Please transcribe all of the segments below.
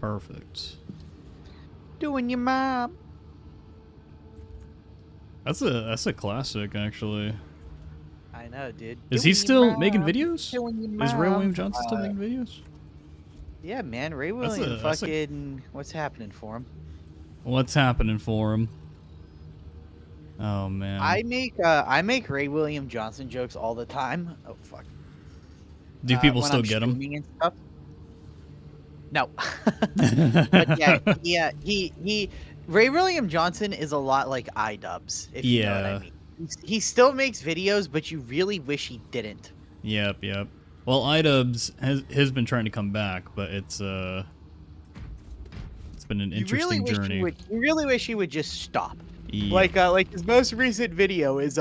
Perfect. Doing your mom. That's a classic, actually. I know, dude. Is he Doing your still making mom, videos? doing your Is Ray mom. William Johnson still making videos? Yeah, man. Ray William fucking... What's happening for him? What's happening for him? Oh, man. I make Ray William Johnson jokes all the time. Oh, fuck. Do people when still I'm get them? streaming and stuff. No. But yeah, he Ray William Johnson is a lot like Idubbbz, if you know what I mean. He still makes videos, but you really wish he didn't. Yep. Well, Idubbbz has been trying to come back, but it's been an interesting journey. You really wish he would just stop. Yeah. Like his most recent video is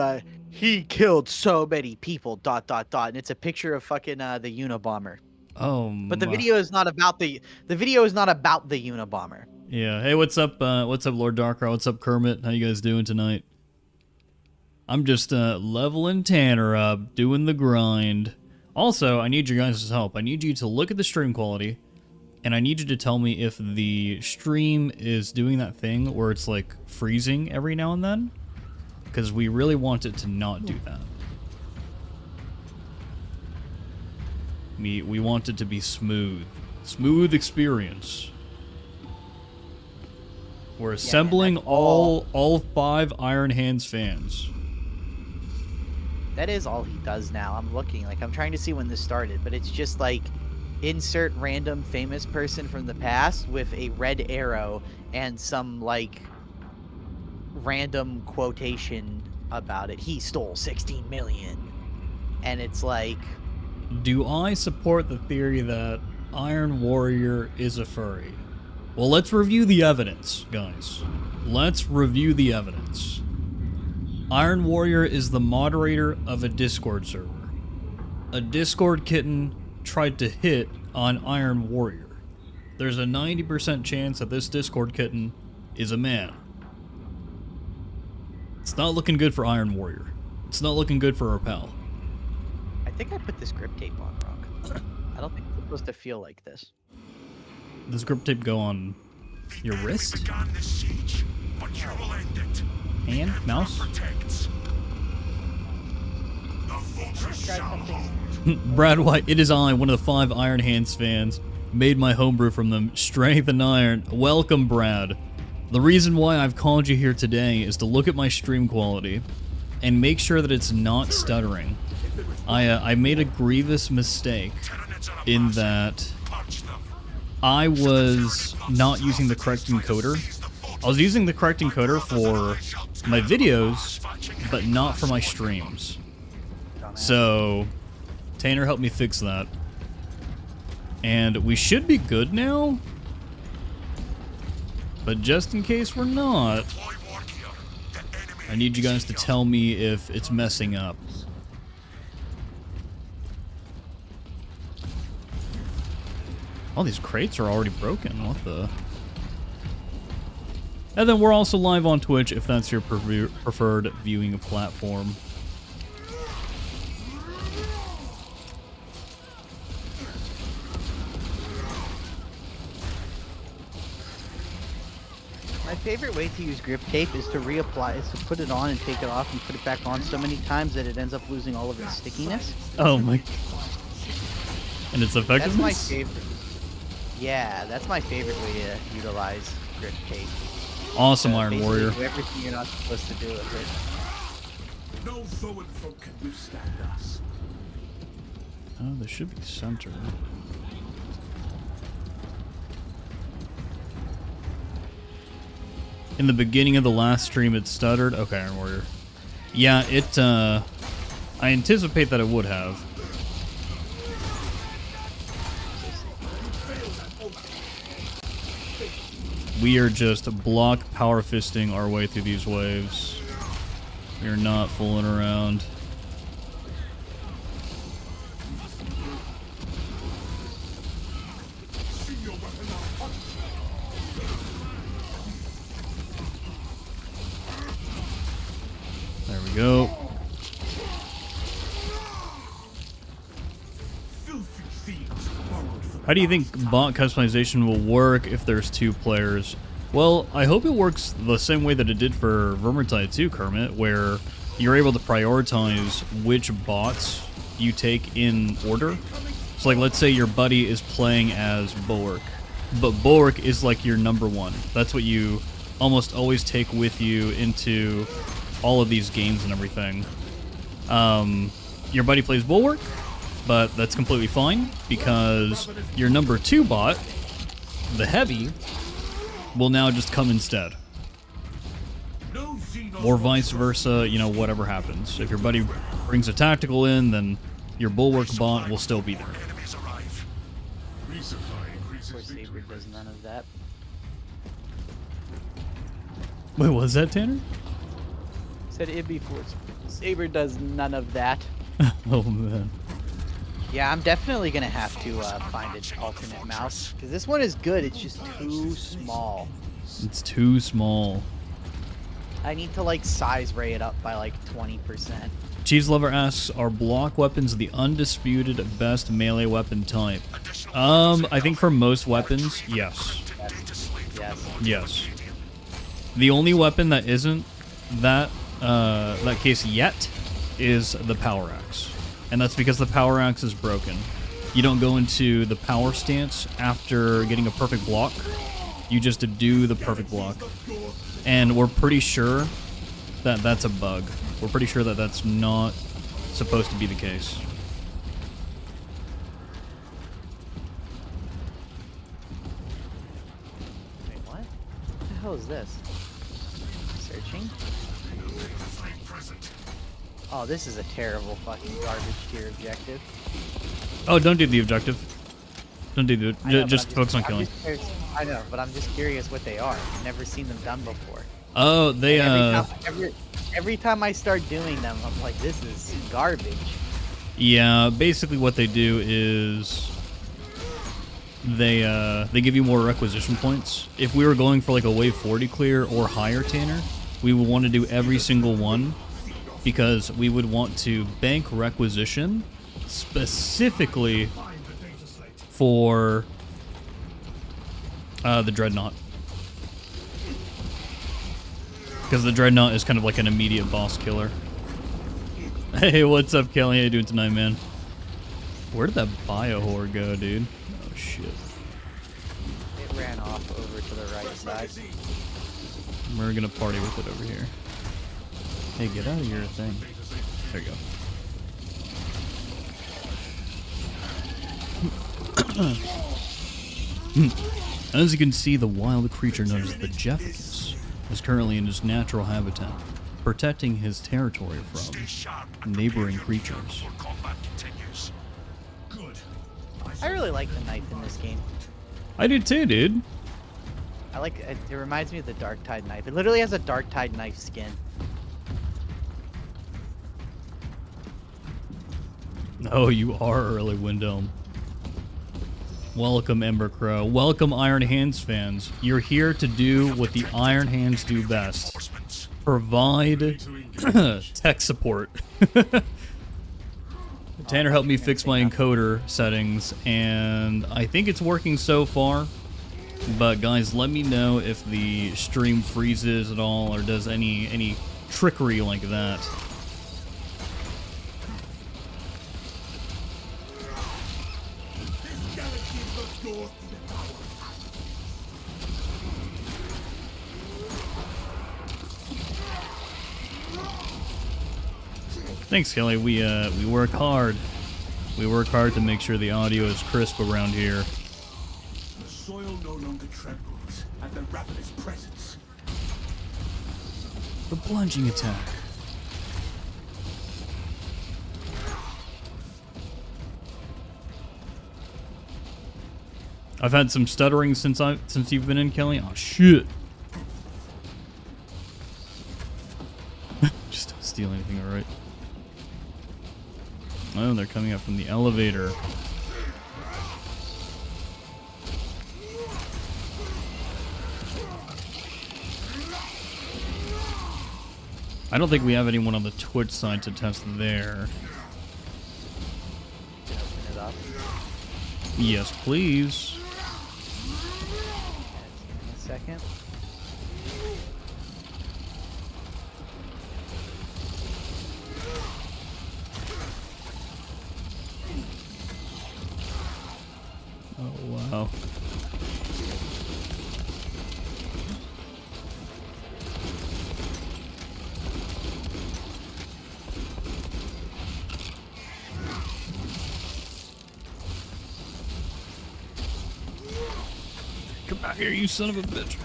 he killed so many people ... and it's a picture of fucking the Unabomber. Oh, but the video is not about the Unabomber. Yeah. Hey, what's up? What's up, Lord Darkrai? What's up, Kermit? How you guys doing tonight? I'm just leveling Tanner up, doing the grind. Also, I need your guys' help. I need you to look at the stream quality, and I need you to tell me if the stream is doing that thing where it's like freezing every now and then, because we really want it to not do that. We want it to be smooth experience. We're assembling all 5 Iron Hands fans. That is all he does now. I'm looking, like, I'm trying to see when this started, but it's just like insert random famous person from the past with a red arrow and some like random quotation about it. He stole 16 million. And it's like, do I support the theory that Iron Warrior is a furry? Well, let's review the evidence, guys. Let's review the evidence. Iron Warrior is the moderator of a Discord server. A Discord kitten tried to hit on Iron Warrior. There's a 90% chance that this Discord kitten is a man. It's not looking good for Iron Warrior. It's not looking good for our pal. I think I put this grip tape on wrong. I don't think it's supposed to feel like this. Does grip tape go on your wrist? Hand? Mouse? Brad White, it is I, one of the 5 Iron Hands fans. Made my homebrew from them. Strength and iron. Welcome, Brad. The reason why I've called you here today is to look at my stream quality and make sure that it's not stuttering. I made a grievous mistake in that I was not using the correct encoder. I was using the correct encoder for my videos, but not for my streams. So, Tanner helped me fix that. And we should be good now. But just in case we're not, I need you guys to tell me if it's messing up. All these crates are already broken. What the? And then we're also live on Twitch if that's your preferred viewing platform. My favorite way to use grip tape is to reapply, is to put it on and take it off and put it back on so many times that it ends up losing all of its stickiness. Oh my. And its effectiveness? That's my favorite. Yeah, that's my favorite way to utilize grip tape. Awesome, Iron Warrior. Do everything you're not supposed to do with it. No foe and folk can withstand us. Oh, there should be center. In the beginning of the last stream, it stuttered. Okay, Iron Warrior. Yeah, it, I anticipate that it would have. We are just block power fisting our way through these waves. We are not fooling around. There we go. How do you think bot customization will work if there's 2 players? Well, I hope it works the same way that it did for Vermintide 2, Kermit, where you're able to prioritize which bots you take in order. So, like, let's say your buddy is playing as Bulwark, but Bulwark is like your number 1. That's what you almost always take with you into all of these games and everything. Your buddy plays Bulwark, but that's completely fine because your number 2 bot, the Heavy, will now just come instead. Or vice versa, you know, whatever happens. If your buddy brings a tactical in, then your Bulwark bot will still be there. Of course, Saber does none of that. Wait, what was that, Tanner? Said it'd be force. Saber does none of that. Oh, man. Yeah, I'm definitely gonna have to find an alternate mouse because this one is good. It's just too small. It's too small. I need to like size ray it up by like 20%. Cheese Lover asks, are block weapons the undisputed best melee weapon type? I think for most weapons, yes. Yes. Yes. The only weapon that isn't that case yet is the power axe. And that's because the power axe is broken. You don't go into the power stance after getting a perfect block. You just do the perfect block. And we're pretty sure that that's a bug. We're pretty sure that that's not supposed to be the case. Wait, what? What the hell is this? Searching? Oh, this is a terrible fucking garbage tier objective. Oh, don't do the objective. Don't do the... I know, just but focus on killing. I know, but I'm just curious what they are. I've never seen them done before. Oh, they... Every time I start doing them, I'm like, this is garbage. Yeah, basically what they do is... They give you more requisition points. If we were going for like a wave 40 clear or higher, Tanner, we would want to do every single one because we would want to bank requisition specifically for the Dreadnought. Because the Dreadnought is kind of like an immediate boss killer. Hey, what's up, Kelly? How you doing tonight, man? Where did that Biohore go, dude? Oh, shit. It ran off over to the right side. We're gonna party with it over here. Hey, get out of your thing. There you go. As you can see, the wild creature known as the Jefficus is currently in his natural habitat, protecting his territory from neighboring creatures. I really like the knife in this game. I do too, dude. I like it. It reminds me of the Darktide knife. It literally has a Darktide knife skin. Oh, you are early, Windome. Welcome, Ember Crow. Welcome, Iron Hands fans. You're here to do what the Iron Hands do best. Provide tech support. Tanner helped me fix my encoder settings, and I think it's working so far. But guys, let me know if the stream freezes at all or does any trickery like that. Thanks, Kelly. We work hard. We work hard to make sure the audio is crisp around here. The soil no longer trembles at the ravenous presence. The plunging attack. I've had some stuttering since you've been in, Kelly. Oh shit! Just don't steal anything, all right? Oh, they're coming up from the elevator. I don't think we have anyone on the Twitch side to test there. Open it up. Yes, please. A second. Oh, wow. Come out here, you son of a bitch.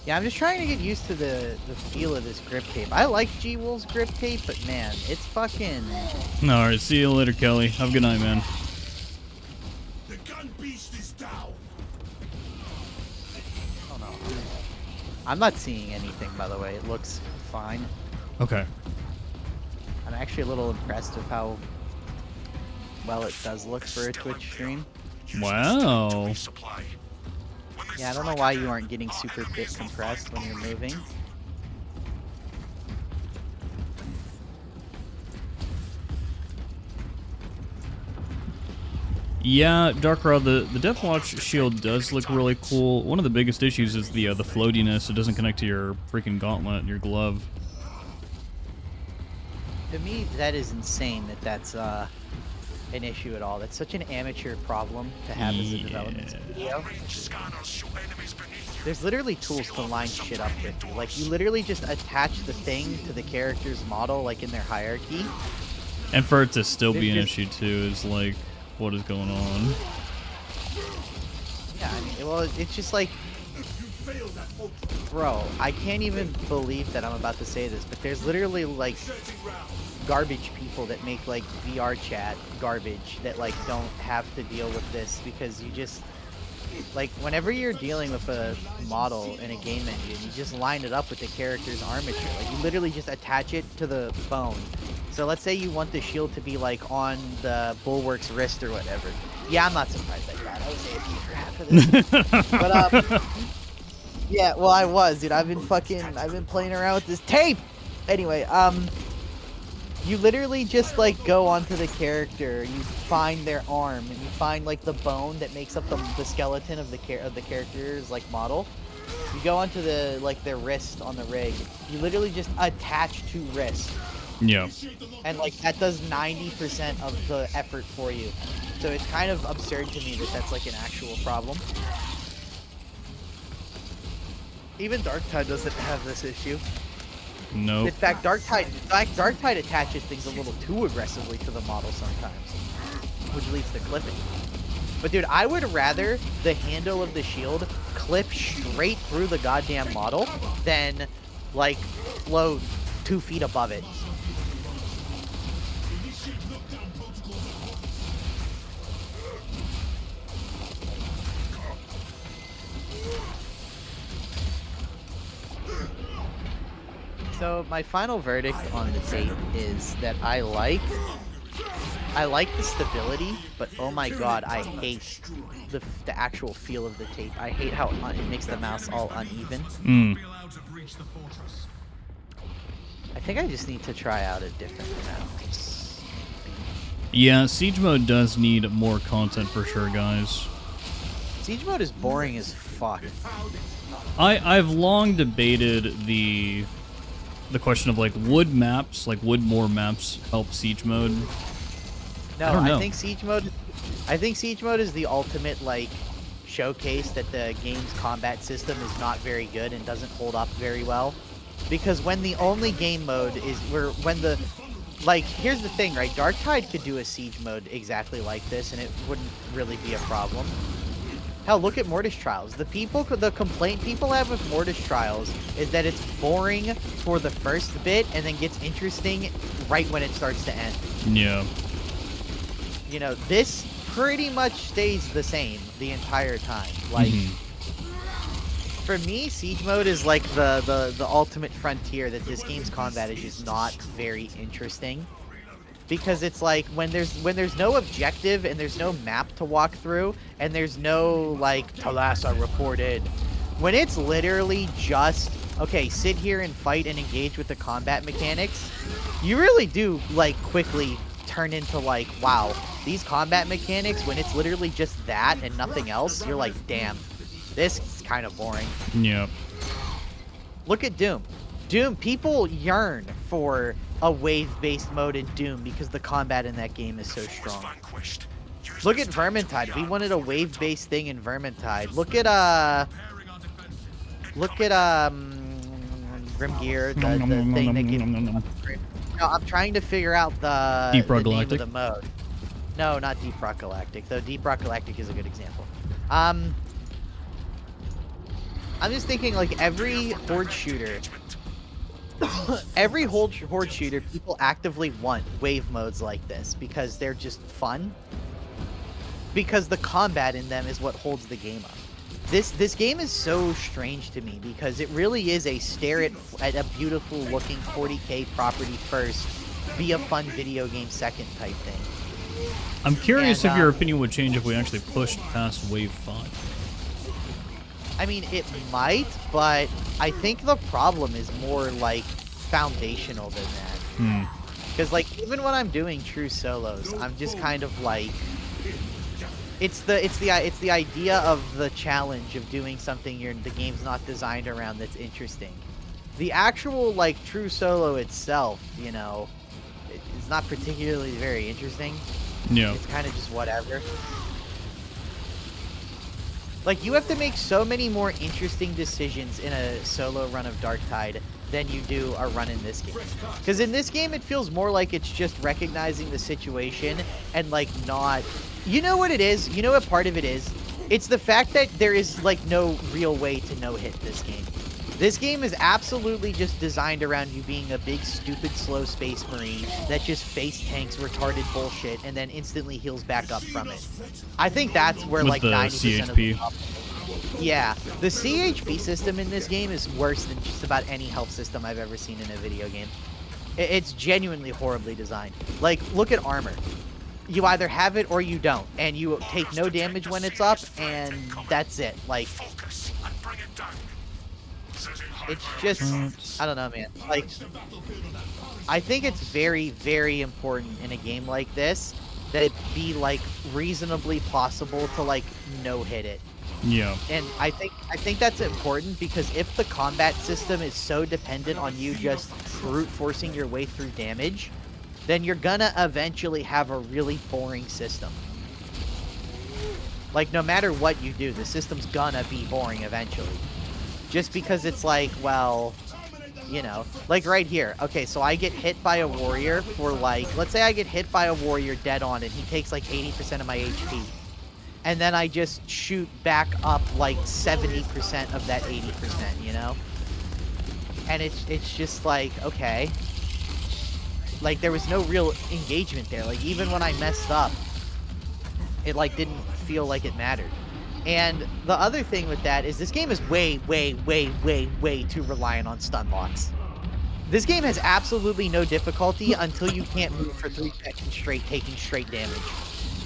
Yeah, I'm just trying to get used to the feel of this grip tape. I like G-Wool's grip tape, but man, it's fucking... Alright, see you later, Kelly. Have a good night, man. The gun beast is down. Oh no. I'm not seeing anything, by the way. It looks fine. Okay. I'm actually a little impressed with how well it does look for a Twitch stream. Wow. Yeah, I don't know why you aren't getting super bit compressed when you're moving. Yeah, Darkrod, the Deathwatch shield does look really cool. One of the biggest issues is the floatiness. It doesn't connect to your freaking gauntlet, your glove. To me, that is insane that that's an issue at all. That's such an amateur problem to have as a development studio. There's literally tools to line shit up with you. Like, you literally just attach the thing to the character's model, like in their hierarchy. And for it to still be an issue too is like, what is going on? Yeah, I mean, well, it's just like, bro, I can't even believe that I'm about to say this, but there's literally like garbage people that make like VR chat garbage that like don't have to deal with this, because you just like, whenever you're dealing with a model in a game engine, you just line it up with the character's armature. Like, you literally just attach it to the bone. So let's say you want the shield to be like on the bulwark's wrist or whatever. Yeah, I'm not surprised I got it. I was AFK for half of this. But yeah, well, I was, dude. I've been playing around with this tape. Anyway, you literally just like go onto the character, you find their arm, and you find like the bone that makes up the skeleton of the character's like model. You go onto the like their wrist on the rig. You literally just attach to wrist. Yeah. And like that does 90% of the effort for you. So it's kind of absurd to me that that's like an actual problem. Even Darktide doesn't have this issue. Nope. In fact, Darktide attaches things a little too aggressively to the model sometimes, which leads to clipping. But dude, I would rather the handle of the shield clip straight through the goddamn model than like float 2 feet above it. So my final verdict on the tape is that I like the stability, but oh my god, I hate the actual feel of the tape. I hate how it makes the mouse all uneven. I think I just need to try out a different mouse. Yeah, Siege Mode does need more content for sure, guys. Siege Mode is boring as fuck. I've long debated the question of like, would more maps help Siege Mode? No, I don't know. I think Siege Mode is the ultimate like showcase that the game's combat system is not very good and doesn't hold up very well. Because when the only game mode is here's the thing, right? Darktide could do a Siege Mode exactly like this and it wouldn't really be a problem. Hell, look at Mortis Trials. The complaint people have with Mortis Trials is that it's boring for the first bit and then gets interesting right when it starts to end. Yeah. You know, this pretty much stays the same the entire time. Like, for me, Siege Mode is like the ultimate frontier that this game's combat is just not very interesting. because it's like when there's no objective and there's no map to walk through and there's no like Talassa reported, when it's literally just okay, sit here and fight and engage with the combat mechanics, you really do like quickly turn into like, wow, these combat mechanics, when it's literally just that and nothing else, you're like, damn, this is kind of boring. Yeah. Look at Doom. Doom, people yearn for a wave-based mode in Doom because the combat in that game is so strong. Look at Vermintide. We wanted a wave-based thing in Vermintide. Look at Grimgear, the thing that gives. No, I'm trying to figure out the name of the mode. No, not Deep Rock Galactic, though Deep Rock Galactic is a good example. I'm just thinking like every horde shooter, people actively want wave modes like this because they're just fun. Because the combat in them is what holds the game up. This game is so strange to me because it really is a stare at a beautiful looking 40K property first, be a fun video game second type thing. I'm curious if your opinion would change if we actually pushed past Wave 5. I mean, it might, but I think the problem is more like foundational than that. Because like even when I'm doing true solos, I'm just kind of like, it's the idea of the challenge of doing something the game's not designed around that's interesting. The actual like true solo itself, you know, it's not particularly very interesting. Yeah. It's kind of just whatever. Like, you have to make so many more interesting decisions in a solo run of Darktide than you do a run in this game. Because in this game, it feels more like it's just recognizing the situation and, like, not... You know what it is? You know what part of it is? It's the fact that there is, like, no real way to no-hit this game. This game is absolutely just designed around you being a big, stupid, slow Space Marine that just face tanks retarded bullshit and then instantly heals back up from it. I think that's where, like, 90% of the problem. Yeah, the CHP system in this game is worse than just about any health system I've ever seen in a video game. It's genuinely horribly designed. Like, look at armor. You either have it or you don't, and you take no damage when it's up, and that's it. Like, it's just, I don't know, man. Like, I think it's very, very important in a game like this that it be, like, reasonably possible to, like, no-hit it. Yeah. And I think that's important because if the combat system is so dependent on you just brute forcing your way through damage, then you're gonna eventually have a really boring system. Like, no matter what you do, the system's gonna be boring eventually. Just because it's like, well, you know, like right here. Okay, so I get hit by a warrior for like, let's say I get hit by a warrior dead on and he takes like 80% of my HP. And then I just shoot back up like 70% of that 80%, you know? And it's just like, okay. Like, there was no real engagement there. Like, even when I messed up, it like didn't feel like it mattered. And the other thing with that is this game is way, way, way, way, way too reliant on stun locks. This game has absolutely no difficulty until you can't move for 3 seconds straight, taking straight damage.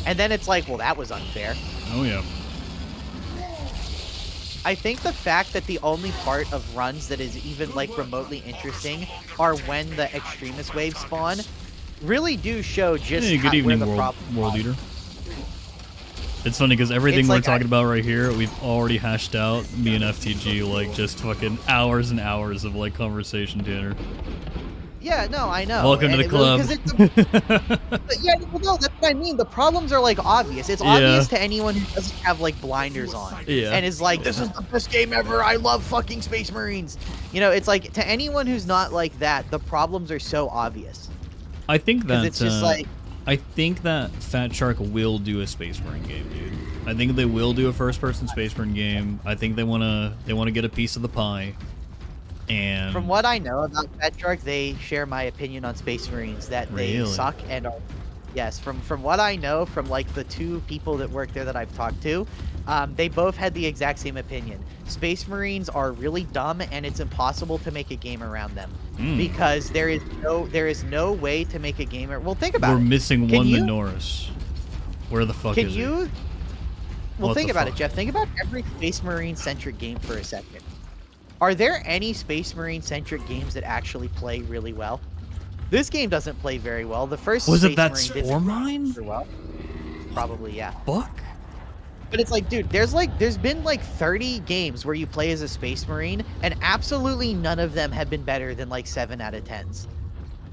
And then it's like, well, that was unfair. Oh, yeah. I think the fact that the only part of runs that is even, like, remotely interesting are when the extremist waves spawn really do show just good evening, where the problem World Eater. It's funny because everything we're talking about right here, we've already hashed out. Me and FTG, like, just fucking hours and hours of, like, conversation, Tanner. Yeah, no, I know. Welcome to the club. Yeah, well, no, that's what I mean. The problems are, like, obvious. It's obvious to anyone who doesn't have, like, blinders on. Yeah. And is like, this is the best game ever. I love fucking Space Marines. You know, it's like, to anyone who's not like that, the problems are so obvious. I think that it's just like... I think that Fat Shark will do a Space Marine game, dude. I think they will do a first-person Space Marine game. I think they wanna get a piece of the pie. And from what I know about Fat Shark, they share my opinion on Space Marines that they suck and are Yes, from what I know, from like the two people that work there that I've talked to, they both had the exact same opinion. Space Marines are really dumb, and it's impossible to make a game around them because there is no way to make a game. Well, think about it. We're missing one you, Minoris. Where the fuck Can is you? he? Well, What think the about fuck? it, Jeff. Think about every Space Marine centric game for a second. Are there any Space Marine centric games that actually play really well? This game doesn't play very well. The first Was Space it that Marine didn't Spore play Mine? very well. Probably, yeah. Fuck. But it's like, dude, there's been like 30 games where you play as a Space Marine, and absolutely none of them have been better than like 7 out of 10s.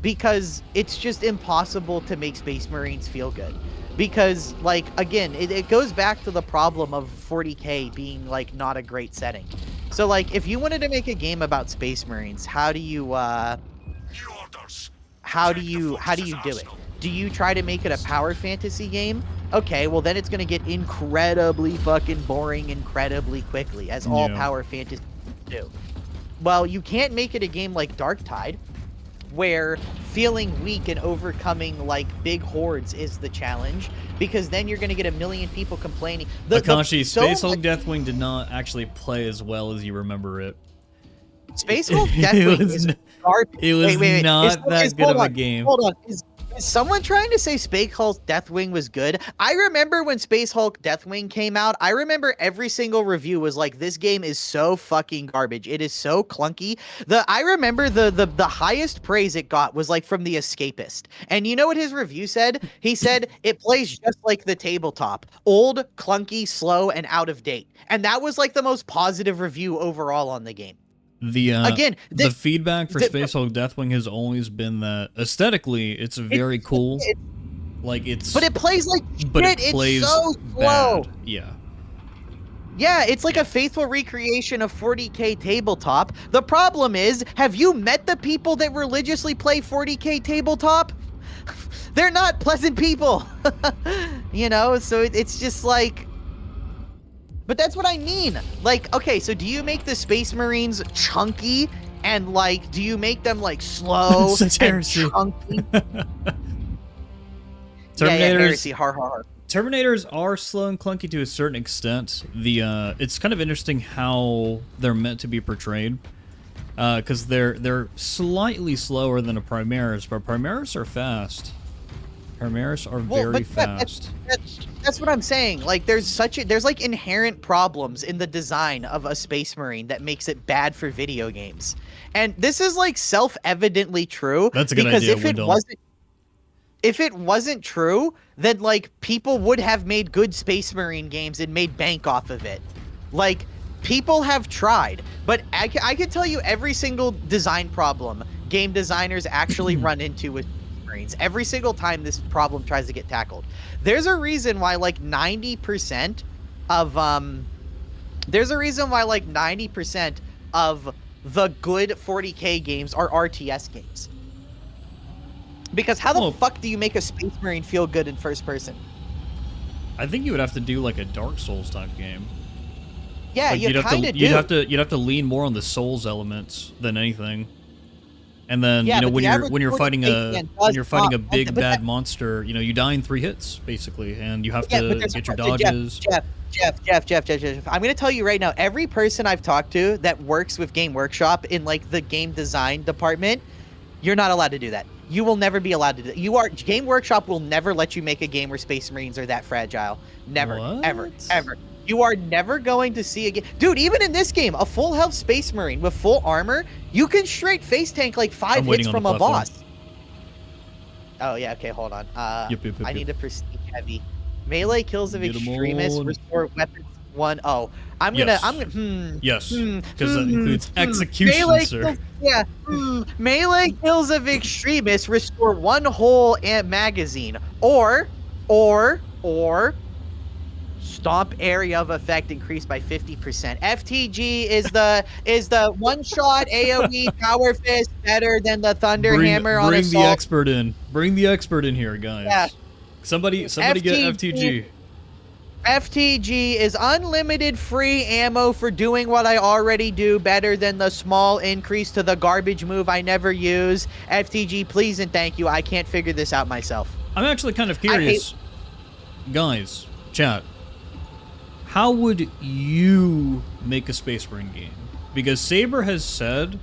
Because it's just impossible to make Space Marines feel good. Because, like, again, it goes back to the problem of 40K being like not a great setting. So like, if you wanted to make a game about Space Marines, how do you do it? Do you try to make it a power fantasy game? Okay, well then it's going to get incredibly fucking boring incredibly quickly, as all power fantasies do. Well, you can't make it a game like Darktide, where feeling weak and overcoming like big hordes is the challenge, because then you're going to get a million people complaining. Akashi, Space Hulk Deathwing did not actually play as well as you remember it. Space Hulk Deathwing is garbage. It was not that good of a game. Hold on. Is someone trying to say Space Hulk Deathwing was good? I remember when Space Hulk Deathwing came out, I remember every single review was like, this game is so fucking garbage. It is so clunky. I remember the highest praise it got was like from The Escapist. And you know what his review said? He said, it plays just like the tabletop. Old, clunky, slow, and out of date. And that was like the most positive review overall on the game. The feedback for Space Hulk Deathwing has always been that aesthetically it's very cool. But it plays like shit. It plays it's so slow. bad. Yeah. Yeah, it's like a faithful recreation of 40K tabletop. The problem is, have you met the people that religiously play 40K tabletop? They're not pleasant people. You know, so it's just like... But that's what I mean. Like, okay, so do you make the Space Marines chunky and like, do you make them like slow and chunky? Terminators, har, har, har. Terminators are slow and clunky to a certain extent. It's kind of interesting how they're meant to be portrayed, because they're slightly slower than a Primaris, but Primaris are fast. Primaris are very fast. That's what I'm saying. Like, there's like inherent problems in the design of a Space Marine that makes it bad for video games. And this is like self-evidently true. That's a good idea, if it wasn't true, then like people would have made good Space Marine games and made bank off of it. Like, people have tried, but I can tell you every single design problem game designers actually run into with every single time this problem tries to get tackled. There's a reason why like 90% of the good 40K games are RTS games. Because how the fuck do you make a Space Marine feel good in first person? I think you would have to do like a Dark Souls type game. Yeah, like, you kind of do. You'd have to lean more on the Souls elements than anything. And then yeah, you know when you're fighting a big bad monster, you know, you die in 3 hits basically, and you have to get your dodges. Jeff, I'm gonna tell you right now, every person I've talked to that works with Game Workshop in like the game design department, you're not allowed to do that. You will never be allowed to do that. Game Workshop will never let you make a game where Space Marines are that fragile. Never, ever. You are never going to see a game. Dude, even in this game, a full health Space Marine with full armor, you can straight face tank like 5 hits from a boss. Oh, yeah, okay, hold on. I need to proceed heavy. Melee kills of extremists restore weapons 1-0. Yes, because that includes execution, sir. Melee kills of extremists restore 1 whole magazine. Or stomp area of effect increased by 50%. FTG is the one-shot AoE power fist better than the thunder hammer on assault. Bring the expert in. Bring the expert in here, guys. Yeah. Somebody get FTG. FTG is unlimited free ammo for doing what I already do better than the small increase to the garbage move I never use. FTG, please and thank you. I can't figure this out myself. I'm actually kind of curious. Guys, chat. How would you make a Space Marine game? Because Saber has said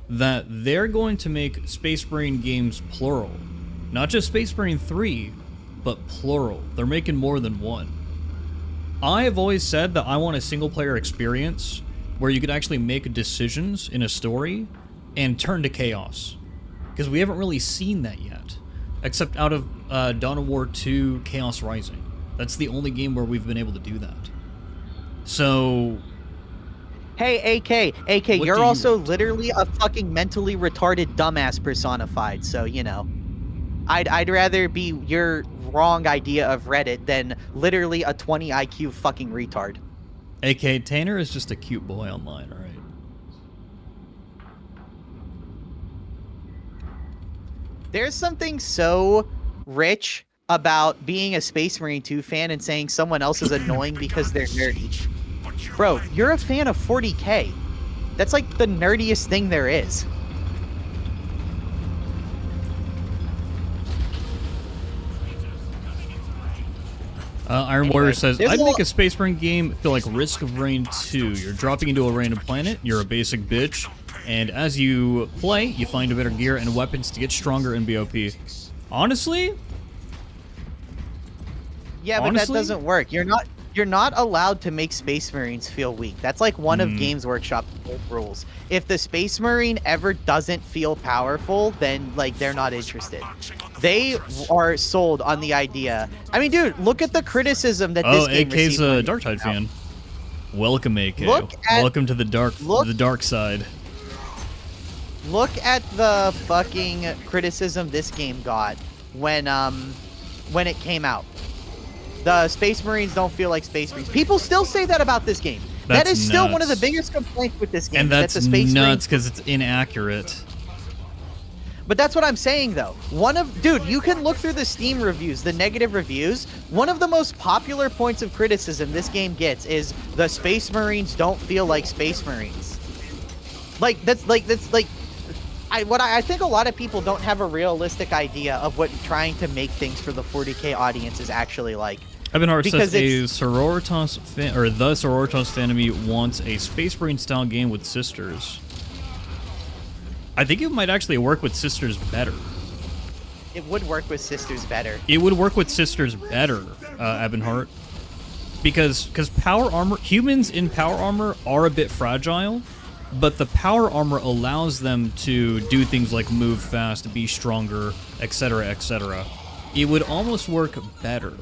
that they're going to make Space Marine games plural. Not just Space Marine 3, but plural. They're making more than one. I have always said that I want a single-player experience where you could actually make decisions in a story and turn to chaos. Because we haven't really seen that yet. Except out of Dawn of War 2 Chaos Rising. That's the only game where we've been able to do that. So... Hey, AK, you're also literally a fucking mentally retarded dumbass personified, so, you know. I'd rather be your wrong idea of Reddit than literally a 20 IQ fucking retard. AK, Tanner is just a cute boy online, alright? There's something so rich about being a Space Marine 2 fan and saying someone else is annoying because they're nerdy. Bro, you're a fan of 40K. That's like the nerdiest thing there is. Iron Warrior says, I'd make a Space Marine game feel like Risk of Rain 2. You're dropping into a random planet, you're a basic bitch, and as you play, you find better gear and weapons to get stronger and be OP. Honestly? Yeah, but that doesn't work. You're not allowed to make Space Marines feel weak. That's like one of Games Workshop's rules. If the Space Marine ever doesn't feel powerful, then like they're not interested. They are sold on the idea. I mean, dude, look at the criticism that this game received. AK's a Darktide fan. Welcome, AK. Welcome to the dark side. Look at the fucking criticism this game got when it came out. The Space Marines don't feel like Space Marines. People still say that about this game. That is still one of the biggest complaints with this game. And that's the Space nuts because it's inaccurate. But that's what I'm saying, though. Dude, you can look through the Steam reviews, the negative reviews. One of the most popular points of criticism this game gets is the Space Marines don't feel like Space Marines. I think a lot of people don't have a realistic idea of what trying to make things for the 40K audience is actually like. Evan Hart says the Sororitas fan of me wants a Space Marine style game with sisters. I think it might actually work with sisters better. It would work with sisters better. It would work with sisters better, Evan Hart. Because power armor, humans in power armor are a bit fragile, but the power armor allows them to do things like move fast, be stronger, etc., etc. It would almost work better.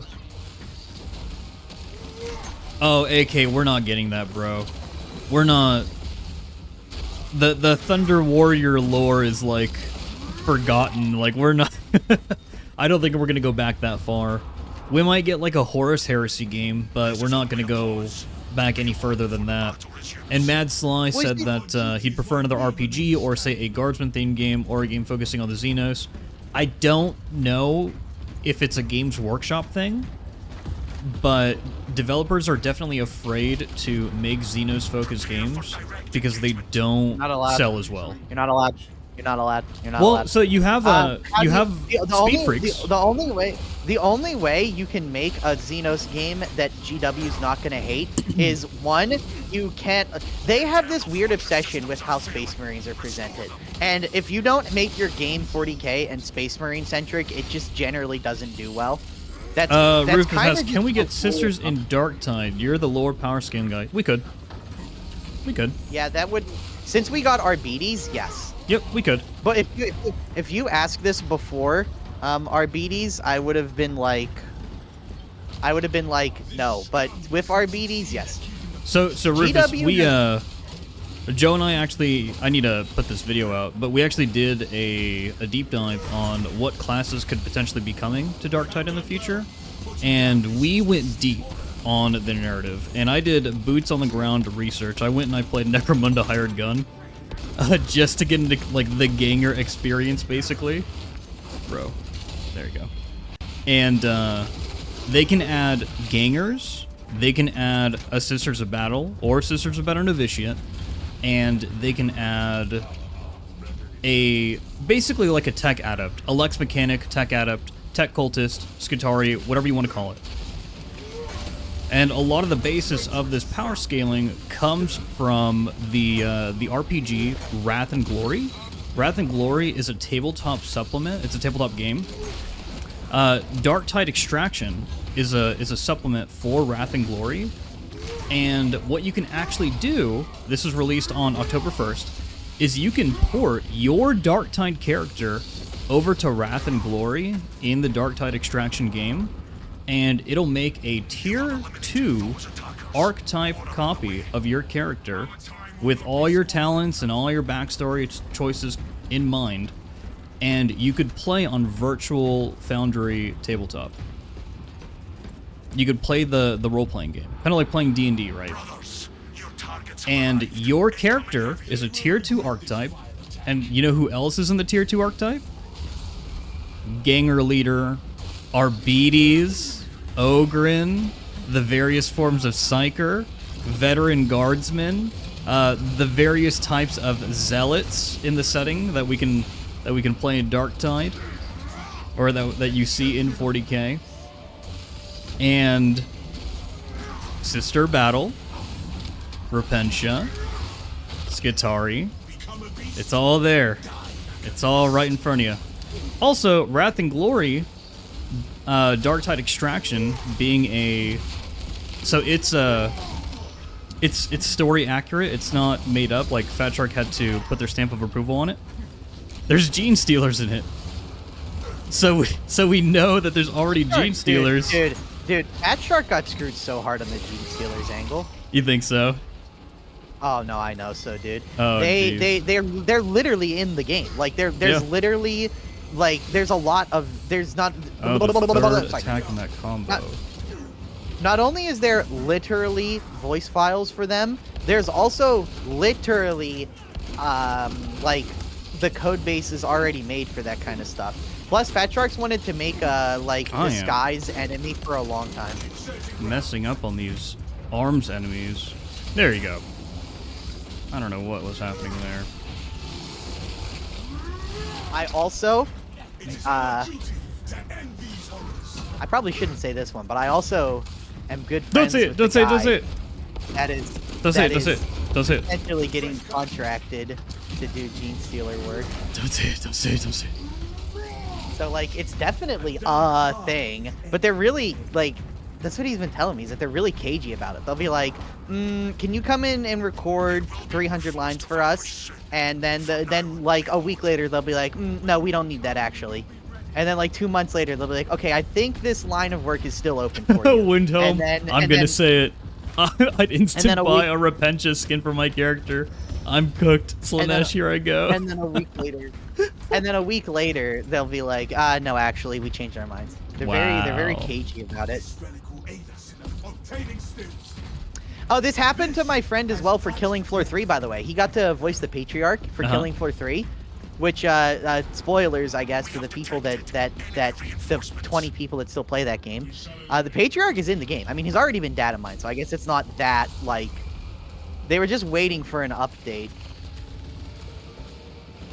Oh, AK, we're not getting that, bro. We're not... The Thunder Warrior lore is, like, forgotten. Like, we're not... I don't think we're gonna go back that far. We might get, like, a Horus Heresy game, but we're not gonna go back any further than that. And Mad Sly said that he'd prefer another RPG, or, say, a Guardsman-themed game, or a game focusing on the Xenos. I don't know if it's a Games Workshop thing, but developers are definitely afraid to make Xenos-focused games because they don't sell as well. You're not allowed. You're not allowed. You're not allowed. Well, so you have Speed Freaks. The only way you can make a Xenos game that GW's not gonna hate is one, you can't. They have this weird obsession with how Space Marines are presented, and if you don't make your game 40K and Space Marine centric, it just generally doesn't do well. That's Rufus has, can we get sisters in Darktide? You're the lower power skin guy. We could. Yeah, that would. Since we got Arbites, yes. Yep, we could. But if you asked this before Arbites, I would have been like no. But with Arbites, yes. So Rufus, we Joe and I actually, I need to put this video out, but we actually did a deep dive on what classes could potentially be coming to Darktide in the future, and we went deep on the narrative, and I did boots on the ground research. I went and I played Necromunda Hired Gun, just to get into, like, the ganger experience, basically. Bro, there you go. And, they can add gangers, they can add a Sisters of Battle, or Sisters of Battle Novitiate, and they can add basically like a tech adept, a Lex Mechanic tech adept, tech cultist, Skitari, whatever you want to call it. And a lot of the basis of this power scaling comes from the RPG Wrath and Glory. Wrath and Glory is a tabletop supplement. It's a tabletop game. Darktide Extraction is a supplement for Wrath and Glory. And what you can actually do, this is released on October 1st, is you can port your Darktide character over to Wrath and Glory in the Darktide Extraction game, and it'll make a tier 2 archetype copy of your character with all your talents and all your backstory choices in mind, and you could play on Virtual Foundry Tabletop. You could play the role-playing game, kind of like playing D&D, right? And your character is a tier 2 archetype, and you know who else is in the tier 2 archetype? Ganger Leader, Arbites, Ogrin, the various forms of Psyker, Veteran Guardsmen, the various types of Zealots in the setting that we can play in Darktide, or that you see in 40k, and Sister Battle, Repentia, Skitari. It's all there. It's all right in front of you. Also, Wrath and Glory, Darktide Extraction being a... So it's story accurate. It's not made up. Like, Fat Shark had to put their stamp of approval on it. There's Gene Stealers in it. So we know that there's already Gene Stealers. Dude, Fat Shark got screwed so hard on the Gene Stealers angle. You think so? Oh no, I know so, dude. Oh, they're literally in the game. Like there's literally, like there's a lot of not. Oh, the third attack in that combo. Not only is there literally voice files for them, there's also literally, like the code base is already made for that kind of stuff. Plus, Fat Sharks wanted to make a disguise enemy for a long time. Messing up on these arms enemies. There you go. I don't know what was happening there. I also, I probably shouldn't say this one, but I also am good friends with the guy Don't say it. That is. Don't say it. Potentially getting contracted to do Gene Stealer work. Don't say it. So like, it's definitely a thing, but they're really like. That's what he's been telling me, is that they're really cagey about it. They'll be like, can you come in and record 300 lines for us? And then like a week later, they'll be like, no, we don't need that actually. And then like 2 months later, they'll be like, okay, I think this line of work is still open for you. Windhelm, I'm going to say it. I'd instant buy a Repentia skin for my character. I'm cooked. Slanesh, here I go. And then a week later, they'll be like, no, actually, we changed our minds. They're very cagey about it. Oh, this happened to my friend as well for Killing Floor 3, by the way. He got to voice the Patriarch for Killing Floor 3, which, spoilers, I guess, for the people that the 20 people that still play that game. The Patriarch is in the game. I mean, he's already been data mined, so I guess it's not that, like, they were just waiting for an update.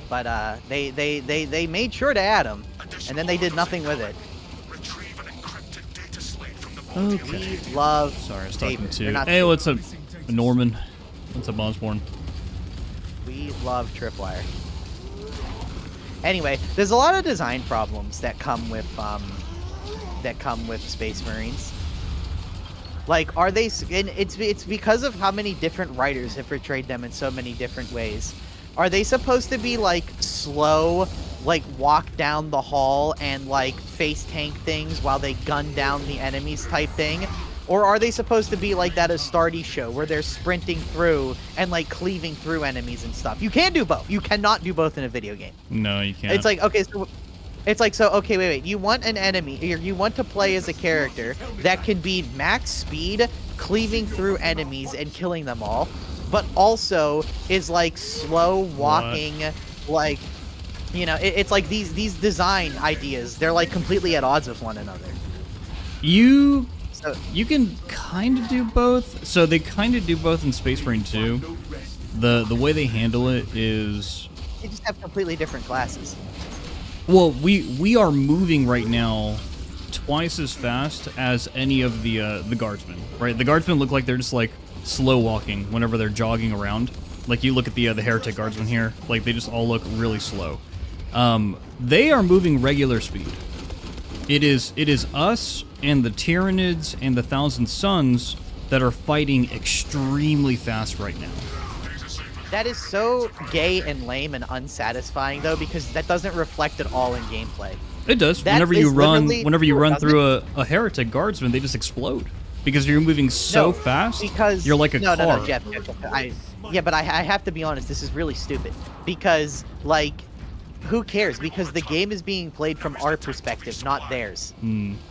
But, they made sure to add him, and then they did nothing with it. Okay. We love. Sorry, I was talking to. Hey, what's up, Norman? What's up, Osborne? We love Tripwire. Anyway, there's a lot of design problems that come with Space Marines. Like, are they? And it's because of how many different writers have portrayed them in so many different ways. Are they supposed to be like slow, like walk down the hall and like face tank things while they gun down the enemies type thing? Or are they supposed to be like that Astartes show where they're sprinting through and like cleaving through enemies and stuff? You can do both. You cannot do both in a video game. No, you can't. It's like, okay, so okay, wait. You want an enemy, or you want to play as a character that can be max speed, cleaving through enemies and killing them all, but also is like slow walking, like, you know, it's like these design ideas, they're like completely at odds with one another. You can kind of do both. So they kind of do both in Space Marine 2. The way they handle it is, They just have completely different classes. Well, we are moving right now twice as fast as any of the guardsmen, right? The guardsmen look like they're just like slow walking whenever they're jogging around. Like you look at the heretic guardsmen here, like they just all look really slow. They are moving regular speed. It is us and the Tyranids and the Thousand Sons that are fighting extremely fast right now. That is so gay and lame and unsatisfying, though, because that doesn't reflect at all in gameplay. It does. That Whenever is you run, literally whenever you true, run doesn't through a heretic guardsman, they just explode because you're moving so No, fast. Because you're like a no, car. No, Jeff. Yeah, but I have to be honest. This is really stupid because, like, who cares? Because the game is being played from our perspective, not theirs.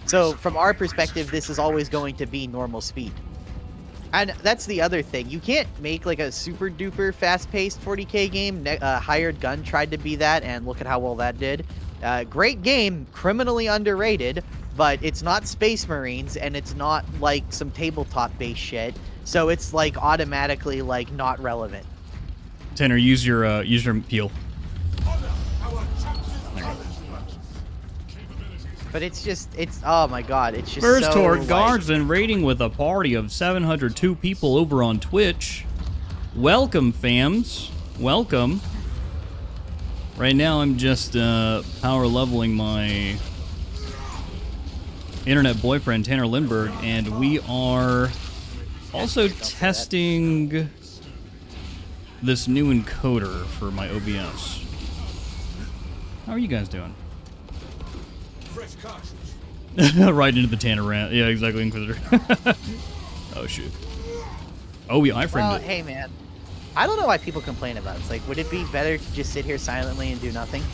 So from our perspective, this is always going to be normal speed. And that's the other thing. You can't make like a super duper fast-paced 40k game. Hired Gun tried to be that, and look at how well that did. Great game, criminally underrated, but it's not Space Marines, and it's not like some tabletop-based shit. So it's like automatically like not relevant. Tanner, use your heal. But it's oh my god, it's just First so, Toward like, Guardsman raiding with a party of 702 people over on Twitch. Welcome, fams. Welcome. Right now, I'm just power leveling my internet boyfriend, Tanner Lindbergh, and we are also testing this new encoder for my OBS. How are you guys doing? Fresh cartridge. Right into the Tanner rant. Yeah, exactly, Inquisitor. Oh, shoot. Oh, we iframed well, it. hey man, I don't know why people complain about it. It's like, would it be better to just sit here silently and do nothing?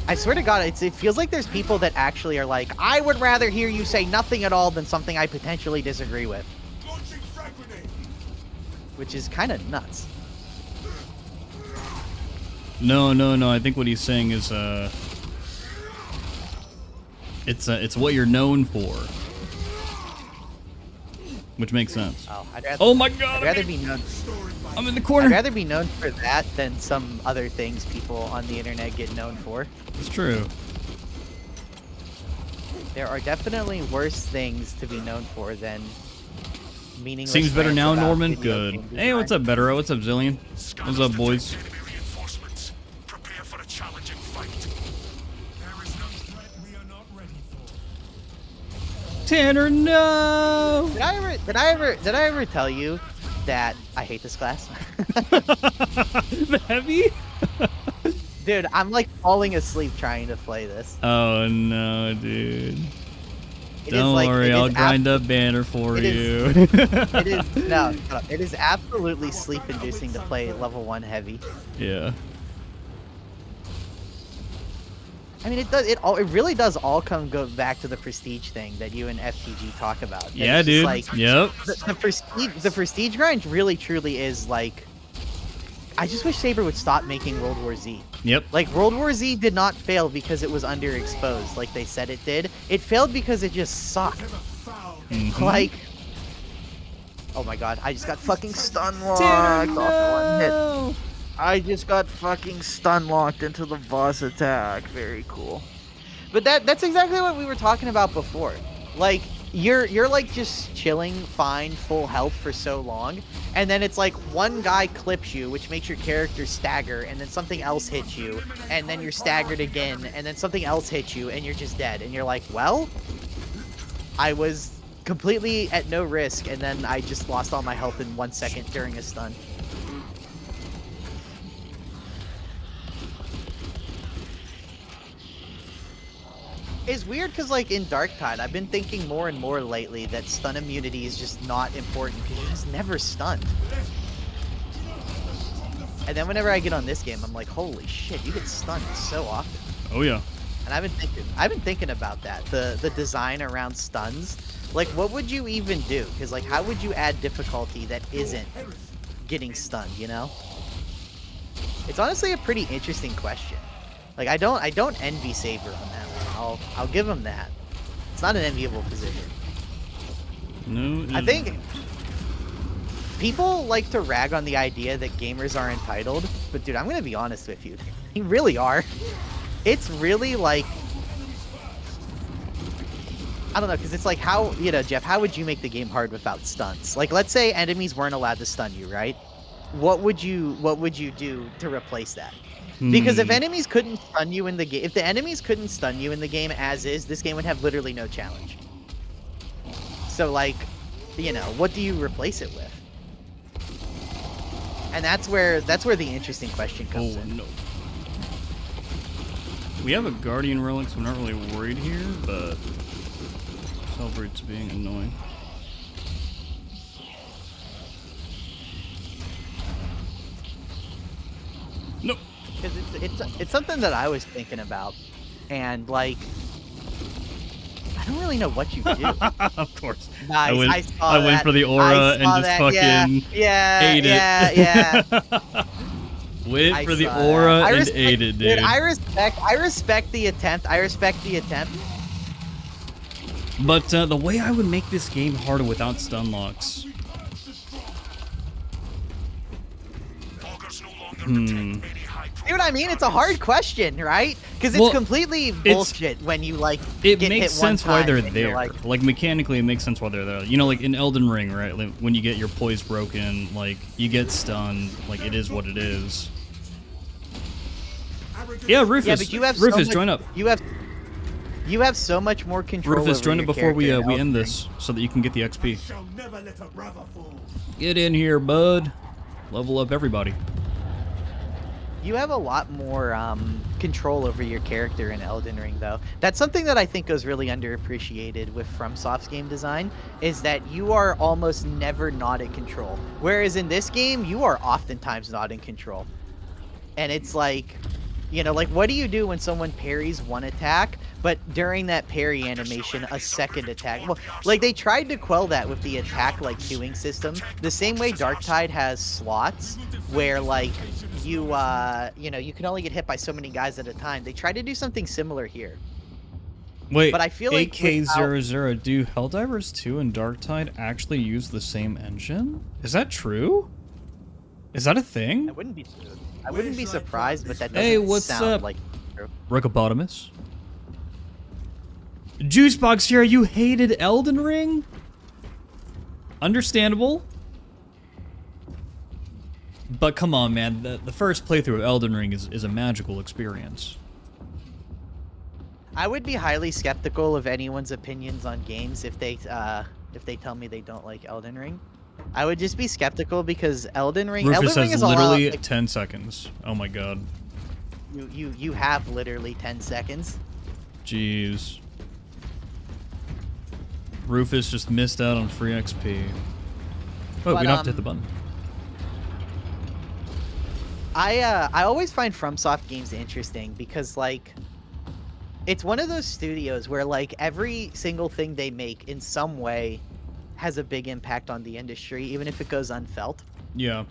I swear to God, it feels like there's people that actually are like, I would rather hear you say nothing at all than something I potentially disagree with. Launching frag grenade. Which is kind of nuts. No. I think what he's saying is, it's what you're known for, which makes sense. Oh, Oh my God! I'd rather be known. I'm in the corner. I'd rather be known for that than some other things people on the internet get known for. It's true. There are definitely worse things to be known for than meaningless. Seems better rants now, about Norman. video Good. game Hey, what's design. up, Betero? What's up, Zillion? What's up, boys? Enemy reinforcements. Prepare for a challenging fight. There is no threat we are not ready for. Tanner, no! Did I ever tell you that I hate this class? The heavy? Dude, I'm like falling asleep trying to play this. Oh no, dude. It is Don't like- worry, it is I'll grind up banner for it you. is- It is no, shut up. It is absolutely sleep-inducing to play level 1 heavy. Yeah. I mean, it really does all go back to the prestige thing that you and FTG talk about. And Yeah, it's just dude. like, Yep. the prestige grind really truly is like. I just wish Saber would stop making World War Z. Yep. Like, World War Z did not fail because it was underexposed, like they said it did. It failed because it just sucked. Like, oh my god, I just got fucking stun locked off one hit. I just got fucking stun locked into the boss attack. Very cool. But that's exactly what we were talking about before. Like, you're like just chilling, fine, full health for so long, and then it's like one guy clips you, which makes your character stagger, and then something else hits you, and then you're staggered again, and then something else hits you, and you're just dead. And you're like, well, I was completely at no risk, and then I just lost all my health in 1 second during a stun. It's weird because, like, in Darktide, I've been thinking more and more lately that stun immunity is just not important because you're just never stunned. And then whenever I get on this game, I'm like, holy shit, you get stunned so often. Oh yeah. And I've been thinking about that, the design around stuns. Like, what would you even do? Because, like, how would you add difficulty that isn't getting stunned, you know? It's honestly a pretty interesting question. Like, I don't envy Saber on that one. I'll give him that. It's not an enviable position. No. I think people like to rag on the idea that gamers are entitled, but dude, I'm gonna be honest with you. They really are. it's really like, I don't know, because it's like how, you know, Jeff, how would you make the game hard without stunts? Like, let's say enemies weren't allowed to stun you, right? What would you do to replace that? Because if enemies couldn't stun you in the game, if the enemies couldn't stun you in the game as is, this game would have literally no challenge. So like, you know, what do you replace it with? And that's where the interesting question comes in. No. We have a Guardian Relic, so I'm not really worried here, but Celebrate's being annoying. Nope. Because it's something that I was thinking about, and like, I don't really know what you do. Of course. Nice. I went for the aura and just fucking ate it. Yeah. Went for the aura and ate it, dude. I respect the attempt. But the way I would make this game harder without stun locks. See what I mean? It's a hard question, right? Because it's completely bullshit when you like it get makes hit one sense why they're time and there. you're Like mechanically, it makes sense why they're there. You know, like in Elden Ring, right? Like, when you get your poise broken, like you get stunned. Like it is what it is. Yeah, Rufus. Yeah, but you have Rufus, join up. You have so much more control. Rufus, over join your up before we character in end Elden this, so that you can get the XP. Shall never let a brother fall. Get in here, bud. Level up everybody. You have a lot more control over your character in Elden Ring, though. That's something that I think goes really underappreciated with FromSoft's game design, is that you are almost never not in control. Whereas in this game, you are oftentimes not in control. And it's like, you know, like, what do you do when someone parries one attack, but during that parry animation, a second attack? Well, like, they tried to quell that with the attack, like, queuing system. The same way Darktide has slots, where, like, you know, you can only get hit by so many guys at a time. They tried to do something similar here. Wait, but I feel like AK00, do Helldivers 2 and Darktide actually use the same engine? Is that true? Is that a thing? I wouldn't be surprised, but that doesn't sound like true. Rickopotamus. Juicebox here, you hated Elden Ring? Understandable. But come on, man, the first playthrough of Elden Ring is a magical experience. I would be highly skeptical of anyone's opinions on games if they tell me they don't like Elden Ring. I would just be skeptical because Elden Ring Rufus is has a lot, literally like, 10 seconds. Oh my god. You have literally 10 seconds. Jeez. Rufus just missed out on free XP. Oh, we don't have to hit the button. I always find FromSoft games interesting because, like, it's one of those studios where, like, every single thing they make in some way has a big impact on the industry, even if it goes unfelt. Yeah.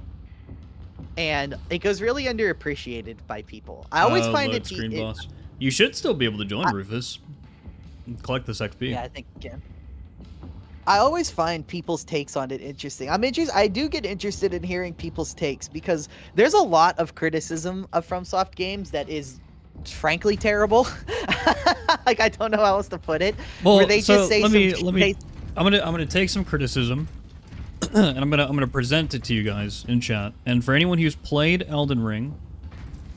And it goes really underappreciated by people. I always find it... Screen boss. You should still be able to join, Rufus. And collect this XP. Yeah, I think you can. I always find people's takes on it interesting. I do get interested in hearing people's takes because there's a lot of criticism of FromSoft games that is frankly terrible. Like, I don't know how else to put it. Well, where they just say I'm gonna take some criticism and I'm gonna present it to you guys in chat. And for anyone who's played Elden Ring,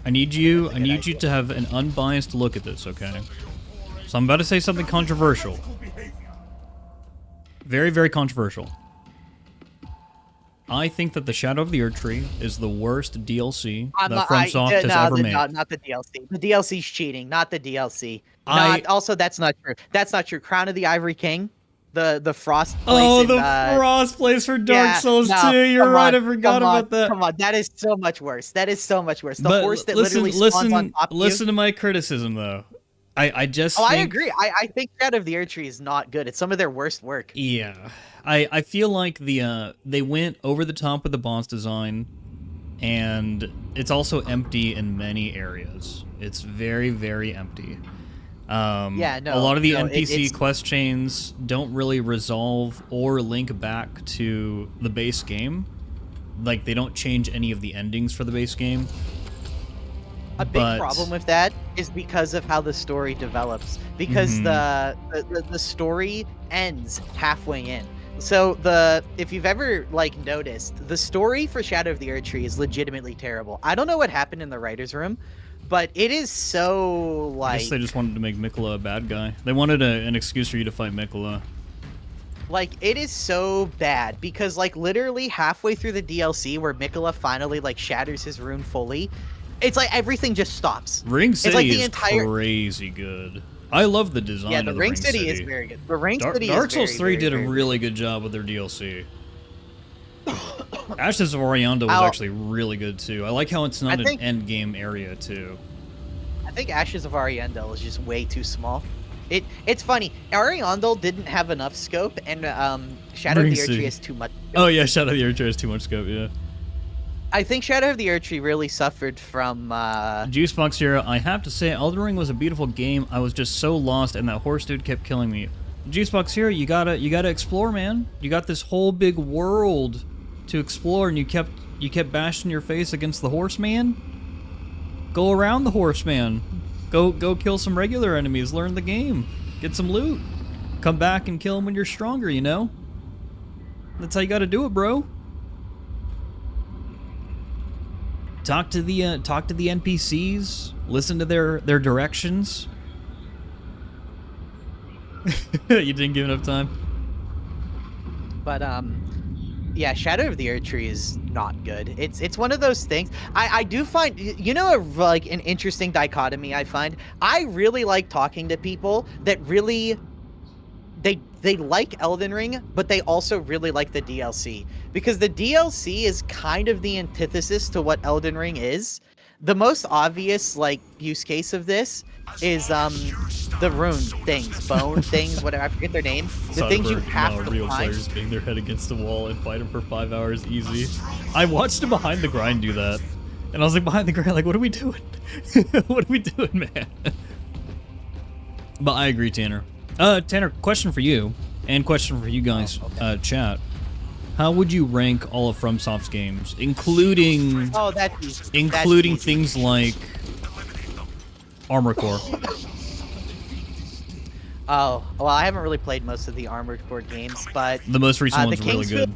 I need you to have an unbiased look at this, okay? So I'm about to say something controversial. Very, very controversial. I think that the Shadow of the Erd Tree is the worst DLC that FromSoft has ever made. Not the DLC. The DLC's cheating, not the DLC. Also, that's not true. That's not true. Crown of the Ivory King, the Frost place. Oh, the Frost place for Dark Souls 2. You're right, I forgot about that. Come on, that is so much worse. The horse that literally spawns on top of you. Listen to my criticism, though. I agree. I think Shadow of the Erd Tree is not good. It's some of their worst work. Yeah. I feel like they went over the top with the boss design, and it's also empty in many areas. It's very, very empty. A lot of the NPC quest chains don't really resolve or link back to the base game. Like, they don't change any of the endings for the base game. A big problem with that is because of how the story develops. Because the story ends halfway in. So if you've ever like noticed, the story for Shadow of the Erdtree is legitimately terrible. I don't know what happened in the writer's room, but it is so like. I guess they just wanted to make Mikola a bad guy. They wanted an excuse for you to fight Mikola. Like, it is so bad because, like, literally halfway through the DLC where Mikola finally, like, shatters his rune fully, it's like everything just stops. Ring City it's like the is entire... crazy good. I love the design yeah, of the the Ring City is very good. The Ring City Dark is Souls very, 3 very, did a very really good job with their DLC. Ashes of Orianda was actually really good, too. I like how it's not an endgame area, too. I think Ashes of Ariandel is just way too small. It's funny. Ariandel didn't have enough scope, and Shadow of the Erdtree has too much scope. Oh, yeah, Shadow of the Erdtree has too much scope, yeah. I think Shadow of the Erdtree really suffered from... Juicebox here, I have to say, Elden Ring was a beautiful game. I was just so lost, and that horse dude kept killing me. Juicebox here, you gotta explore, man. You got this whole big world to explore, and you kept bashing your face against the horseman. Go around the horseman. Go kill some regular enemies, learn the game, get some loot. Come back and kill them when you're stronger, you know? That's how you gotta do it, bro. Talk to the NPCs, listen to their directions. You didn't give enough time. But yeah, Shadow of the Erdtree is not good. It's one of those things. I do find, you know, like an interesting dichotomy I find. I really like talking to people that really they like Elden Ring, but they also really like the DLC, because the DLC is kind of the antithesis to what Elden Ring is. The most obvious like use case of this is the rune things, bone things, whatever, I forget their name. The things you have to real find. players being their head against the wall and fight them for 5 hours easy. I watched him behind the grind do that, and I was like, behind the grind, like, what are we doing? What are we doing, man? But I agree, Tanner. Tanner, question for you, and question for you guys, chat. How would you rank all of FromSoft's games, including things like Armored Core? Oh, well, I haven't really played most of the Armored Core games, but the most recent one's really good.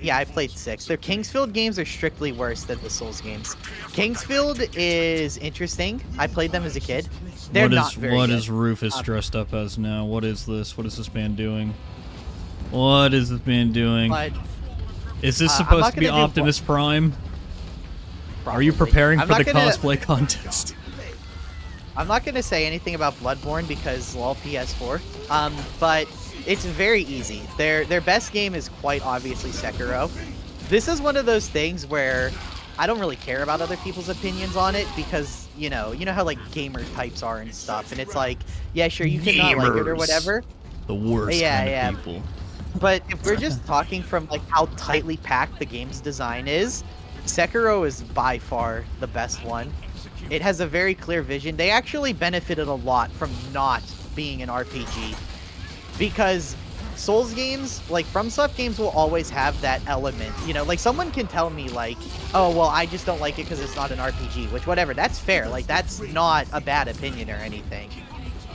Yeah, I played 6. Their Kingsfield games are strictly worse than the Souls games. Kingsfield is interesting. I played them as a kid. They're not very good. What is Rufus dressed up as now? What is this? What is this man doing? What is this man doing? But, is this supposed to be Optimus Prime? Probably. Are you preparing for the cosplay contest? I'm not going to say anything about Bloodborne because lol PS4. But it's very easy. Their best game is quite obviously Sekiro. This is one of those things where I don't really care about other people's opinions on it because, you know how like gamer types are and stuff, and it's like, yeah, sure, you can not like it or whatever. The worst kind of people. But if we're just talking from like how tightly packed the game's design is, Sekiro is by far the best one. It has a very clear vision. They actually benefited a lot from not being an RPG, because Souls games, like FromSoft games, will always have that element. You know, like someone can tell me like, oh, well, I just don't like it because it's not an RPG, which whatever, that's fair. Like that's not a bad opinion or anything.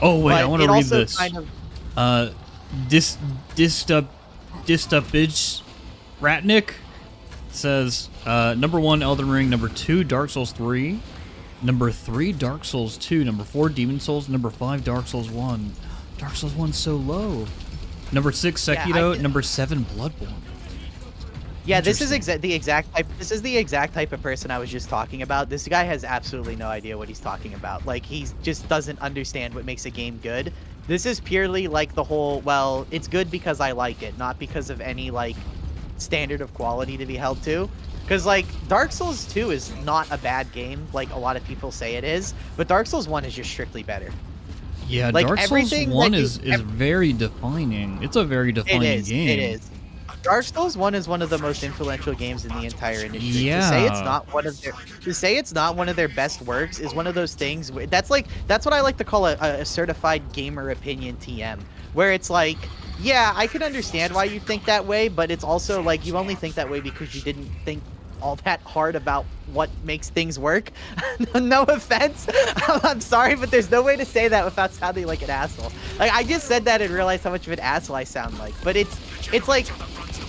Oh wait, I want to read this. Kind of... Idubbbz Ratnik says, number 1, Elden Ring, number 2, Dark Souls 3, number 3, Dark Souls 2, number 4, Demon Souls, number 5, Dark Souls 1. Dark Souls 1's so low. Number 6, Sekiro, number 7, Bloodborne. Yeah, this is the exact type of person I was just talking about. This guy has absolutely no idea what he's talking about. Like, he just doesn't understand what makes a game good. This is purely like the whole, well, it's good because I like it, not because of any, like, standard of quality to be held to. Because, like, Dark Souls 2 is not a bad game, like a lot of people say it is, but Dark Souls 1 is just strictly better. Yeah, like, Dark Souls 1 is very defining. It's a very defining game. It is. Dark Souls 1 is one of the most influential games in the entire industry. Yeah. To say it's not one of their best works is one of those things where, that's what I like to call a certified gamer opinion TM, where it's like, yeah, I can understand why you think that way, but it's also like you only think that way because you didn't think all that hard about what makes things work. No offense. I'm sorry, but there's no way to say that without sounding like an asshole. Like, I just said that and realized how much of an asshole I sound like. But it's like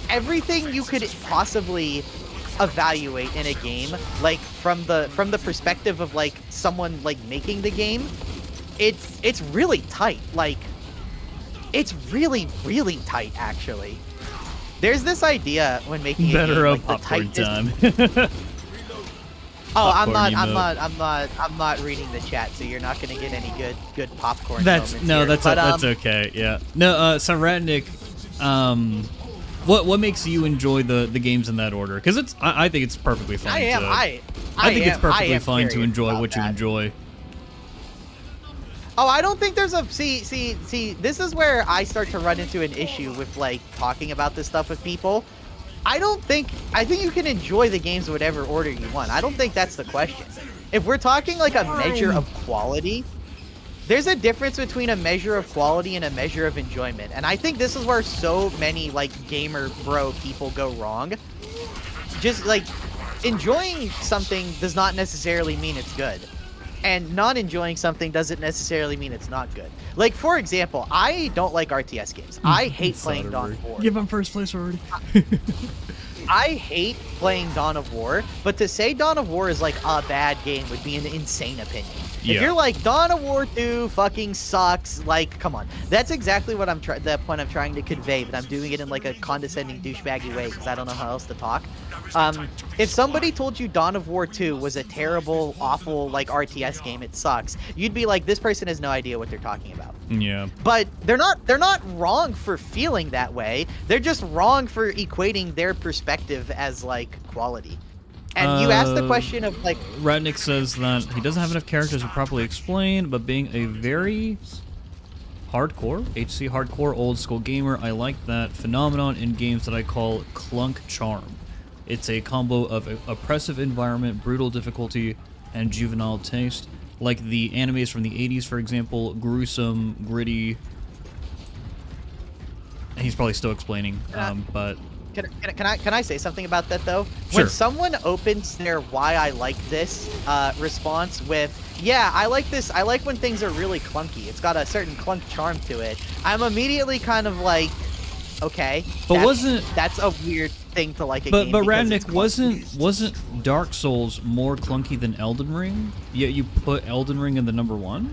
everything you could possibly evaluate in a game, like from the perspective of like someone like making the game, it's really tight. Like, it's really, really tight, actually. There's this idea when making a game, like the tightness. Oh, I'm not reading the chat, so you're not gonna get any good popcorn. That's moments here. that's okay. Yeah. No, so Ratnik, what makes you enjoy the games in that order? Because I think it's perfectly fine. I think it's perfectly fine to enjoy what you enjoy. Oh, I don't think there's a see. This is where I start to run into an issue with like talking about this stuff with people. I think you can enjoy the games in whatever order you want. I don't think that's the question. If we're talking like a measure of quality, there's a difference between a measure of quality and a measure of enjoyment. And I think this is where so many like gamer bro people go wrong. Just like enjoying something does not necessarily mean it's good. And not enjoying something doesn't necessarily mean it's not good. Like, for example, I don't like RTS games. I hate playing Dawn of War. Give him first place already. I hate playing Dawn of War, but to say Dawn of War is like a bad game would be an insane opinion. Yeah. If you're like, Dawn of War 2 fucking sucks, like, come on. That's exactly what that point I'm trying to convey, but I'm doing it in like a condescending douchebaggy way because I don't know how else to talk. If somebody told you Dawn of War 2 was a terrible, awful, like, RTS game, it sucks, you'd be like, this person has no idea what they're talking about. Yeah. But they're not wrong for feeling that way. They're just wrong for equating their perspective as, like, quality. And you asked the question of, like... Ratnik says that he doesn't have enough characters to properly explain, but being a very hardcore, HC hardcore, old school gamer, I like that phenomenon in games that I call clunk charm. It's a combo of oppressive environment, brutal difficulty, and juvenile taste. Like the animes from the 80s, for example, gruesome, gritty. He's probably still explaining, but... Can I say something about that, though? Sure. When someone opens their why I like this response with, yeah, I like this, I like when things are really clunky, it's got a certain clunk charm to it, I'm immediately kind of like, okay, but that's a weird thing to like a but game. But Radnik, wasn't Dark Souls more clunky than Elden Ring? Yet you put Elden Ring in the #1?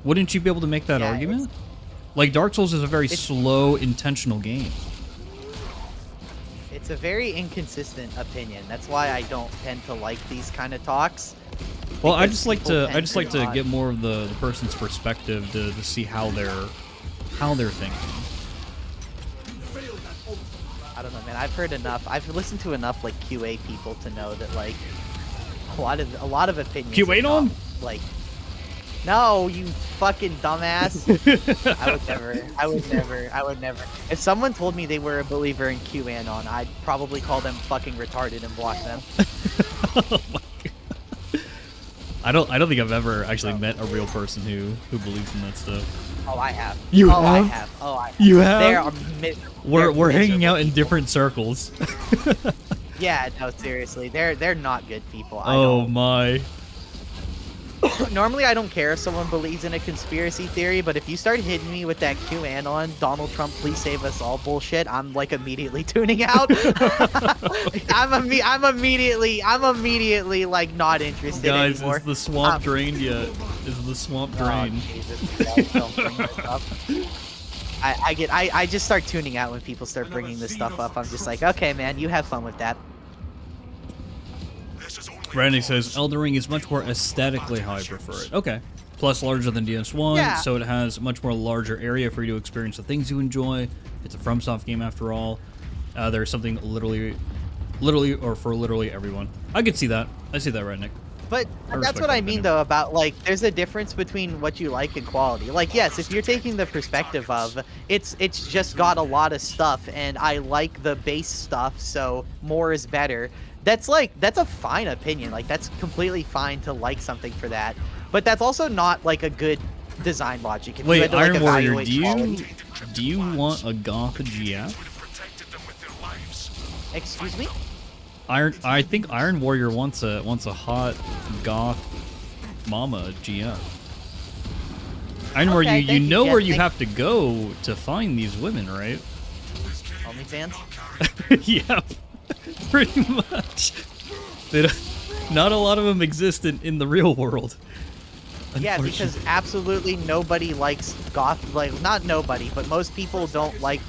Wouldn't you be able to make that argument? Like, Dark Souls is a very slow, intentional game. It's a very inconsistent opinion. That's why I don't tend to like these kind of talks. Well, I just like to get more of the person's perspective to see how they're thinking. I don't know, man. I've heard enough. I've listened to enough like QA people to know that like a lot of opinions. QA on? Like, no, you fucking dumbass. I would never. If someone told me they were a believer in QAnon, I'd probably call them fucking retarded and block them. Oh my God. I don't think I've ever actually met a real person who believes in that stuff. Oh, I have. You have? I have. Oh, I have. You have? They are We're hanging out in different circles. Yeah, no, seriously. They're not good people. Oh my. Normally, I don't care if someone believes in a conspiracy theory, but if you start hitting me with that QAnon, Donald Trump, please save us all bullshit, I'm like immediately tuning out. I'm immediately like not interested anymore. Guys, is the swamp drained yet? Is the swamp drained? Oh, Jesus, don't bring this up. I just start tuning out when people start bringing this stuff up. I'm just like, okay, man, you have fun with that. Randy says Elden Ring is much more aesthetically how I prefer it. Okay. Plus larger than DS1, yeah. So it has much more larger area for you to experience the things you enjoy. It's a FromSoft game after all. There's something literally for literally everyone. I could see that. I see that, Redneck. But that's what I mean, though, about, like, there's a difference between what you like and quality. Like, yes, if you're taking the perspective of, it's just got a lot of stuff, and I like the base stuff, so more is better. That's a fine opinion. Like, that's completely fine to like something for that. But that's also not, like, a good design logic. If Wait, you had to, like, Iron Warrior, evaluate quality. do you want a goth GF? Excuse me? I think Iron Warrior wants a hot goth mama GM. Iron Warrior, you know where you have to go to find these women, right? OnlyFans? Yeah, pretty much. Not a lot of them exist in the real world. Yeah, because absolutely nobody likes goth. Like, not nobody, but most people don't like.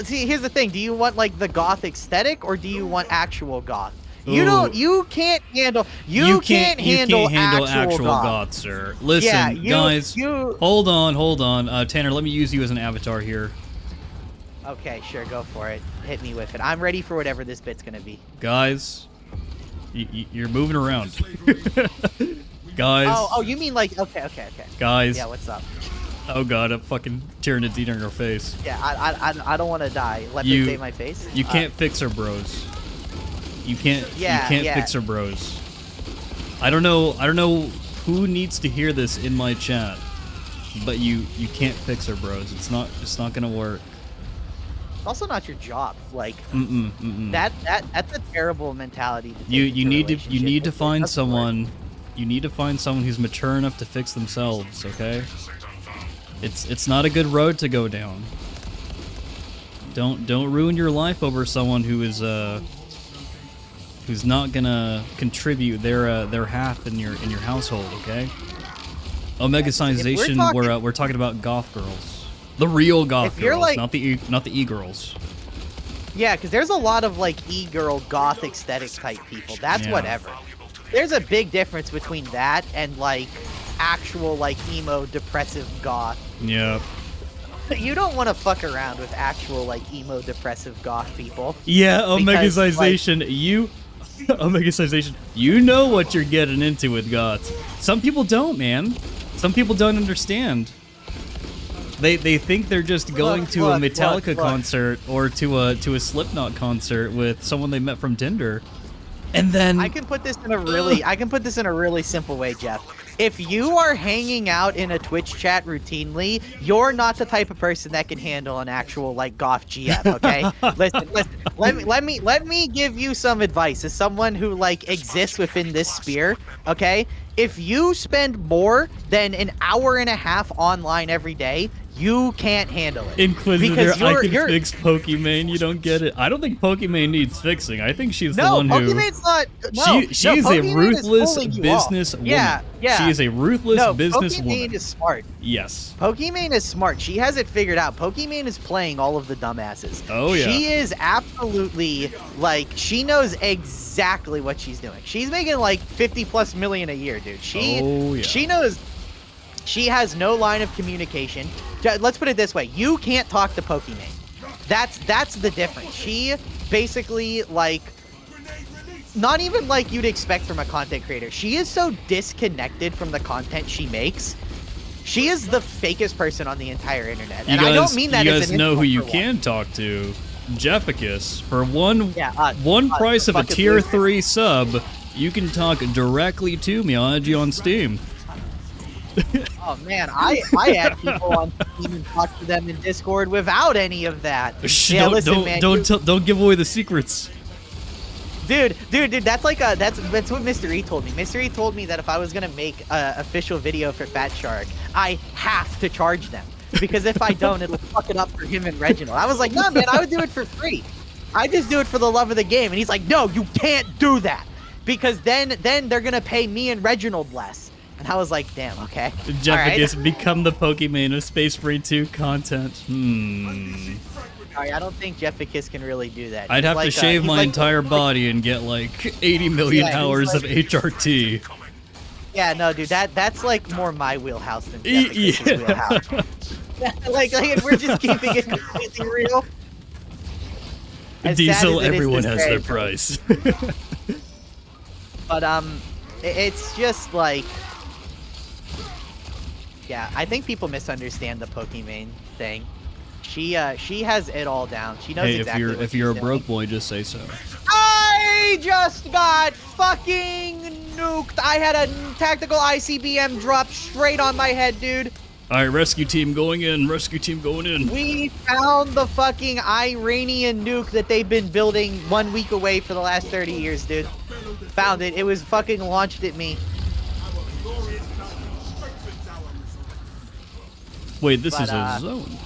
See, here's the thing. Do you want like the goth aesthetic, or do you want actual goth? You don't. You can't handle. You can't handle actual goth, sir. Listen, guys. Hold on. Tanner, let me use you as an avatar here. Okay, sure, go for it. Hit me with it. I'm ready for whatever this bit's gonna be. Guys, you're moving around. Guys. Oh, you mean like okay. Guys. Yeah, what's up? Oh god, I'm fucking tearing a deed on her face. Yeah, I don't want to die. Let me save my face. You can't fix her, bros. You can't fix her, bros. I don't know who needs to hear this in my chat, but you can't fix her, bros. It's not gonna work. It's also not your job. Like that's a terrible mentality. To you need to find someone. You need to find someone who's mature enough to fix themselves. Okay. It's not a good road to go down. Don't ruin your life over someone who is who's not gonna contribute their half in your household. Okay. Omega-sization. We're talking about goth girls. The real goth girls, like, not the e-girls. Yeah, because there's a lot of like e-girl goth aesthetic type people. That's whatever. There's a big difference between that and like actual like emo depressive goth. Yep. You don't want to fuck around with actual like emo depressive goth people. Yeah, Omega-sization. Omega-sization. You know what you're getting into with goths. Some people don't, man. Some people don't understand. They think they're just going to a Metallica concert or to a Slipknot concert with someone they met from Tinder. And then I can put this in a really simple way, Jeff. If you are hanging out in a Twitch chat routinely, you're not the type of person that can handle an actual like goth GF, okay? Listen. Let me give you some advice as someone who like exists within this sphere, okay? If you spend more than an hour and a half online every day, you can't handle it. Inquisitor, I can fix Pokimane. You don't get it. I don't think Pokimane needs fixing. I think she's the one who... Pokimane's not... No, she is a ruthless businesswoman. Yeah. She is a ruthless businesswoman. Pokimane is smart. Yes. Pokimane is smart. She has it figured out. Pokimane is playing all of the dumbasses. Oh, yeah. She is absolutely, like, she knows exactly what she's doing. She's making, like, 50+ million a year, dude. She knows... She has no line of communication. Let's put it this way. You can't talk to Pokimane. That's the difference. She basically, like, not even like you'd expect from a content creator. She is so disconnected from the content she makes. She is the fakest person on the entire internet. And I don't mean that as an insult. You guys know who you can talk to. Jefficus. For one price of a tier 3 sub, you can talk directly to me. I'll add you on Steam. Oh man, I add people on Steam and talk to them in Discord without any of that. Yeah, don't give away the secrets. Dude, that's like that's what Mr. E told me. Mr. E told me that if I was gonna make an official video for Fat Shark, I have to charge them, because if I don't, it'll fuck it up for him and Reginald. I was like, no man, I would do it for free. I just do it for the love of the game. And he's like, no, you can't do that, because then they're gonna pay me and Reginald less. And I was like, damn, okay. Jefficus, become the Pokimane of Space Marine 2 content. Sorry, I don't think Jefficus can really do that. I'd have to shave my entire body and get like 80 million hours of HRT. Yeah, no, dude, that's like more my wheelhouse than Jefficus's wheelhouse. like if we're just keeping it completely real. Diesel, everyone has their price. But it's just like... Yeah, I think people misunderstand the Pokimane thing. She has it all down. She knows exactly what if you're a broke boy, just say so. I just got fucking nuked. I had a tactical ICBM drop straight on my head, dude. All right, rescue team going in. Rescue team going in. We found the fucking Iranian nuke that they've been building 1 week away for the last 30 years, dude. Found it. It was fucking launched at me. Wait, this But, is a zone.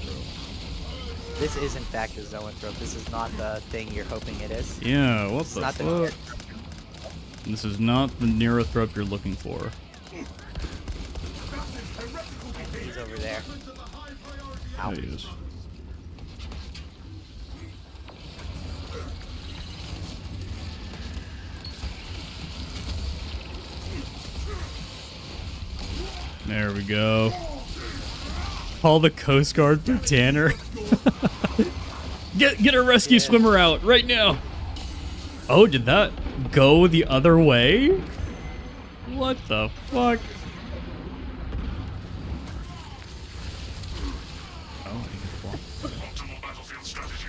This is in fact a zoanthrope. This is not the thing you're hoping it is. Yeah, what It's the not fuck? This is not the neurothrope you're looking for. He's over there. Ow. There he is. There we go. Call the Coast Guard for Tanner. Get a rescue swimmer out right now. Oh, did that go the other way? What the fuck? Oh, Optimal battlefield strategy.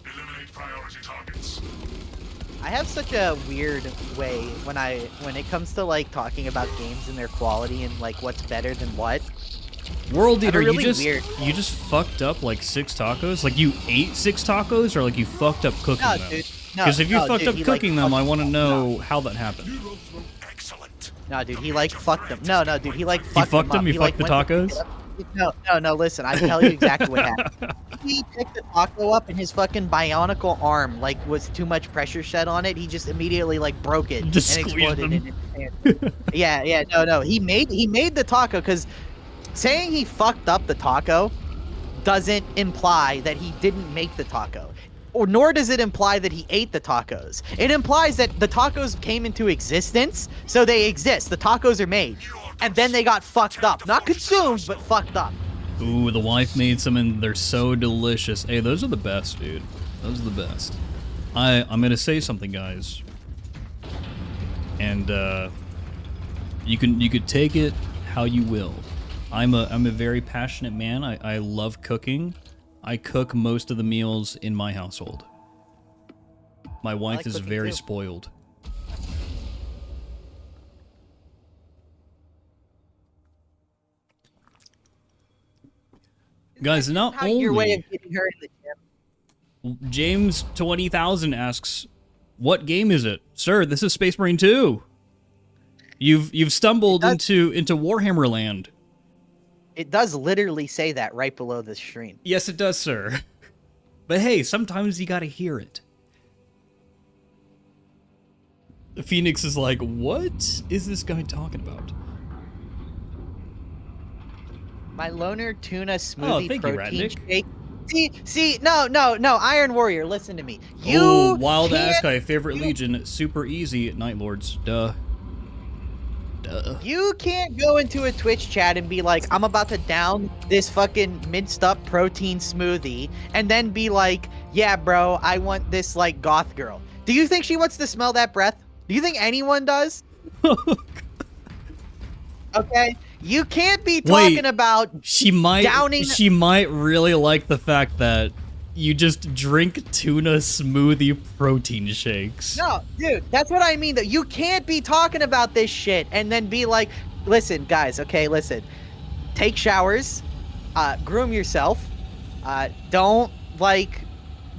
Eliminate priority targets. I have such a weird way when it comes to like talking about games and their quality and like what's better than what. World Eater, really you just fucked up like 6 tacos? Like you ate 6 tacos, or like you fucked up cooking No, them? dude. No, Because if you no, fucked dude, up he, cooking like, them, I fucked- want to know how that happened. Excellent. No, dude, he like fucked them. No, dude, he like fucked fucked them them? up. He like, fucked the went to pick tacos? it up. No, listen, I tell you exactly what happened. He picked the taco up and his fucking bionicle arm like was too much pressure shed on it. He just immediately like broke it Just and squeezed exploded them. in his hand. Yeah, no. He made the taco because saying he fucked up the taco doesn't imply that he didn't make the taco. Or nor does it imply that he ate the tacos. It implies that the tacos came into existence, so they exist. The tacos are made. And then they got fucked up. Not consumed, but fucked up. Ooh, the wife made some and they're so delicious. Hey, those are the best, dude. Those are the best. I'm gonna say something, guys. And you could take it how you will. I'm a very passionate man. I love cooking. I cook most of the meals in my household. My wife like is cooking very too. spoiled. Guys, not How your way only of getting her in the gym. James 20,000 asks, "What game is it, sir? This is Space Marine 2. You've stumbled into Warhammer land." It does literally say that right below the stream. Yes, it does, sir. But hey, sometimes you gotta hear it. Phoenix is like, "What is this guy talking about?" My loner tuna smoothie thank you, protein Radnick. shake. See, no, Iron Warrior, listen to me. You Oh, Wild can't- Askai, favorite Legion, super easy, Night Lords, duh. You can't go into a Twitch chat and be like, I'm about to down this fucking minced up protein smoothie, and then be like, yeah, bro, I want this like goth girl. Do you think she wants to smell that breath? Do you think anyone does? Okay, you can't be talking Wait. about She might downing- she might really like the fact that you just drink tuna smoothie protein shakes. No, dude, that's what I mean. That you can't be talking about this shit and then be like, listen, guys, okay, listen. Take showers, groom yourself, don't like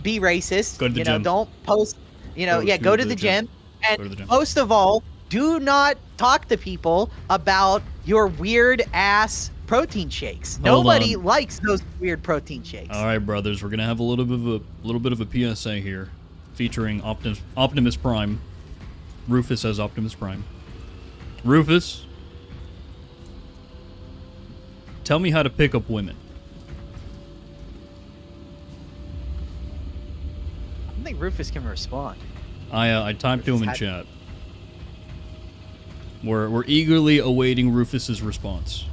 be racist. Go to the you know, gym. don't post. You know, go to the gym. Go to And the gym. most of all, do not talk to people about your weird ass protein shakes. Hold Nobody on. likes those weird protein shakes. All right, brothers, we're gonna have a little bit of a PSA here, featuring Optimus Prime. Rufus as Optimus Prime. Rufus, tell me how to pick up women. I don't think Rufus can respond. I typed to him in Rufus chat. We're eagerly awaiting Rufus's response.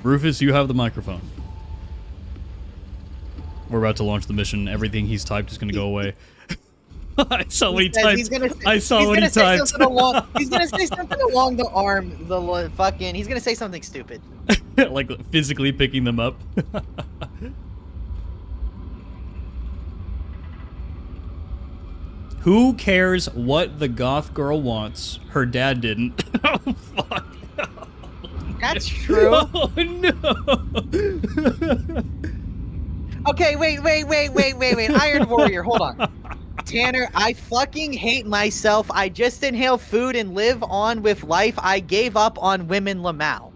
Rufus, you have the microphone. We're about to launch the mission. Everything he's typed is going to go away. I saw what he typed. He's gonna say typed. something along. He's gonna say something along the arm. Fucking. He's gonna say something stupid. Like physically picking them up. Who cares what the goth girl wants? Her dad didn't. Oh, fuck. That's true. Oh no! Okay, wait. Iron Warrior, hold on. Tanner, I fucking hate myself. I just inhale food and live on with life. I gave up on women Lamau.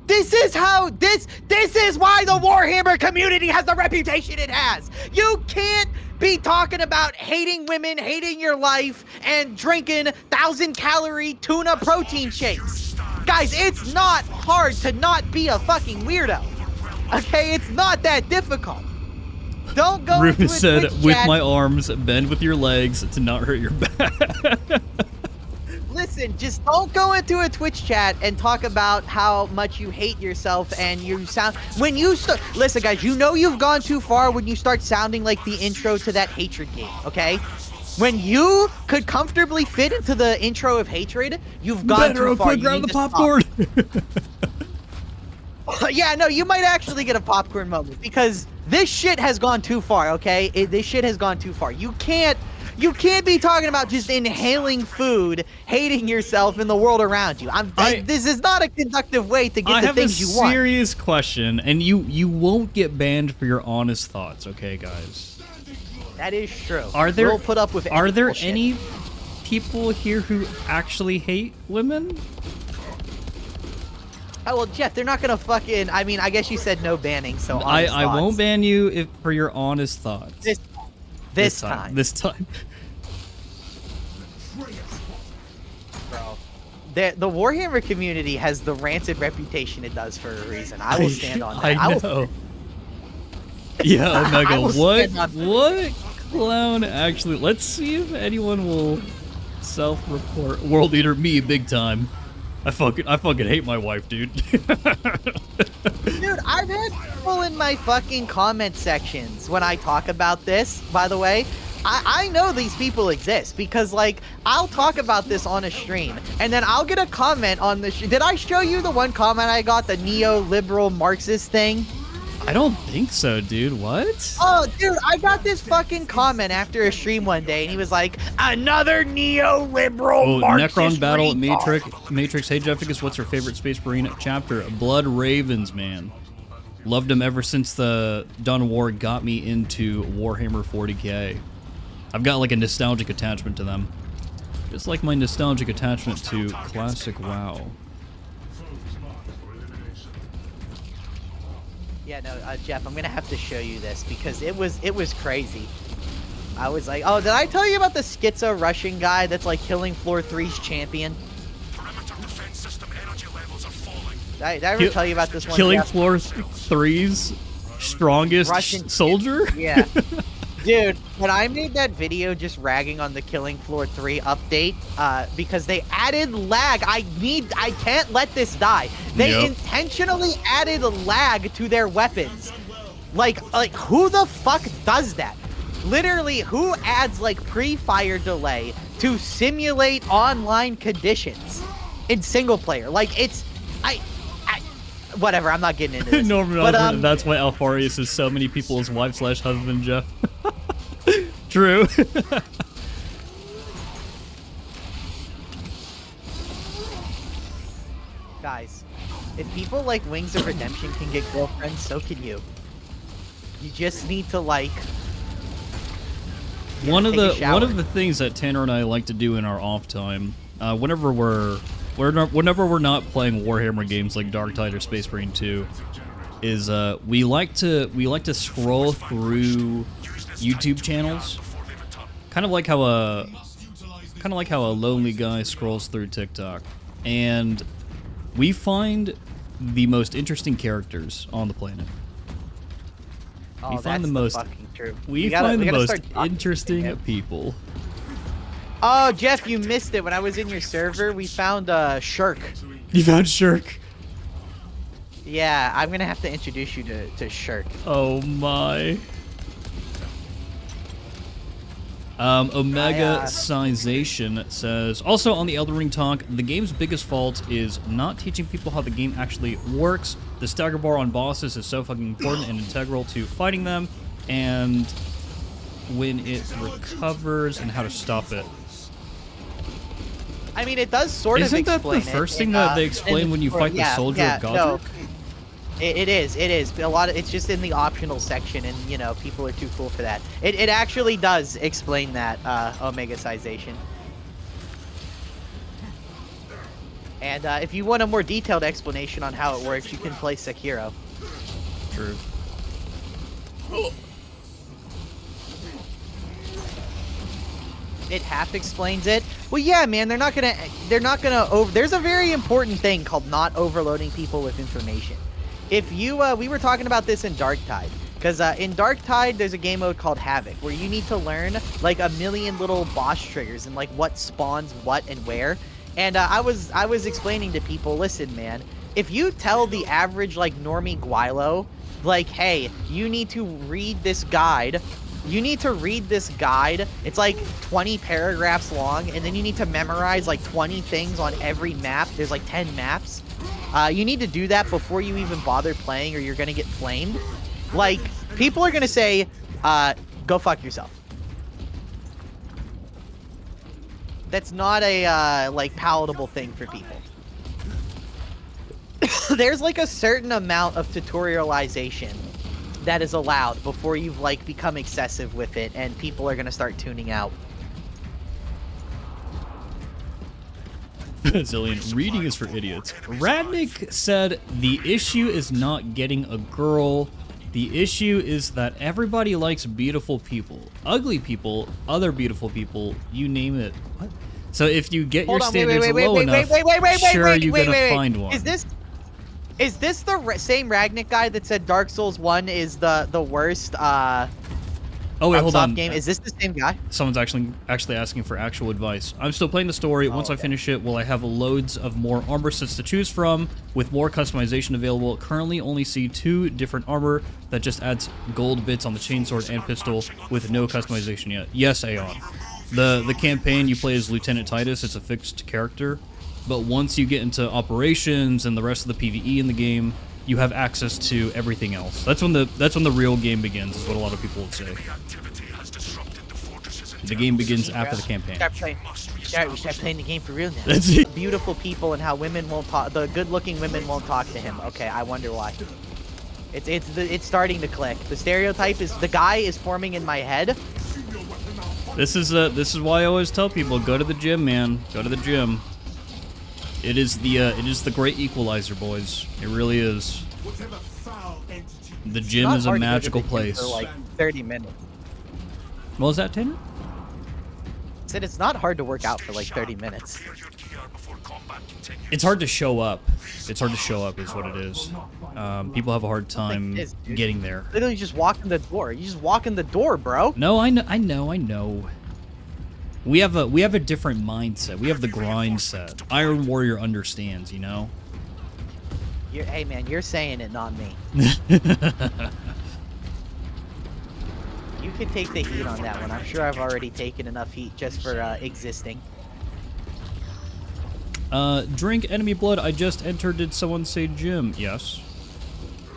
This is how this is why the Warhammer community has the reputation it has. You can't be talking about hating women, hating your life, and drinking 1,000-calorie tuna protein shakes. Guys, it's not hard to not be a fucking weirdo. Okay, it's not that difficult. Don't go into a Rufus said, Twitch with chat. my arms, bend with your legs to not hurt your back. Listen, just don't go into a Twitch chat and talk about how much you hate yourself and you sound... When you start... Listen, guys, you know you've gone too far when you start sounding like the intro to that Hatred game, okay? When you could comfortably fit into the intro of Hatred, you've gone too far. Quick, grab the popcorn. Yeah, no, you might actually get a popcorn moment because this shit has gone too far, okay? This shit has gone too far. You can't be talking about just inhaling food, hating yourself and the world around you. This is not a conductive way to get the things you want. I have a serious question, and you won't get banned for your honest thoughts, okay, guys? That is true. We'll put up with Are there bullshit. any people here who actually hate women? Oh, well, Jeff, they're not gonna fucking... I mean, I guess you said no banning, so honest I won't thoughts. ban you for your honest thoughts. This time. This time. Bro. The Warhammer community has the rancid reputation it does for a reason. I will stand on that. I know. Yeah, Omega, I will stand on that. what clown actually... Let's see if anyone will self-report. World Eater, me, big time. I fucking hate my wife, dude. Dude, I've had people in my fucking comment sections when I talk about this, by the way. I know these people exist because, like, I'll talk about this on a stream, and then I'll get a comment on the... Did I show you the one comment I got, the neoliberal Marxist thing? I don't think so, dude. What? Oh, dude, I got this fucking comment after a stream one day, and he was like, another neoliberal Marxist Necron Battle retard." Matrix. Hey, Jefficus, what's your favorite Space Marine chapter? Blood Ravens, man. Loved them ever since the Dawn War got me into Warhammer 40k. I've got like a nostalgic attachment to them. Just like my nostalgic attachment to classic WoW. Yeah, no, Jeff, I'm gonna have to show you this because it was crazy. I was like, oh, did I tell you about the schizo Russian guy that's like killing floor 3's champion? Perimeter defense system energy levels are falling. Did I ever tell you about this one? Killing Jeff? floor 3's strongest Russian soldier? Yeah. Dude, when I made that video just ragging on the Killing Floor 3 update, because they added lag. I can't let this die. They intentionally added lag to their weapons. Like who the fuck does that? Literally, who adds like pre-fire delay to simulate online conditions in single player? Like it's, whatever, I'm not getting into this. Norman, but, that's why Alfarius is so many people's wife/husband, Jeff. True. Guys, if people like Wings of Redemption can get girlfriends, so can you. You just need to like... One of take a shower. the things that Tanner and I like to do in our off time, whenever we're not playing Warhammer games like Darktide or Space Marine 2, is we like to scroll through YouTube channels, kind of like how a lonely guy scrolls through TikTok, and we find the most interesting characters on the planet. Oh, We find that's the most fucking true. We gotta find the most start documenting interesting it. people. Oh, Jeff, you missed it. When I was in your server, we found Shirk. You found Shirk. Yeah, I'm gonna have to introduce you to Shirk. Oh my. Omega Sization says, also on the Elden Ring talk, the game's biggest fault is not teaching people how the game actually works. The stagger bar on bosses is so fucking important and integral to fighting them, and when it recovers and how to stop it. I mean, it does sort Isn't of that explain the first it thing in, that they explain when you fight the soldier of Godric? No, it is. It is. A lot of it's just in the optional section, and you know, people are too cool for that. It actually does explain that omega-sization. And if you want a more detailed explanation on how it works, you can play Sekiro. True. It half explains it. Well, yeah, man, they're not gonna over. There's a very important thing called not overloading people with information. If you, we were talking about this in Darktide, because in Darktide there's a game mode called Havoc where you need to learn like a million little boss triggers and like what spawns what and where. And I was explaining to people, listen, man, if you tell the average like normie Guilo, like, hey, you need to read this guide. You need to read this guide. It's like 20 paragraphs long, and then you need to memorize like 20 things on every map. There's like 10 maps. You need to do that before you even bother playing, or you're gonna get flamed. Like, people are gonna say, go fuck yourself. That's not a like palatable thing for people. There's like a certain amount of tutorialization that is allowed before you've like become excessive with it, and people are gonna start tuning out. Zillion, reading is for idiots. Radnik said the issue is not getting a girl. The issue is that everybody likes beautiful people. Ugly people, other beautiful people, you name it. What? So if you get your standards low enough, sure, you're gonna find one. Is this the same Ragnik guy that said Dark Souls 1 is the worst oh wait, hold on. game? Is this the same guy? Someone's actually asking for actual advice. I'm still playing the story. Once I finish it, will I have loads of more armor sets to choose from with more customization available? Currently only see 2 different armor that just adds gold bits on the chainsword and pistol with no customization yet. Yes, Aeon. The campaign you play as Lieutenant Titus, it's a fixed character. But once you get into operations and the rest of the PvE in the game, you have access to everything else. That's when the real game begins, is what a lot of people would say. The game begins after the campaign. We start playing the game for real now. That's it. Beautiful people and how women won't talk. The good-looking women won't talk to him. Okay, I wonder why. It's starting to click. The stereotype is the guy is forming in my head. This is why I always tell people, go to the gym, man. Go to the gym. It is the great equalizer, boys. It really is. The gym is a magical place. For like 30 minutes. What was that, Tanner? I said it's not hard to work out for like 30 minutes. It's hard to show up. It's hard to show up, is what it is. People have a hard time getting there. Literally, just walk in the door. You just walk in the door, bro. No, I know. We have a different mindset. We have the grind set. Iron Warrior understands, you know? Hey man, you're saying it, not me. You could take the heat on that one. I'm sure I've already taken enough heat just for existing. Drink enemy blood. I just entered. Did someone say Jim? Yes.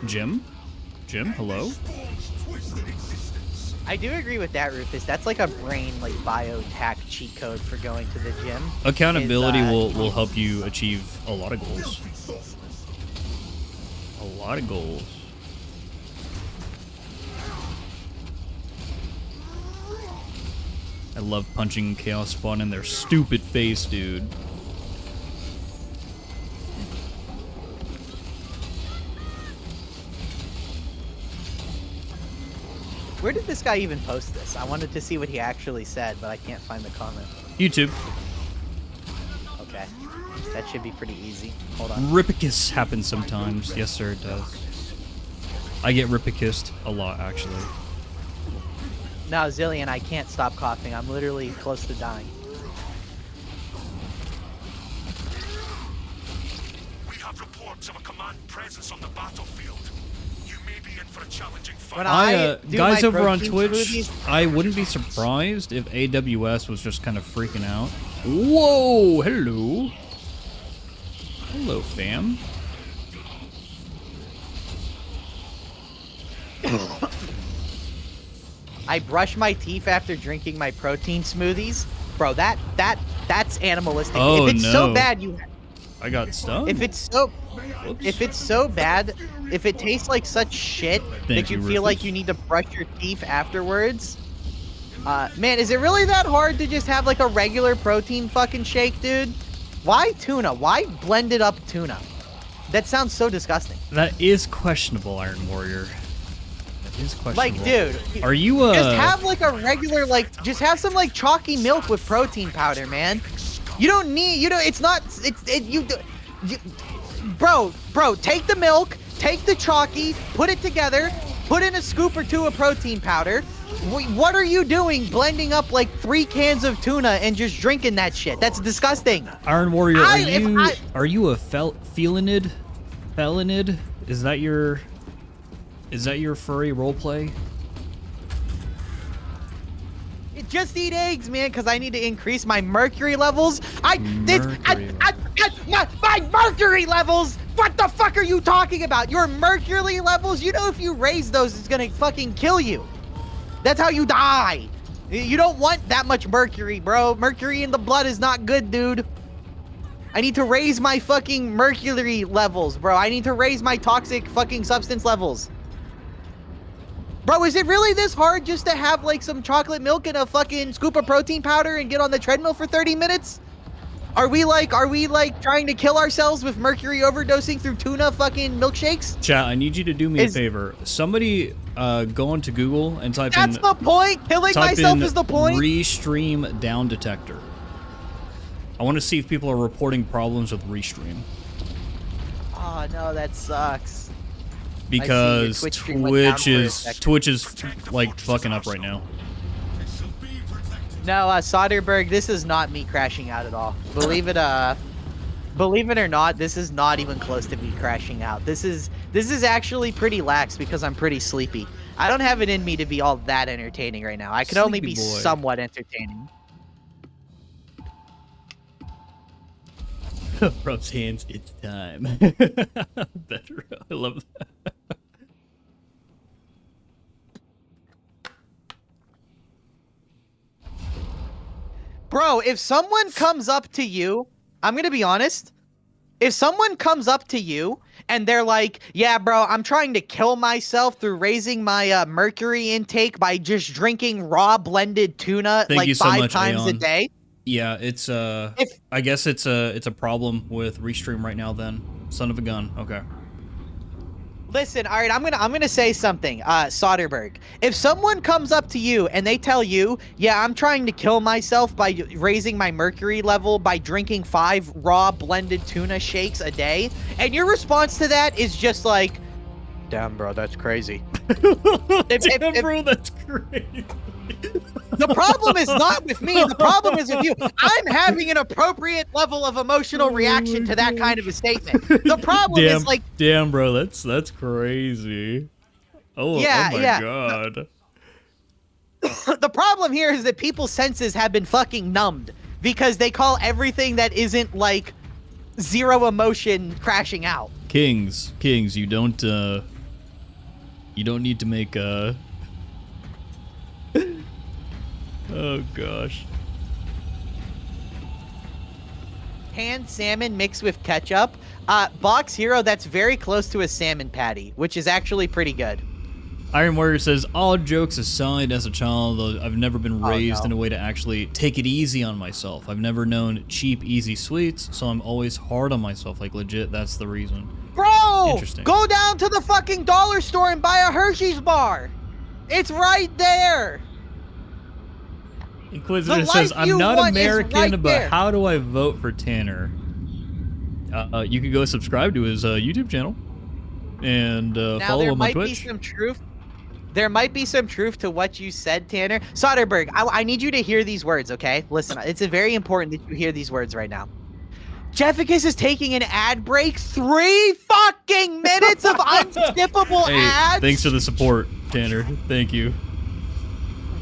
Jim? Jim, hello? I do agree with that, Rufus. That's like a brain, like, biotech cheat code for going to the gym. Accountability will help you achieve a lot of goals. A lot of goals. I love punching Chaos Spawn in their stupid face, dude. Where did this guy even post this? I wanted to see what he actually said, but I can't find the comment. YouTube. Okay. That should be pretty easy. Hold on. Ripicus happens sometimes. Yes, sir, it does. I get Ripicused a lot, actually. Now, Zillion, I can't stop coughing. I'm literally close to dying. We have reports of a command presence on the battlefield. You may be in for a challenging fight. When I do guys my over on protein Twitch, smoothies- I wouldn't be surprised if AWS was just kind of freaking out. Whoa, hello. Hello, fam. I brush my teeth after drinking my protein smoothies. Bro, that That's animalistic. Oh, if it's so no. bad, you. I got stung. If it's so bad, if it tastes like such shit that you feel like you need to brush your teeth afterwards, man, is it really that hard to just have like a regular protein fucking shake, dude? Why tuna? Why blended up tuna? That sounds so disgusting. That is questionable, Iron Warrior. That is questionable. Like, dude, are you just have like a regular, like, just have some like chalky milk with protein powder, man. You don't need, it's not, bro, take the milk, take the chalky, put it together, put in a scoop or two of protein powder. What are you doing blending up like 3 cans of tuna and just drinking that shit? That's disgusting. Iron Warrior, are you a felinid? Felinid? Is that your furry roleplay? Just eat eggs, man, because I need to increase my mercury levels. My mercury levels! What the fuck are you talking about? Your mercury levels? You know if you raise those, it's gonna fucking kill you. That's how you die. You don't want that much mercury, bro. Mercury in the blood is not good, dude. I need to raise my fucking mercury levels, bro. I need to raise my toxic fucking substance levels. Bro, is it really this hard just to have like some chocolate milk and a fucking scoop of protein powder and get on the treadmill for 30 minutes? Are we like trying to kill ourselves with mercury overdosing through tuna fucking milkshakes? Chat, I need you to do me a favor. Somebody go onto Google and type in... That's the point! Killing myself is the point! Restream down detector. I want to see if people are reporting problems with Restream. Oh no, that sucks. Because Twitch is like fucking up right now. No, Soderbergh, this is not me crashing out at all. Believe it or not, this is not even close to me crashing out. This is actually pretty lax because I'm pretty sleepy. I don't have it in me to be all that entertaining right now. I can only be somewhat entertaining. Rubs hands, it's time. Better. I love that. Bro, if someone comes up to you, I'm gonna be honest. If someone comes up to you and they're like, yeah, bro, I'm trying to kill myself through raising my mercury intake by just drinking raw blended tuna like 5 times a day. Yeah, it's I guess it's a problem with Restream right now then. Son of a gun. Okay. Listen, all right, I'm gonna say something, Soderbergh. If someone comes up to you and they tell you, yeah, I'm trying to kill myself by raising my mercury level by drinking 5 raw blended tuna shakes a day, and your response to that is just like, damn, bro, that's crazy. Damn, bro, that's crazy. The problem is not with me. The problem is with you. I'm having an appropriate level of emotional reaction to that kind of a statement. The problem is like, damn, bro, that's crazy. Oh, yeah, oh my god. The problem here is that people's senses have been fucking numbed because they call everything that isn't like zero emotion crashing out. Kings, you don't need to make oh gosh. Canned salmon mixed with ketchup. Box Hero, that's very close to a salmon patty, which is actually pretty good. Iron Warrior says, all jokes aside, as a child, I've never been raised in a way to actually take it easy on myself. I've never known cheap, easy sweets, so I'm always hard on myself. Like, legit, that's the reason. Bro! Interesting. Go down to the fucking dollar store and buy a Hershey's bar! It's right there! Inquisitor says, I'm not American, but how do I vote for Tanner? You can go subscribe to his YouTube channel and follow him on Twitch. There might be some truth to what you said, Tanner. Soderbergh, I need you to hear these words, okay? Listen, it's very important that you hear these words right now. Jefficus is taking an ad break. 3 fucking minutes of unskippable ads. Thanks for the support, Tanner. Thank you.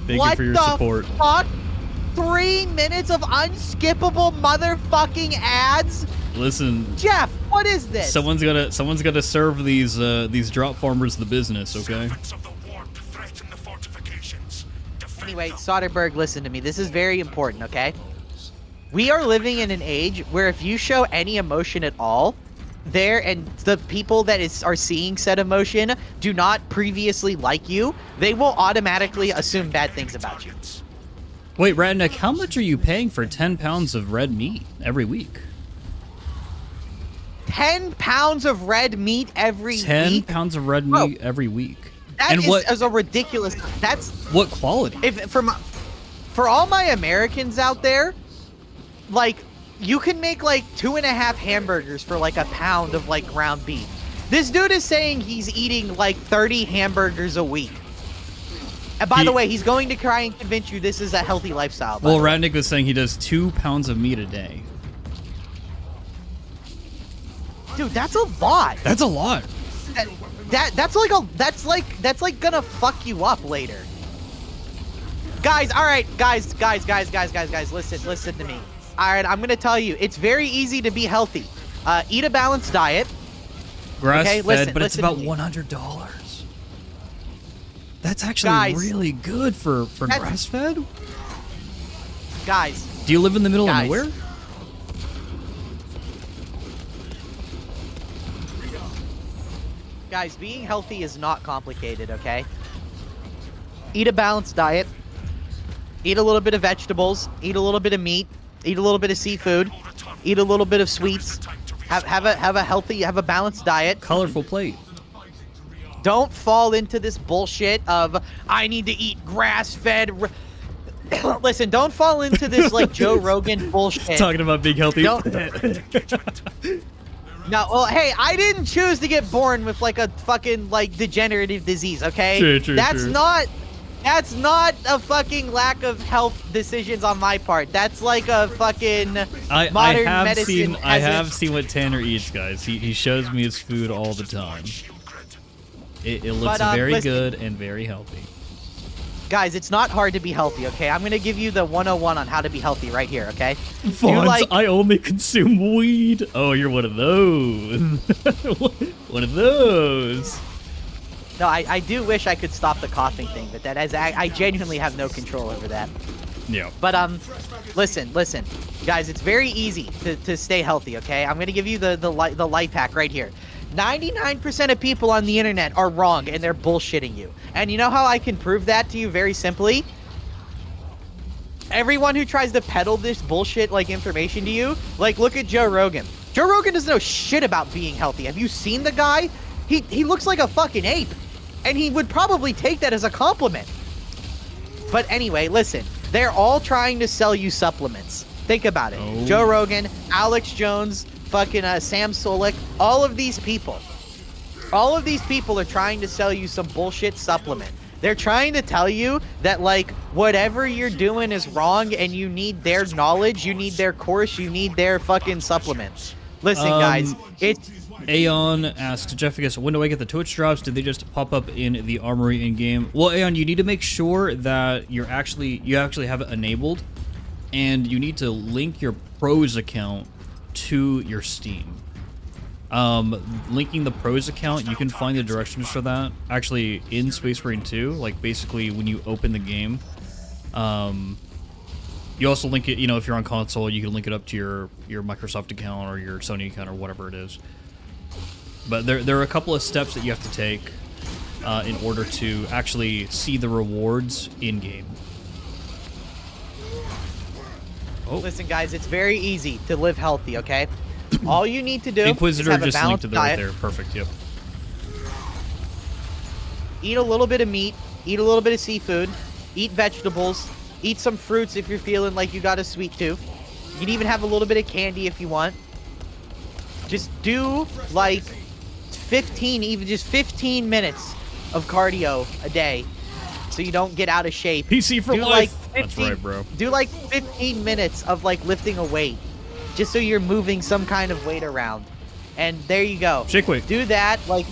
Thank you for your support. What the fuck? 3 minutes of unskippable motherfucking ads? Listen, Jeff, what is this? Someone's gotta serve these drop farmers the business, okay? Anyway, Soderbergh, listen to me. This is very important, okay? We are living in an age where if you show any emotion at all, and the people that are seeing said emotion do not previously like you, they will automatically assume bad things about you. Wait, Radnick, how much are you paying for 10 pounds of red meat every week? 10 pounds of red meat every week? 10 pounds of red meat every week. That is a ridiculous... That's... What quality? For all my Americans out there, like, you can make like 2.5 hamburgers for like a pound of like ground beef. This dude is saying he's eating like 30 hamburgers a week. And by the way, he's going to try and convince you this is a healthy lifestyle. Well, Radnick was saying he does 2 pounds of meat a day. Dude, that's a lot. That's a lot. That's like gonna fuck you up later. Guys, all right, guys, listen to me. All right, I'm gonna tell you, it's very easy to be healthy. Eat a balanced diet. Grass-fed, but it's about $100. That's actually really good for grass-fed. Guys, do you live in the middle of nowhere? Guys, being healthy is not complicated, okay? Eat a balanced diet. Eat a little bit of vegetables. Eat a little bit of meat. Eat a little bit of seafood. Eat a little bit of sweets. Have a balanced diet. Colorful plate. Don't fall into this bullshit of I need to eat grass-fed. Listen, don't fall into this like Joe Rogan bullshit. Talking about being healthy. No, well, hey, I didn't choose to get born with like a fucking like degenerative disease, okay? True. That's not a fucking lack of health decisions on my part. That's like a fucking modern medicine. I have seen what Tanner eats, guys. He shows me his food all the time. It looks very good and very healthy. Guys, it's not hard to be healthy, okay? I'm going to give you the 101 on how to be healthy right here, okay? Fonz, I only consume weed. Oh, you're one of those. One of those. No, I do wish I could stop the coughing thing, but I genuinely have no control over that. Yeah. But listen, guys, it's very easy to stay healthy, okay? I'm going to give you the life hack right here. 99% of people on the internet are wrong and they're bullshitting you. And you know how I can prove that to you very simply? Everyone who tries to peddle this bullshit like information to you, like look at Joe Rogan. Joe Rogan doesn't know shit about being healthy. Have you seen the guy? He looks like a fucking ape. And he would probably take that as a compliment. But anyway, listen. They're all trying to sell you supplements. Think about it. Oh. Joe Rogan, Alex Jones, fucking Sam Solik, all of these people are trying to sell you some bullshit supplement. They're trying to tell you that like whatever you're doing is wrong and you need their knowledge, you need their course, you need their fucking supplements. Listen, guys, it's... Aeon asked Jefficus, when do I get the Twitch drops? Did they just pop up in the armory in game? Well, Aeon, you need to make sure that you actually have it enabled, and you need to link your pros account to your Steam. Linking the pros account, you can find the directions for that actually in Space Marine 2. Like basically when you open the game, you also link it, you know, if you're on console, you can link it up to your Microsoft account or your Sony account or whatever it is. But there are a couple of steps that you have to take in order to actually see the rewards in game. Oh. Listen, guys, it's very easy to live healthy, okay? All you need to do Inquisitor is have a just linked to balanced the right diet. there. Perfect, yep. Eat a little bit of meat. Eat a little bit of seafood. Eat vegetables. Eat some fruits if you're feeling like you got a sweet tooth. You can even have a little bit of candy if you want. Just do like 15 minutes of cardio a day so you don't get out of shape. PC for life. That's right, bro. Do like 15 minutes of like lifting a weight just so you're moving some kind of weight around. And there you go. Shake weight. Do that like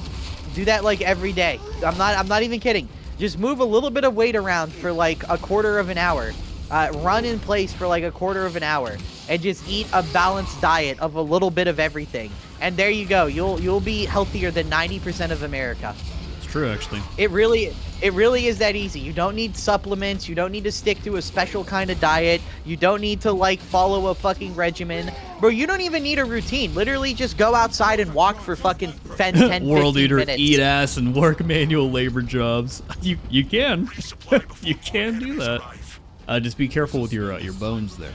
every day. I'm not even kidding. Just move a little bit of weight around for like a quarter of an hour. Run in place for like a quarter of an hour and just eat a balanced diet of a little bit of everything. And there you go. You'll be healthier than 90% of America. That's true, actually. It really is that easy. You don't need supplements. You don't need to stick to a special kind of diet. You don't need to like follow a fucking regimen. Bro, you don't even need a routine. Literally just go outside and walk for fucking 10, World 15 Eater, minutes. eat ass, and work manual labor jobs. You can. You can do that. Just be careful with your bones there.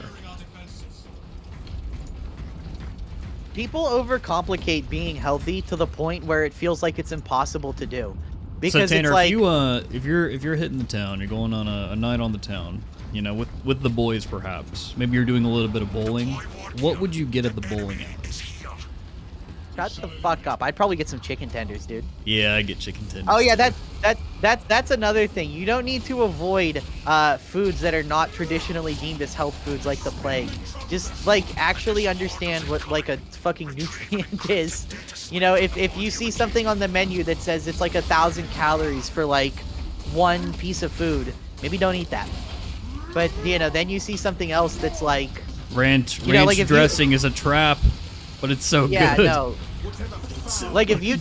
People overcomplicate being healthy to the point where it feels like it's impossible to do. Because so Tanner, it's like, if you're hitting the town, you're going on a night on the town, you know, with the boys perhaps. Maybe you're doing a little bit of bowling. What would you get at the bowling alley? shut the fuck up. I'd probably get some chicken tenders, dude. Yeah, I get chicken tenders. Oh yeah, that's another thing. You don't need to avoid foods that are not traditionally deemed as health foods like the plague. Just like actually understand what like a fucking nutrient is. You know, if you see something on the menu that says it's like 1,000 calories for like one piece of food, maybe don't eat that. But you know, then you see something else that's like ranch like dressing is a trap, but it's so yeah, good. no. Like if you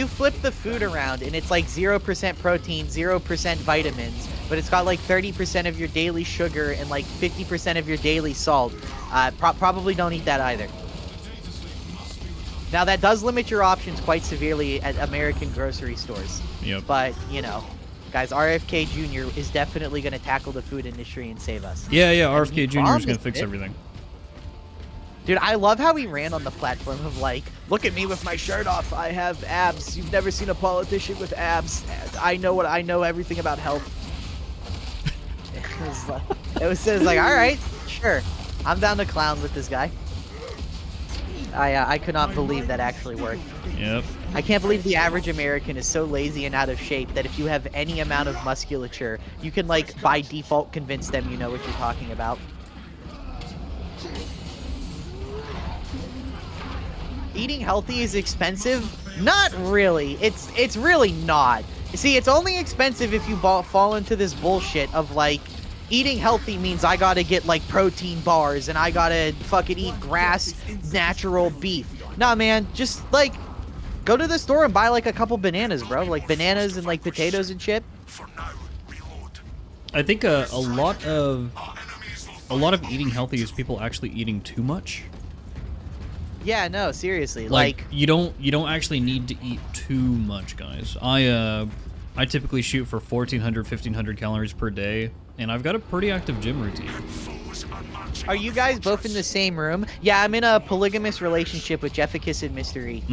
flip the food around and it's like 0% protein, 0% vitamins, but it's got like 30% of your daily sugar and like 50% of your daily salt, probably don't eat that either. Now that does limit your options quite severely at American grocery stores. Yep. But you know, guys, RFK Jr. is definitely going to tackle the food industry and save us. Yeah, And RFK he Jr. is gonna promised fix it. everything. Dude, I love how he ran on the platform of like, look at me with my shirt off. I have abs. You've never seen a politician with abs. I know everything about health. It was like, all right, sure. I'm down to clown with this guy. I could not believe that actually worked. Yep. I can't believe the average American is so lazy and out of shape that if you have any amount of musculature, you can like by default convince them you know what you're talking about. Eating healthy is expensive? Not really. It's really not. See, it's only expensive if you fall into this bullshit of like, eating healthy means I gotta get like protein bars and I gotta fucking eat grass, natural beef. Nah, man, just like go to the store and buy like a couple bananas, bro. Like bananas and like potatoes and shit. I think a lot of eating healthy is people actually eating too much. Yeah, no, seriously. Like you don't actually need to eat too much, guys. I typically shoot for 1,400, 1,500 calories per day, and I've got a pretty active gym routine. Are you guys both in the same room? Yeah, I'm in a polygamous relationship with Jefficus and Mystery.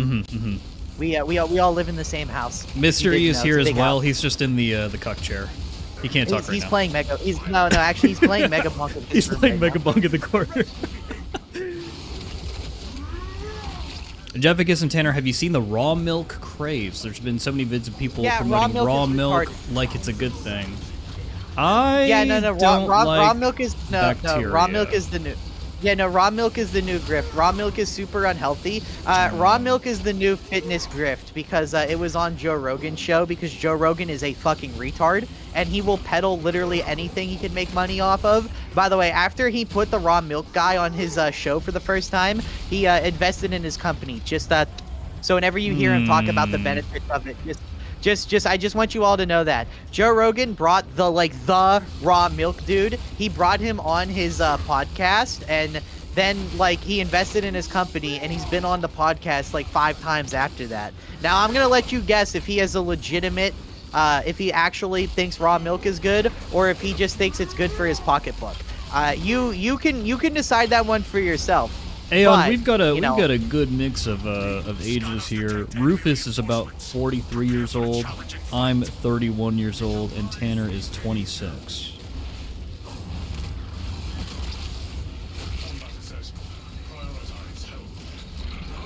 We all live in the same house. Mystery is here as well. House. He's just in the cuck chair. He can't talk right He's now. playing Mega. Actually, he's playing Mega Bunk. He's playing Mega Bunk in the corner. Jefficus and Tanner, have you seen the raw milk craze? There's been so many vids of people promoting raw milk like it's a good thing. Raw milk is raw milk is the new. Yeah, no, raw milk is the new grift. Raw milk is super unhealthy. Raw milk is the new fitness grift because it was on Joe Rogan's show because Joe Rogan is a fucking retard and he will peddle literally anything he can make money off of. By the way, after he put the raw milk guy on his show for the first time, he invested in his company. So whenever you hear him talk about the benefits of it, I just want you all to know that Joe Rogan brought the raw milk dude. He brought him on his podcast, and then like he invested in his company, and he's been on the podcast like 5 times after that. Now I'm gonna let you guess if he has a legitimate, if he actually thinks raw milk is good, or if he just thinks it's good for his pocketbook. You can decide that one for yourself. Aeon, we've got a good mix of ages here. Rufus is about 43 years old. I'm 31 years old, and Tanner is 26.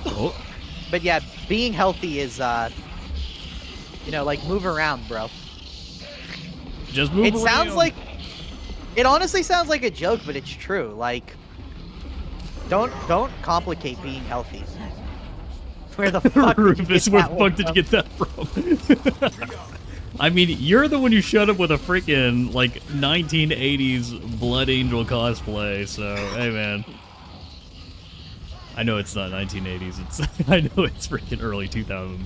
Oh. But yeah, being healthy is like move around, bro. Just move around. It honestly sounds like a joke, but it's true. Like, don't complicate being healthy. Where the fuck Rufus, where the fuck did you get that from? I mean, you're the one who showed up with a freaking like 1980s Blood Angel cosplay, so hey man. I know it's not 1980s, I know it's freaking early 2000s.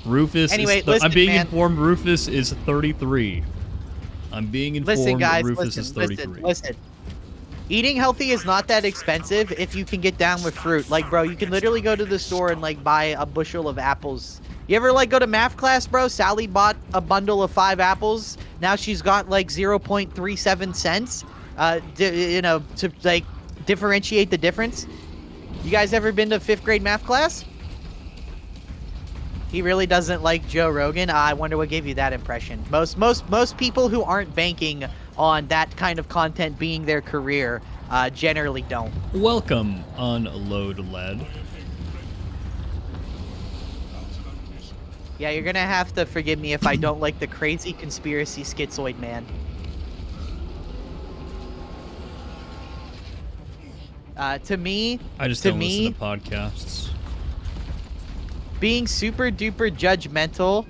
Rufus Anyway, is listen, I'm being man. informed Rufus is 33. I'm being informed Listen, guys, Rufus is listen, 33. listen. Eating healthy is not that expensive if you can get down with fruit. Like, bro, you can literally go to the store and, like, buy a bushel of apples. You ever, like, go to math class, bro? Sally bought a bundle of 5 apples. Now she's got, like, 0.37 cents, you know, to, like, differentiate the difference. You guys ever been to 5th grade math class? He really doesn't like Joe Rogan. I wonder what gave you that impression. Most people who aren't banking on that kind of content being their career generally don't. Welcome, Unload Lead. Yeah, you're gonna have to forgive me if I don't like the crazy conspiracy schizoid man. To me, I just don't listen to podcasts. Being super duper judgmental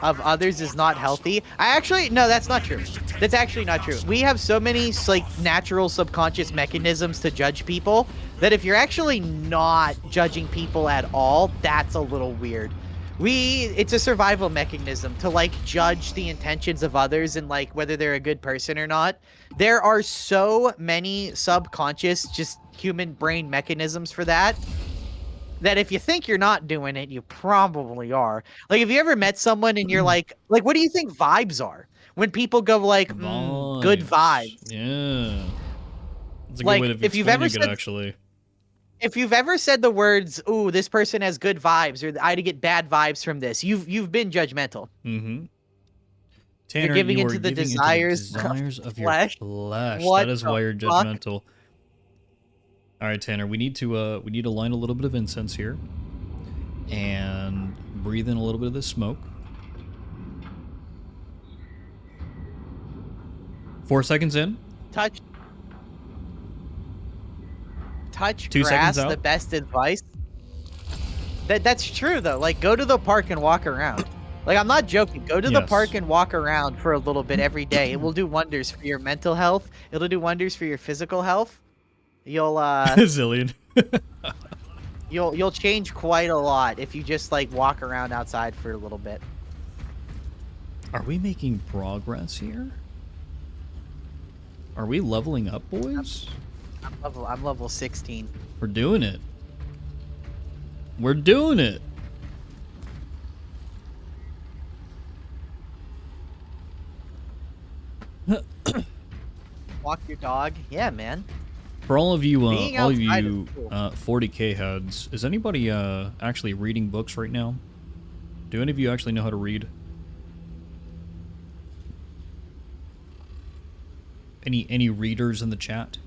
of others is not healthy. No, that's not true. That's actually not true. We have so many like natural subconscious mechanisms to judge people that if you're actually not judging people at all, that's a little weird. It's a survival mechanism to like judge the intentions of others and like whether they're a good person or not. There are so many subconscious just human brain mechanisms for that if you think you're not doing it, you probably are. Like, have you ever met someone and you're like, what do you think vibes are? When people go like, good vibes. Yeah. It's a good Like, way of if you've ever explaining it, said, actually. If you've ever said the words, ooh, this person has good vibes, or I get bad vibes from this, you've been judgmental. Mm-hmm. Tanner, You're giving you into are the giving desires into the desires of your flesh? flesh. What That is the why you're fuck? judgmental. All right, Tanner, we need to line a little bit of incense here, and breathe in a little bit of the smoke. 4 seconds in. Touch 2 grass, seconds out. the best advice. That's true though. Like, go to the park and walk around. Like, I'm not joking. Go to the Yes. park and walk around for a little bit every day. It will do wonders for your mental health. It'll do wonders for your physical health. You'll Zillion. you'll change quite a lot if you just like walk around outside for a little bit. Are we making progress here? Are we leveling up, boys? I'm level 16. We're doing it. We're doing it. Walk your dog. Yeah, man. For all of you, Being all of outside you, is cool. 40K heads, is anybody actually reading books right now? Do any of you actually know how to read? Any readers in the chat?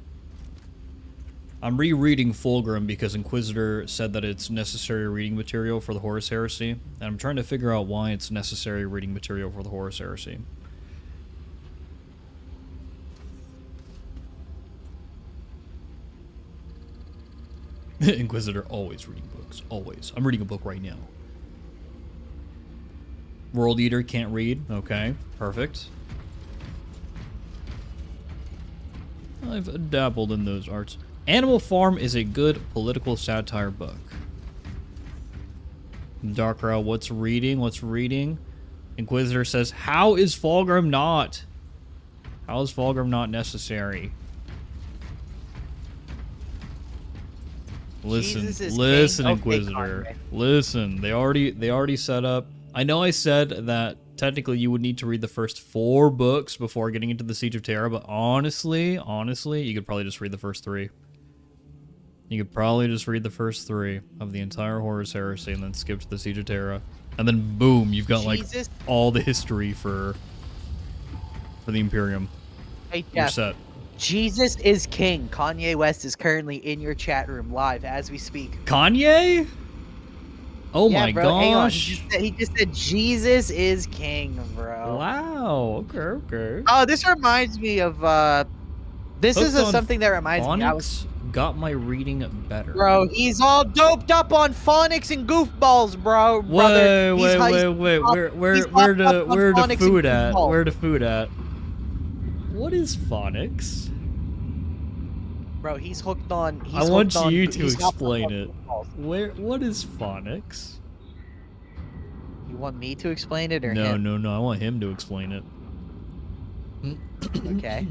I'm rereading Fulgrim because Inquisitor said that it's necessary reading material for the Horus Heresy, and I'm trying to figure out why it's necessary reading material for the Horus Heresy. Inquisitor always reading books, always. I'm reading a book right now. World Eater can't read. Okay, perfect. I've dabbled in those arts. Animal Farm is a good political satire book. Darkrow, what's reading? What's reading? Inquisitor says, how is Fulgrim not? How is Fulgrim not necessary? Listen, Jesus is listen, king. Okay, Inquisitor. Conrad. Listen, they already set up. I know I said that technically you would need to read the first 4 books before getting into the Siege of Terra, but honestly, you could probably just read the first 3. You could probably just read the first 3 of the entire Horus Heresy and then skip to the Siege of Terra. And then boom, you've got like Jesus. all the history for the Imperium. Hey, You're Jeff. set. Jesus is king. Kanye West is currently in your chat room live as we speak. Kanye? Oh Yeah, my bro, hang on. gosh. He just said Jesus is king, bro. Wow. Okay. Oh, this reminds me of this Hooked is on something that reminds me. Phonics got my reading better. Bro, he's all doped up on phonics and goofballs, bro. Brother. Wait. He's Where hopped up on the phonics food and at? goofballs. Where the food at? What is phonics? Bro, he's hooked on. I want you to he's hopped up explain on it. goofballs. What is phonics? You want me to explain it or No, him? no, no. I want him to explain it. Okay.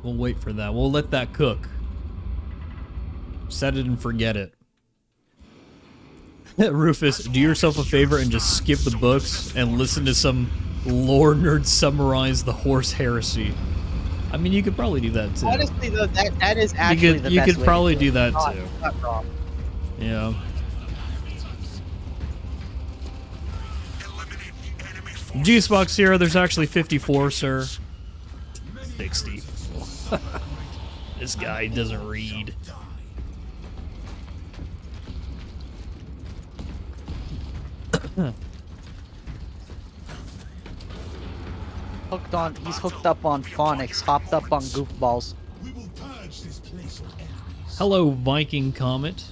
We'll wait for that. We'll let that cook. Set it and forget it. Rufus, do yourself a favor and just skip the books and listen to some lore nerd summarize the horse heresy. I mean, you could probably do that too. Honestly, though, that is actually the You best could way probably to do that Not- too. Not wrong. Yeah. G-Spock Sierra, there's actually 54, sir. 60. This guy doesn't read. He's hooked up on phonics, hopped up on goofballs. We will purge this place of enemies. Hello, Viking Comet.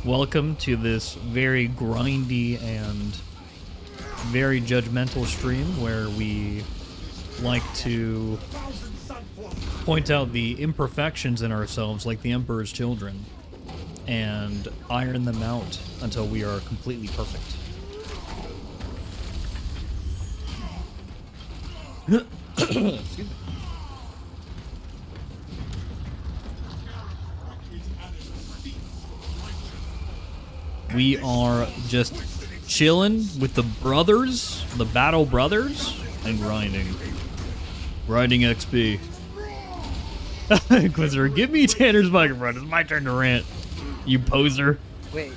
Welcome to this very grindy and very judgmental stream where we like to point out the imperfections in ourselves like the Emperor's children and iron them out until we are completely perfect. Excuse me. We are just chilling with the brothers, the Battle Brothers, and grinding. Grinding XP. Inquisitor, give me Tanner's microphone. It's my turn to rant. You poser. Wait.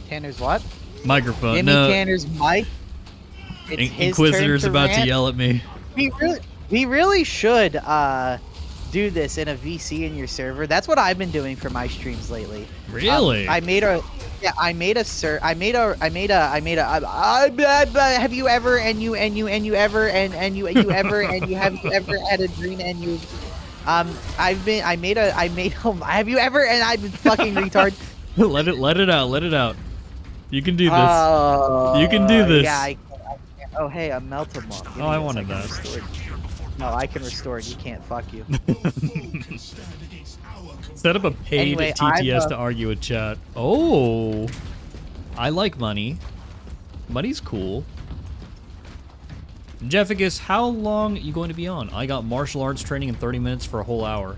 Tanner's what? Microphone. Give No. me Tanner's mic. It's his Inquisitor's turn to about rant. to yell at me. We really should do this in a VC in your server. That's what I've been doing for my streams lately. Really? Have you ever and you ever had a dream and you have you ever and I've been fucking retard. let it out. You can do this. Oh, You can do this. Yeah, oh hey, a melted moth. Give Oh, me I this, wanted can that. restore it. No, I can restore it. You can't. Fuck you. Set up a paid Anyway, TTS I've, to argue with chat. Oh, I like money. Money's cool. Jefficus, how long are you going to be on? I got martial arts training in 30 minutes for a whole hour.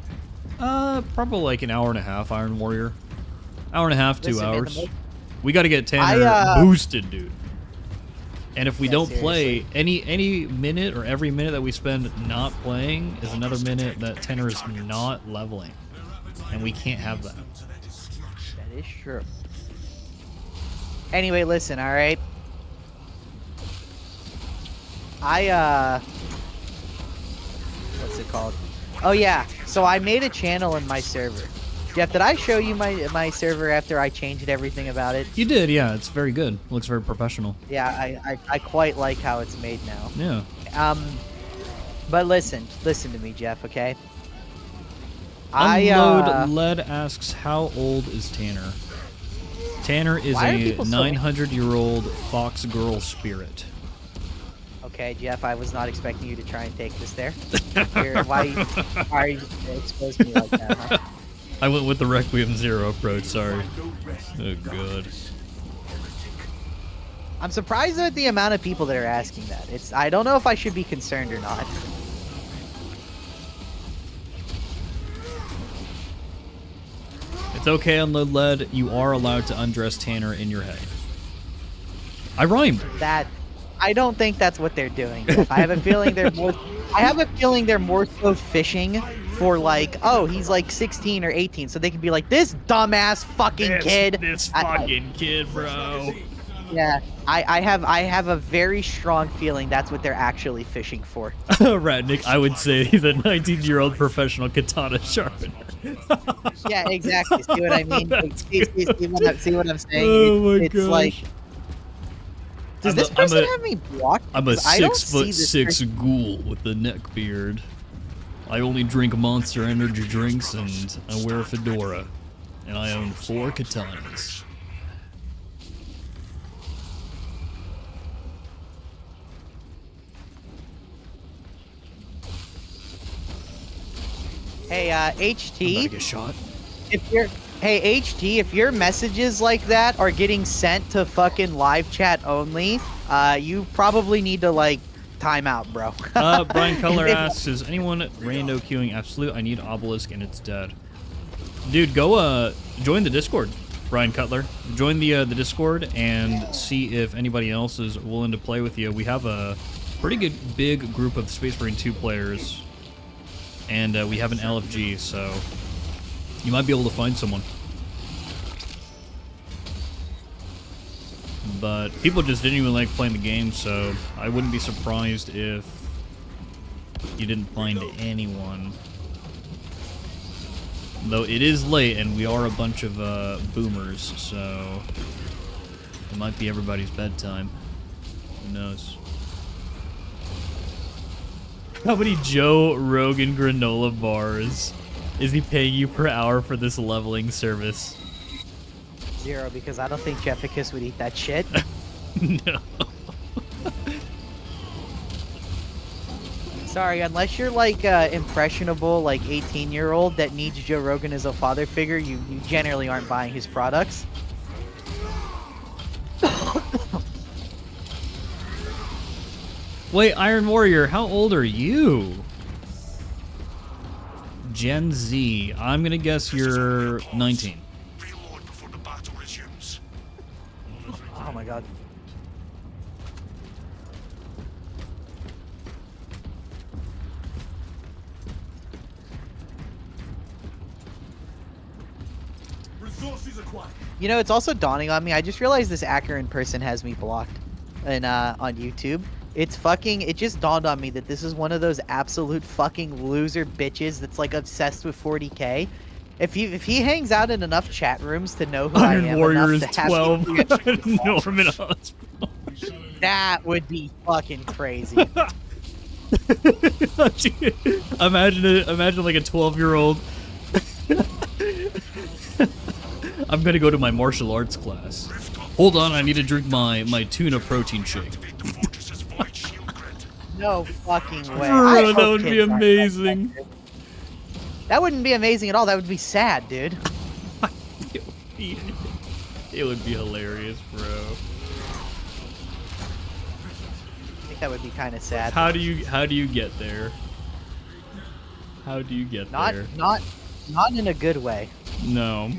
Probably like an hour and a half, Iron Warrior. Hour and a half, 2 Listen, man, hours. We got to get Tanner boosted, dude. And if we don't play, any minute or every minute that we spend not playing is another minute that Tanner is not leveling. And we can't have that. That is true. Anyway, listen, all right. What's it called? Oh yeah. So I made a channel in my server. Jeff, did I show you my server after I changed everything about it? You did, yeah. It's very good. Looks very professional. Yeah, I quite like how it's made now. Yeah. But listen to me, Jeff. Okay. Unload Lead asks, how old is Tanner? Tanner is Why are a people so- 900-year-old fox girl spirit. Okay, Jeff, I was not expecting you to try and take this there. Why are you exposing me like that, huh? I went with the Requiem Zero approach, sorry. Oh, God. I'm surprised at the amount of people that are asking that. I don't know if I should be concerned or not. It's okay, Unload Lead. You are allowed to undress Tanner in your head. I rhymed. That I don't think that's what they're doing. Jeff. I have a feeling they're more so fishing for like, oh, he's like 16 or 18, so they can be like, this dumbass fucking kid. This fucking kid, bro. Yeah, I have a very strong feeling that's what they're actually fishing for. Ratnik, I would say he's a 19-year-old professional katana sharpener. Yeah, exactly. See what I mean? See what I'm saying? Oh my it's gosh. like, does this person have me blocked? I'm a 6'6" ghoul with a neck beard. I only drink Monster Energy drinks and I wear a fedora. And I own 4 katanas. Hey, I'm about to HT, get shot. if you're Hey, HT, if your messages like that are getting sent to fucking live chat only, you probably need to, like, time out, bro. Brian Cutler asks, is anyone rando queuing Absolute? I need Obelisk and it's dead. Dude, go, join the Discord, Brian Cutler. Join the Discord and see if anybody else is willing to play with you. We have a pretty good, big group of Space Marine 2 players, and we have an LFG, so you might be able to find someone. But people just didn't even like playing the game, so I wouldn't be surprised if you didn't find anyone. Though it is late and we are a bunch of boomers, so it might be everybody's bedtime. Who knows? How many Joe Rogan granola bars is he paying you per hour for this leveling service? 0, because I don't think Jefficus would eat that shit. No. Sorry, unless you're like impressionable, like 18-year-old that needs Joe Rogan as a father figure, you generally aren't buying his products. Wait, Iron Warrior, how old are you? Gen Z. I'm gonna guess you're 19. Reload before the battle resumes. Oh my god. Resources acquired. You know, it's also dawning on me. I just realized this Acheron person has me blocked and on YouTube. It just dawned on me that this is one of those absolute fucking loser bitches that's like obsessed with 40k. If he hangs out in enough chat rooms to know who I Iron am Warrior is enough to have 12. me Norman Osborn. that would be fucking crazy. Imagine like a 12-year-old. I'm gonna go to my martial arts class. Hold on, I need to drink my tuna protein shake. Activate the fortress's void shield grid. No fucking way. Bro, I that hope would be kids aren't like amazing. that, dude. That wouldn't be amazing at all. That would be sad, dude. It would be hilarious, bro. I think that would be kind of sad. How do you get there? How do you get there? Not in a good way. No.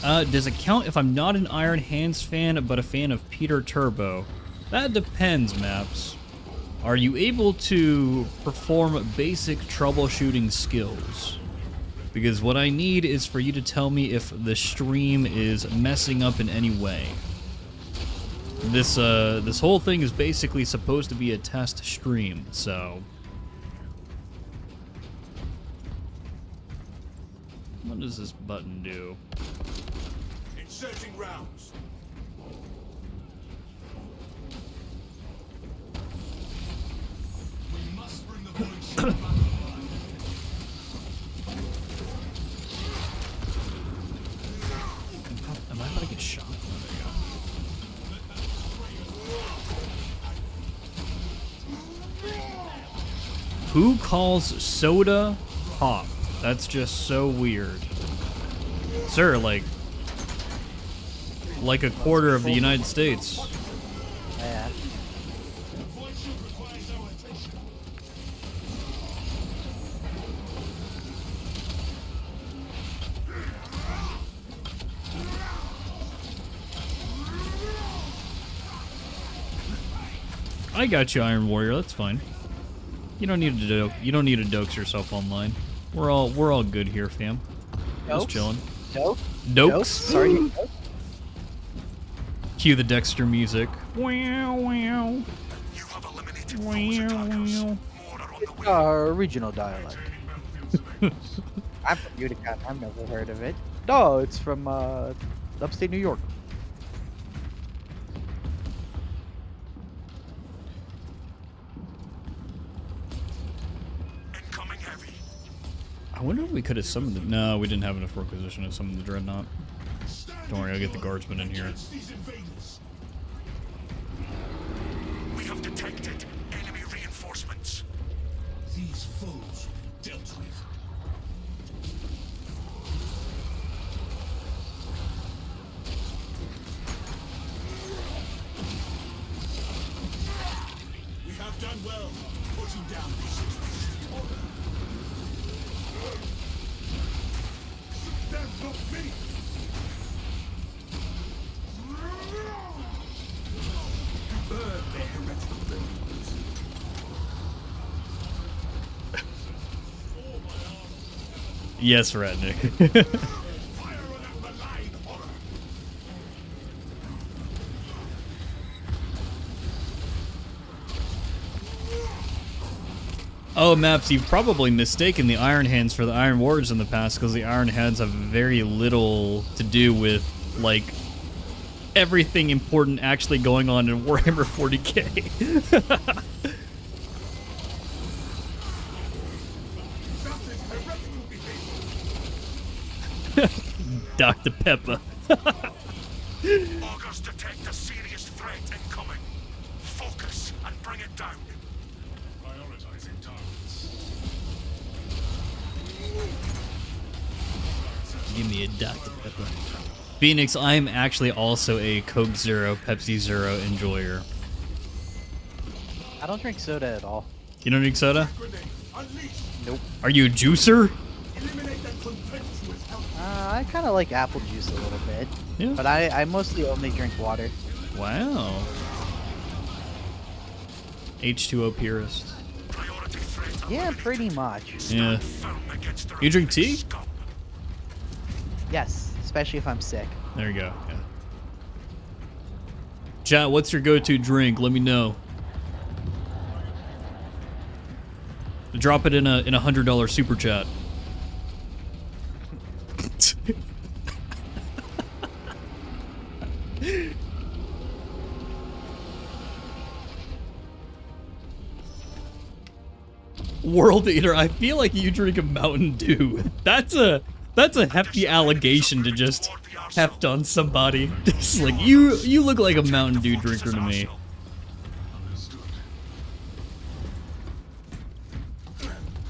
Does it count if I'm not an Iron Hands fan, but a fan of Peter Turbo? That depends, Maps. Are you able to perform basic troubleshooting skills? Because what I need is for you to tell me if the stream is messing up in any way. This whole thing is basically supposed to be a test stream, so... What does this button do? Inserting rounds. We must bring the void shield back online. Am I about to get shot? Oh, there you go. Who calls soda pop? That's just so weird. Sir, like a quarter of the United States. Yeah. Void shield requires our attention. I got you, Iron Warrior. That's fine. You don't need to dox yourself online. We're all good here, fam. Just Dokes? chilling. Dope? Dokes? Sorry. Dope? Cue the Dexter music. Wow, wow. You have eliminated Wow, those attackers. wow. More are on the way. Regional dialect. I'm from Utica. I've never heard of it. No, it's from upstate New York. Incoming heavy. I wonder if we could have summoned it. No, we didn't have enough requisition to summon the Dreadnought. Don't worry, I'll get the guardsmen in here. Against these invaders. We have detected enemy reinforcements. These foes will be dealt with. There's no me. Burn their heretical buildings. Yes, Ratnik. Fire on that malign horror. Oh, Maps, you've probably mistaken the Iron Hands for the Iron Warriors in the past, because the Iron Hands have very little to do with, like, everything important actually going on in Warhammer 40k. That is heretical behavior. Dr. Pepper. August detect a serious threat incoming. Focus and bring it down. Prioritizing targets. Give me a Dr. Pepper. Phoenix, I am actually also a Coke Zero, Pepsi Zero enjoyer. I don't drink soda at all. You don't drink soda? Grenade. Unleash. Nope. Are you a juicer? Eliminate that contemptuous help. I kind of like apple juice a little bit. Yeah. But I mostly only drink water. Wow. H2O purist. Priority threat. Yeah, pretty much. Yeah. Firm against the You drink tea? scum. Yes, especially if I'm sick. There you go. Yeah. Chat, what's your go-to drink? Let me know. Drop it in a $100 super chat. World Eater, I feel like you drink a Mountain Dew. That's a hefty allegation to just heft on somebody. It's like you look like a Mountain Dew drinker to me.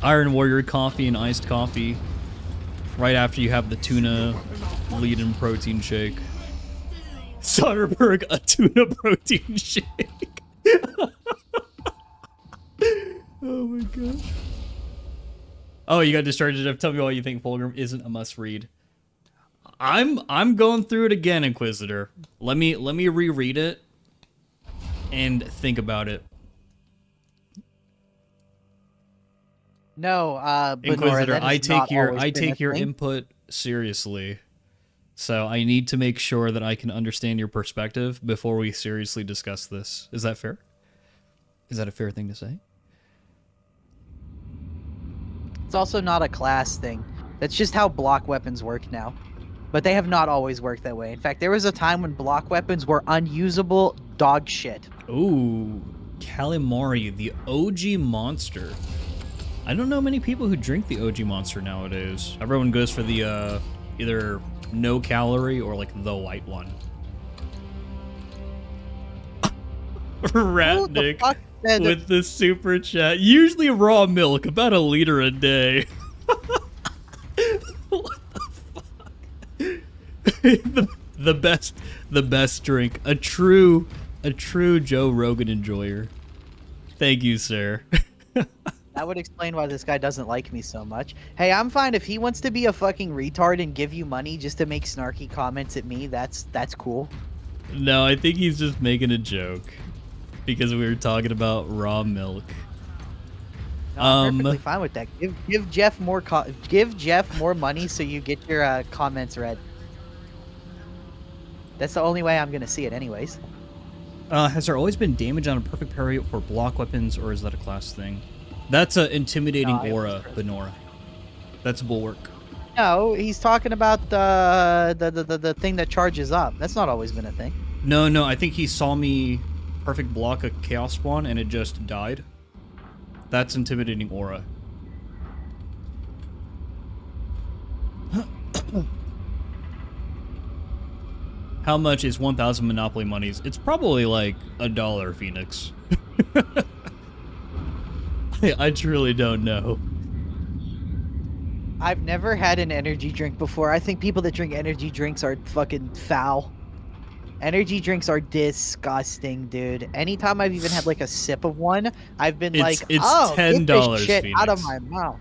Iron Warrior coffee and iced coffee. Right after you have the tuna lead-in protein shake. Soderbergh, a tuna protein shake. Oh my god. Oh, you got distracted. Tell me why you think Fulgrim isn't a must-read. I'm going through it again, Inquisitor. Let me reread it and think about it. No, but Inquisitor, Nora, that I has not always been take a your thing. input seriously. So I need to make sure that I can understand your perspective before we seriously discuss this. Is that fair? Is that a fair thing to say? It's also not a class thing. That's just how block weapons work now. But they have not always worked that way. In fact, there was a time when block weapons were unusable dog shit. Ooh, Calamari, the OG monster. I don't know many people who drink the OG monster nowadays. Everyone goes for the either no calorie or like the white one. Ratnik fuck said that- with the super chat. Usually raw milk, about a liter a day. What the fuck? the best drink. A true Joe Rogan enjoyer. Thank you, sir. That would explain why this guy doesn't like me so much. Hey, I'm fine if he wants to be a fucking retard and give you money just to make snarky comments at me. That's cool. No, I think he's just making a joke because we were talking about raw milk. No, I'm perfectly fine with that. Give Jeff more give Jeff more money so you get your comments read. That's the only way I'm gonna see it, anyways. Has there always been damage on a perfect parry for block weapons, or is that a class thing? That's a intimidating No, aura, Benora. That's bulwark. No, he's talking about the thing that charges up. That's not always been a thing. No, I think he saw me perfect block a chaos spawn and it just died. That's intimidating aura. How much is 1,000 Monopoly monies? It's probably like $1, Phoenix. I truly don't know. I've never had an energy drink before. I think people that drink energy drinks are fucking foul. Energy drinks are disgusting, dude. Anytime I've even had like a sip of one, I've been It's oh, get this $10, shit out of Phoenix. my mouth.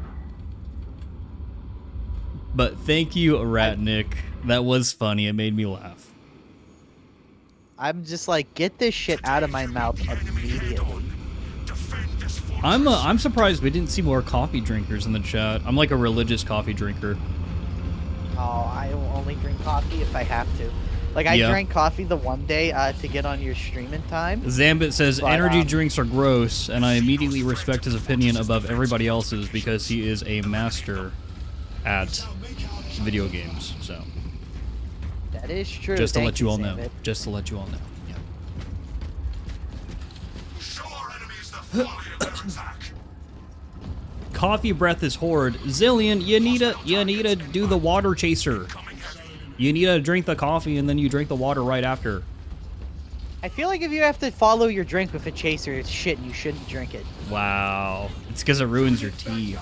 But thank you, Ratnik. That was funny. It made me laugh. I'm just like, get this shit out of my mouth immediately. I'm surprised we didn't see more coffee drinkers in the chat. I'm like a religious coffee drinker. Oh, I will only drink coffee if I have to. Like, I drank coffee the one day to get on your streaming time. Zambit says But, energy drinks are gross, and I immediately respect his opinion above everybody else's because he is a master at video games. So That is true. just to Thank let you all know. Zambit. Just to let you all know. Yeah. Show our enemies the folly of their attack. Coffee breath is horde. Zillion, you need to do the water chaser. You need to drink the coffee and then you drink the water right after. I feel like if you have to follow your drink with a chaser, it's shit and you shouldn't drink it. Wow. It's because it ruins your tea.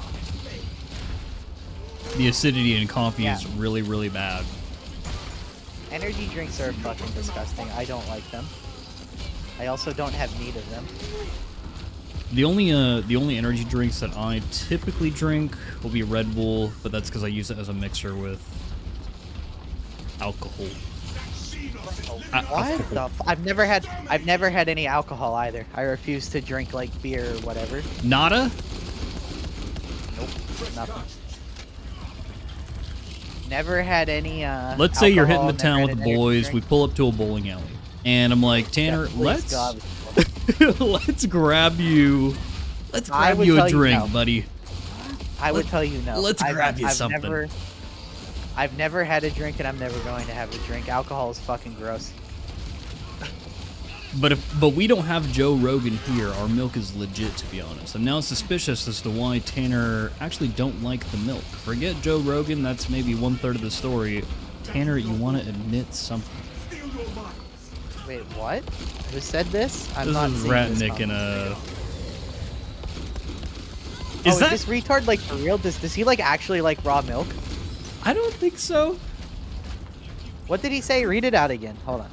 The acidity in coffee is really, really bad. Energy drinks are fucking disgusting. I don't like them. I also don't have need of them. The only energy drinks that I typically drink will be Red Bull, but that's because I use it as a mixer with alcohol. What the I've never had any alcohol either. I refuse to drink like beer or whatever. Nada? Nope, nothing. Never had any Let's say you're hitting alcohol, the town never with had the an energy boys, we drink. pull up to a bowling alley. And I'm like, Tanner, Please, let's God. let's grab you I a would tell you drink, no. buddy. I would tell you no. let's grab you something. I've never had a drink and I'm never going to have a drink. Alcohol is fucking gross. But we don't have Joe Rogan here. Our milk is legit, to be honest. I'm now suspicious as to why Tanner actually don't like the milk. Forget Joe Rogan, that's maybe 1/3 of the story. Tanner, you want to admit something. Wait, what? Who said this? I'm This not is seeing this Ratnik in comment. a... Is this retard like for real? Does he like actually like raw milk? I don't think so. What did he say? Read it out again. Hold on.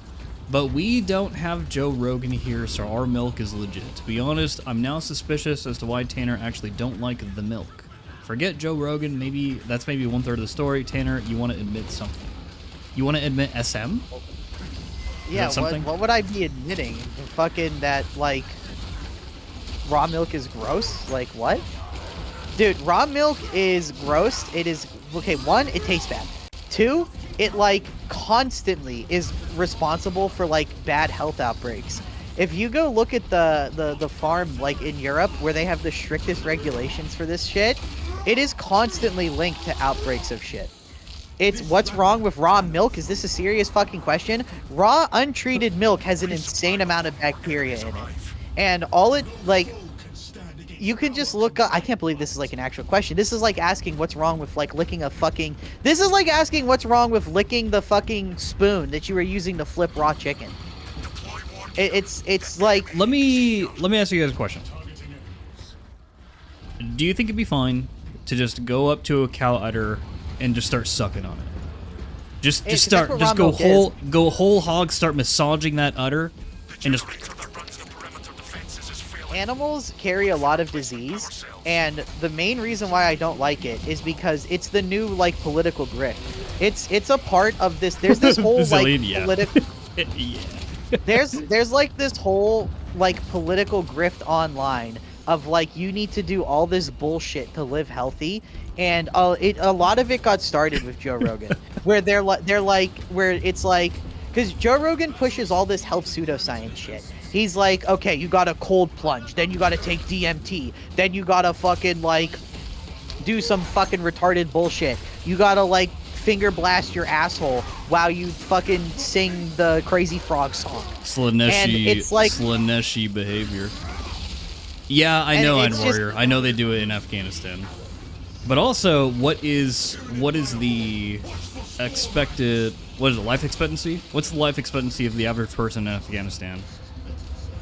But we don't have Joe Rogan here, so our milk is legit. To be honest, I'm now suspicious as to why Tanner actually don't like the milk. Forget Joe Rogan, that's maybe 1/3 of the story. Tanner, you want to admit something. You want to admit SM? Yeah, something? what would I be admitting? Fucking that, like, raw milk is gross? Like, what? Dude, raw milk is gross. It is, okay, 1, it tastes bad. 2, it, like, constantly is responsible for, like, bad health outbreaks. If you go look at the farm, like, in Europe, where they have the strictest regulations for this shit, it is constantly linked to outbreaks of shit. It's what's wrong with raw milk? Is this a serious fucking question? Raw, untreated milk has an insane amount of bacteria in it. And all it, like, you can just look up, I can't believe this is like an actual question. This is like asking what's wrong with like licking a fucking, this is like asking what's wrong with licking the fucking spoon that you were using to flip raw chicken. It's like, Let me ask you guys a question. Do you think it'd be fine to just go up to a cow udder and just start sucking on it? Just go whole hog, start massaging that udder, and just. animals carry a lot of disease, and the main reason why I don't like it is because it's the new like political grift. It's a part of this. There's this whole like political. Yeah. There's like this whole like political grift online of like you need to do all this bullshit to live healthy, and a lot of it got started with Joe Rogan, where they're like where it's like because Joe Rogan pushes all this health pseudoscience shit. He's like, okay, you gotta cold plunge, then you gotta take DMT, then you gotta fucking like do some fucking retarded bullshit. You gotta like finger blast your asshole while you fucking sing the Crazy Frog song. Slaneshi behavior. Yeah, I know, Iron Warrior. I know they do it in Afghanistan. But also, what is the expected? What is it? Life expectancy? What's the life expectancy of the average person in Afghanistan?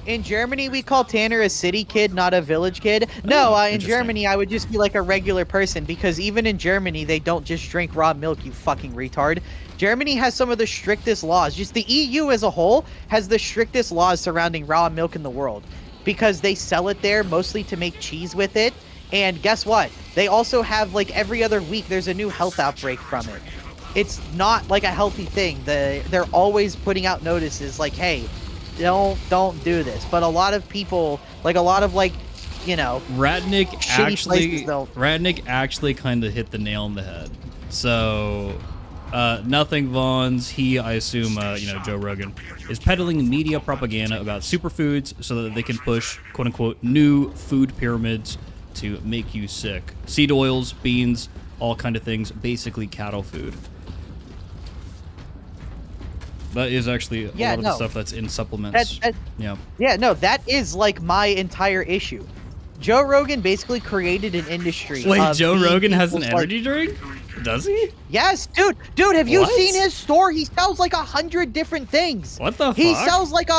In Germany, we call Tanner a city kid, not a village kid. No, in interesting. Germany, I would just be like a regular person because even in Germany, they don't just drink raw milk, you fucking retard. Germany has some of the strictest laws. Just the EU as a whole has the strictest laws surrounding raw milk in the world because they sell it there mostly to make cheese with it. And guess what? They also have, like, every other week, there's a new health outbreak from it. It's not like a healthy thing. They're always putting out notices like, hey, don't do this. But a lot of people, like a lot of you know, Ratnick shitty actually kind of hit the nail on the head. So, Nothing Vaughn's, I assume, you know, Joe Rogan, is peddling media propaganda about superfoods so that they can push, quote unquote, new food pyramids to make you sick. Seed oils, beans, all kind of things, basically cattle food. That is actually a lot of the stuff that's in supplements. Yeah, no, that is like my entire issue. Joe Rogan basically created an industry. Wait, Joe Rogan has an energy drink? Does he? Yes, dude, have you seen his store? He sells like 100 different things. What the fuck? He sells like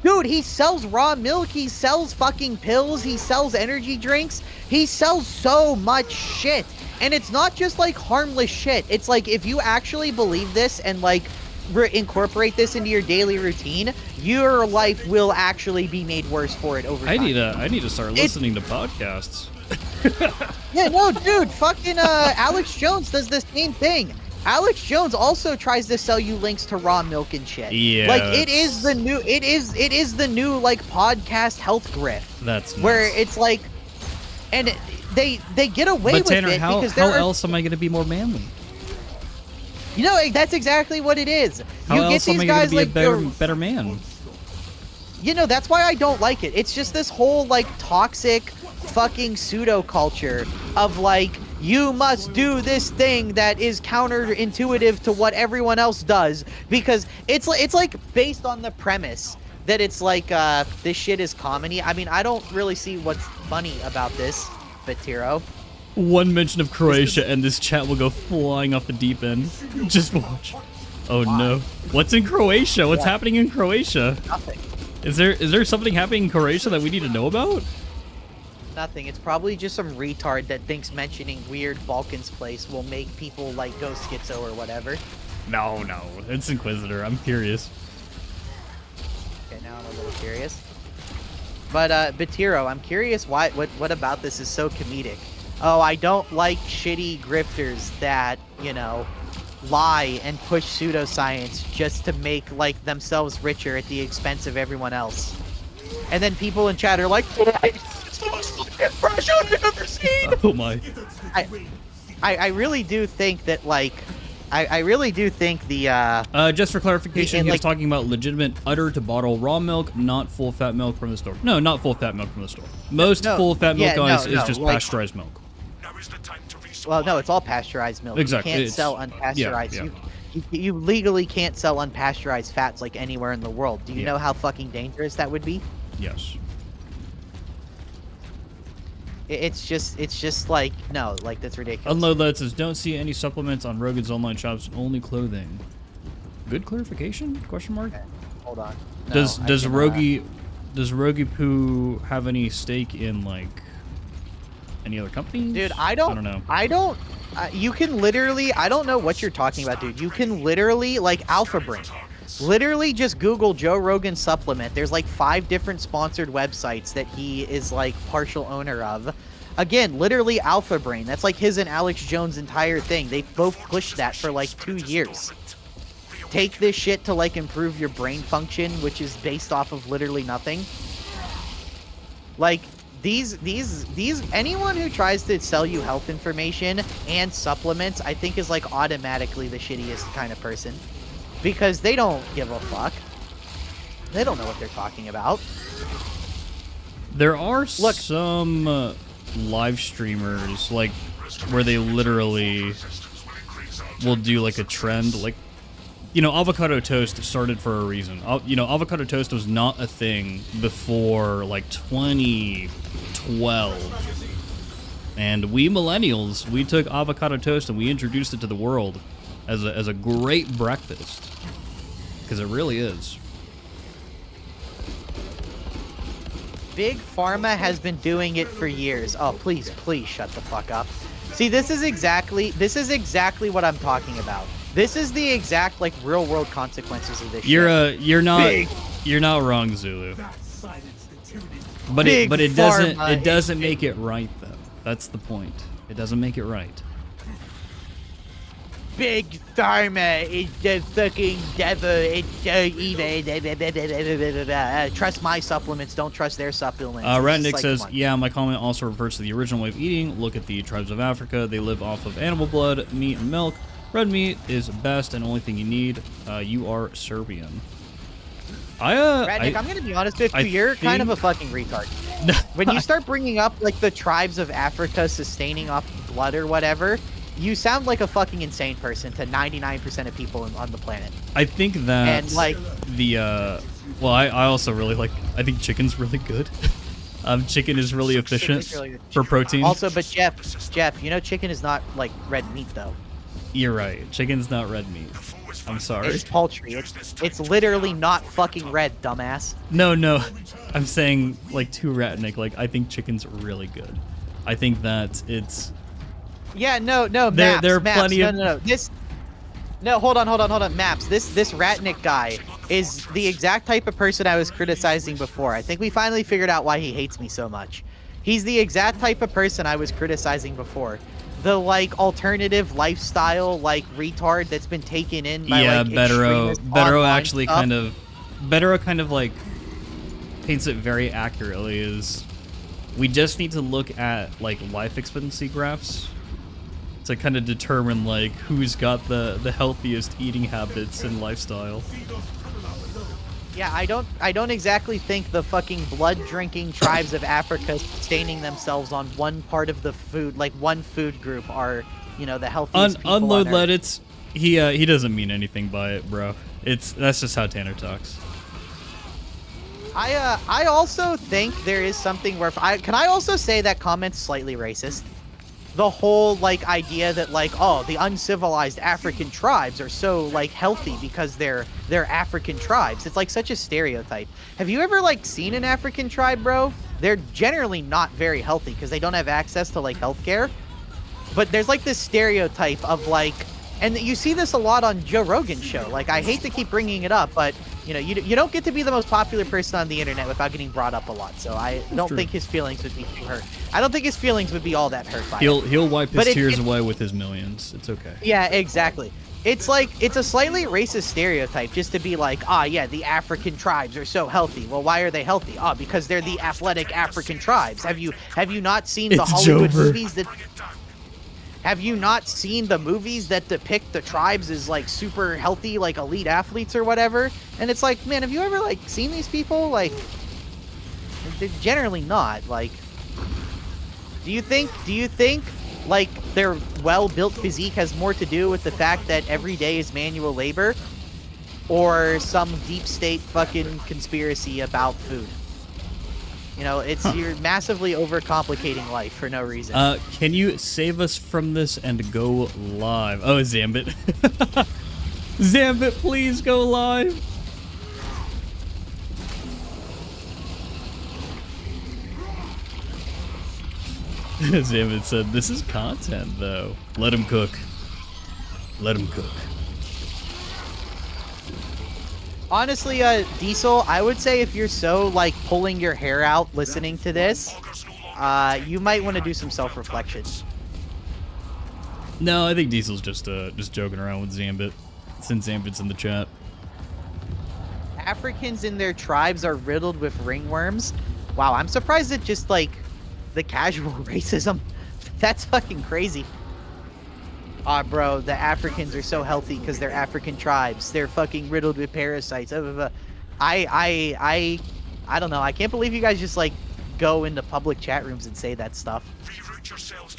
dude, he sells raw milk, he sells fucking pills, he sells energy drinks, he sells so much shit. And it's not just like harmless shit. It's like if you actually believe this and like incorporate this into your daily routine, your life will actually be made worse for it over time. I need to start listening to podcasts. Yeah, no, dude, fucking Alex Jones does the same thing. Alex Jones also tries to sell you links to raw milk and shit. Yeah. Like it is the new like podcast health grift. That's nuts. Where it's like, and they get away with Tanner, it because how else am I going to be more manly? You know, that's exactly what it is. How you else get am these I guys going to be like a better man? You know, that's why I don't like it. It's just this whole like toxic fucking pseudo culture of like, you must do this thing that is counterintuitive to what everyone else does, because it's like based on the premise that it's like this shit is comedy. I mean, I don't really see what's funny about this, Vatiro. One mention of Croatia and this chat will go flying off the deep end. Just watch. Oh no. What's in Croatia? What's happening in Croatia? Nothing. Is there something happening in Croatia that we need to know about? Nothing. It's probably just some retard that thinks mentioning weird Balkans place will make people like go schizo or whatever. No. It's Inquisitor. I'm curious. Okay, now I'm a little curious. But Batiro, I'm curious what about this is so comedic. Oh, I don't like shitty grifters that, you know, lie and push pseudoscience just to make like themselves richer at the expense of everyone else. And then people in chat are like, it's the most impression I've ever seen. Oh my. I really do think that like I really do think the just for clarification, he was like, talking about legitimate udder-to-bottle raw milk, not full-fat milk from the store. No, not full-fat milk from the store. Most full-fat milk, guys, is just like, pasteurized milk. Now is the time to resupply. Well, no, it's all pasteurized milk. Exactly. You can't sell unpasteurized. Yeah. You legally can't sell unpasteurized fats like anywhere in the world. Do you know how fucking dangerous that would be? Yes. It's just like, no, like that's ridiculous. Unload that says, don't see any supplements on Rogan's online shops, only clothing. Good clarification? Question mark? Okay, hold on. No, Does Rogi Poo have any stake in like any other companies? Dude, I don't know. You can literally, I don't know what you're talking about, dude. You can literally, like, Alpha Brain. Literally just Google Joe Rogan supplement. There's like 5 different sponsored websites that he is like partial owner of. Again, literally Alpha Brain. That's like his and Alex Jones' entire thing. They both pushed that for like 2 years. Take this shit to like improve your brain function, which is based off of literally nothing. Like, these anyone who tries to sell you health information and supplements, I think is like automatically the shittiest kind of person, because they don't give a fuck. They don't know what they're talking about. There are some live streamers like where they literally will do like a trend, like, you know, avocado toast started for a reason. You know, avocado toast was not a thing before like 2012. And we millennials, we took avocado toast and we introduced it to the world as a great breakfast. Because it really is. Big Pharma has been doing it for years. Oh, please shut the fuck up. See, this is exactly what I'm talking about. This is the exact like real world consequences of this shit. You're not Big. you're not wrong, Zulu. That silenced the tyranny. But Big it Pharma doesn't make it right though. That's the point. It doesn't make it right. Big Pharma is the fucking devil. It's so evil. Trust my supplements. Don't trust their supplements. It's Ratnik just like, says, come on. yeah, my comment also refers to the original way of eating. Look at the tribes of Africa. They live off of animal blood, meat, and milk. Red meat is best and only thing you need. You are Serbian. Ratnik, I'm gonna be honest with you. You're kind of a think- fucking retard. When you start bringing up like the tribes of Africa sustaining off blood or whatever, you sound like a fucking insane person to 99% of people on the planet. I think that And like, the well, I also really like. I think chicken's really good. Chicken is really efficient Chicken's really good. for protein. also, but Jeff, you know chicken is not like red meat though. You're right. Chicken's not red meat. I'm sorry. It's poultry. It's literally not fucking red, dumbass. No. I'm saying like to Ratnik. Like I think chicken's really good. I think that it's. Yeah, no, There are Maps, plenty of- no. Hold on, Maps. This Ratnik guy is the exact type of person I was criticizing before. I think we finally figured out why he hates me so much. He's the exact type of person I was criticizing before. The like alternative lifestyle like retard that's been taken in by Yeah, like Bedero extremist online actually stuff. Bedero kind of like paints it very accurately. Is we just need to look at like life expectancy graphs to kind of determine like who's got the healthiest eating habits and lifestyle. Yeah, I don't exactly think the fucking blood-drinking tribes of Africa sustaining themselves on one part of the food, like one food group, are, you know, the healthiest people Unload on Earth. Leddits, he doesn't mean anything by it, bro. That's just how Tanner talks. I also think there is something where can I also say that comment's slightly racist? The whole like idea that like, oh, the uncivilized African tribes are so like healthy because they're African tribes. It's like such a stereotype. Have you ever like seen an African tribe, bro? They're generally not very healthy because they don't have access to like healthcare. But there's like this stereotype of like, and you see this a lot on Joe Rogan's show. Like, I hate to keep bringing it up, but you know, you don't get to be the most popular person on the internet without getting brought up a lot. So I don't true. think his feelings would be too hurt. I don't think his feelings would be all that hurt by it. He'll wipe his But tears away with his millions. It's okay. Yeah, exactly. It's like, it's a slightly racist stereotype just to be like, yeah, the African tribes are so healthy. Well, why are they healthy? Because they're the athletic African tribes. Have you not seen the It's Hollywood Jover. movies that... Have you not seen the movies that depict the tribes as like super healthy, like elite athletes or whatever? And it's like, man, have you ever like seen these people? Like, they're generally not. Like, do you think like their well-built physique has more to do with the fact that every day is manual labor, or some deep state fucking conspiracy about food? You know, you're massively overcomplicating life for no reason. Can you save us from this and go live? Oh, Zambit. Zambit, please go live. Zambit said, this is content, though. Let him cook. Let him cook. Honestly, Diesel, I would say if you're so, like, pulling your hair out listening to this, you might want to do some self-reflection. No, I think Diesel's just joking around with Zambit, since Zambit's in the chat. Africans in their tribes are riddled with ringworms. Wow, I'm surprised at just, like, the casual racism. That's fucking crazy. Bro, the Africans are so healthy because they're African tribes. They're fucking riddled with parasites. I don't know. I can't believe you guys just like go into public chat rooms and say that stuff.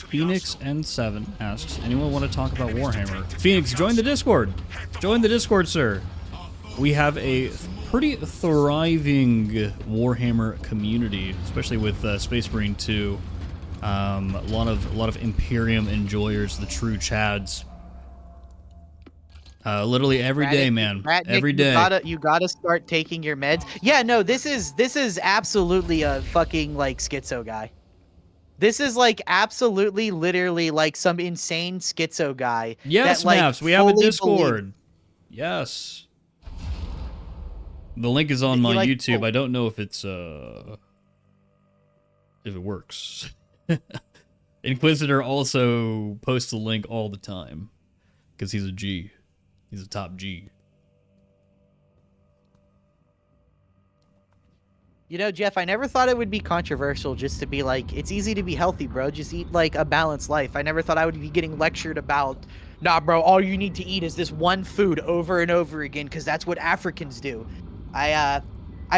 Phoenix N7 asks, anyone want to talk about Warhammer? Phoenix, join the Discord. Join the Discord, sir. We have a pretty thriving Warhammer community, especially with Space Marine 2. A lot of Imperium enjoyers, the true Chads. Literally every day, man. Every day. You gotta start taking your meds. Yeah, no, this is absolutely a fucking like schizo guy. This is like absolutely, literally like some insane schizo guy. Yes, that, like, Maps, we have a fully Discord. Yes. The link is on my like, YouTube. I don't know if it's if it works. Inquisitor also posts a link all the time because he's a G. He's a top G. You know, Jeff, I never thought it would be controversial just to be like, it's easy to be healthy, bro. Just eat like a balanced life. I never thought I would be getting lectured about, nah, bro, all you need to eat is this one food over and over again because that's what Africans do. I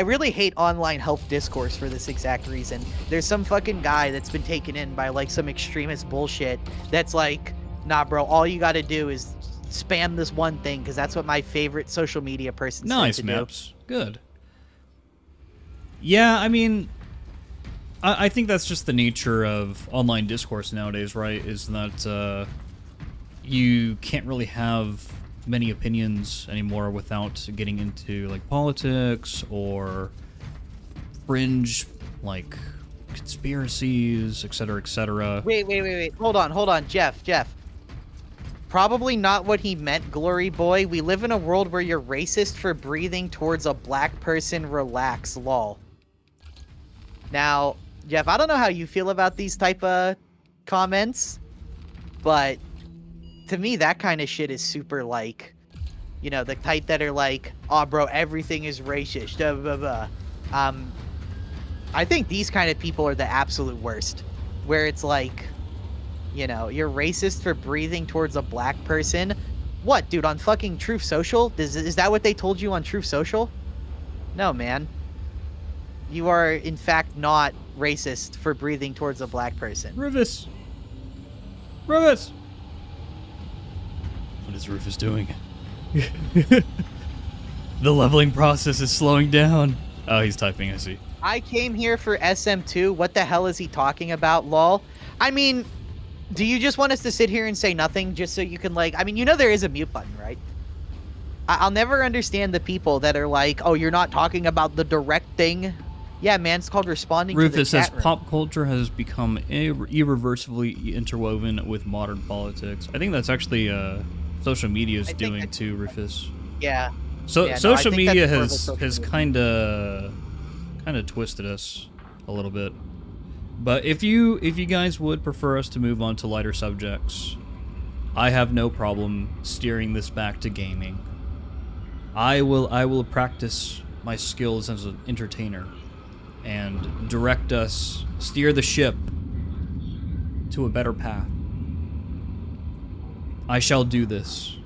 really hate online health discourse for this exact reason. There's some fucking guy that's been taken in by like some extremist bullshit that's like, nah, bro, all you gotta do is spam this one thing because that's what my favorite social media person said Nice, to Maps. Good. Yeah, I mean, I think that's just the nature of online discourse nowadays, right? Is that you can't really have many opinions anymore without getting into like politics or fringe like conspiracies, etc., etc. Wait. Hold on, Jeff. Probably not what he meant, Glory Boy. We live in a world where you're racist for breathing towards a black person. Relax, lol. Now, Jeff, I don't know how you feel about these type of comments, but to me, that kind of shit is super like, you know, the type that are like, oh, bro, everything is racist. Blah, blah, blah. I think these kind of people are the absolute worst, where it's like, you know, you're racist for breathing towards a black person. What, dude, on fucking Truth Social? Is that what they told you on Truth Social? No, man. You are, in fact, not racist for breathing towards a black person. Rufus! What is Rufus doing? The leveling process is slowing down. Oh, he's typing, I see. I came here for SM2. What the hell is he talking about, lol? I mean, do you just want us to sit here and say nothing just so you can, like... I mean, you know there is a mute button, right? I'll never understand the people that are like, oh, you're not talking about the direct thing. Yeah, man, it's called responding Rufus to the says chat room. pop culture has become irreversibly interwoven with modern politics. I think that's actually social media is doing too, Rufus. Yeah. So yeah, social media has media. kind of twisted us a little bit. But if you guys would prefer us to move on to lighter subjects, I have no problem steering this back to gaming. I will practice my skills as an entertainer and direct us, steer the ship to a better path. I shall do this.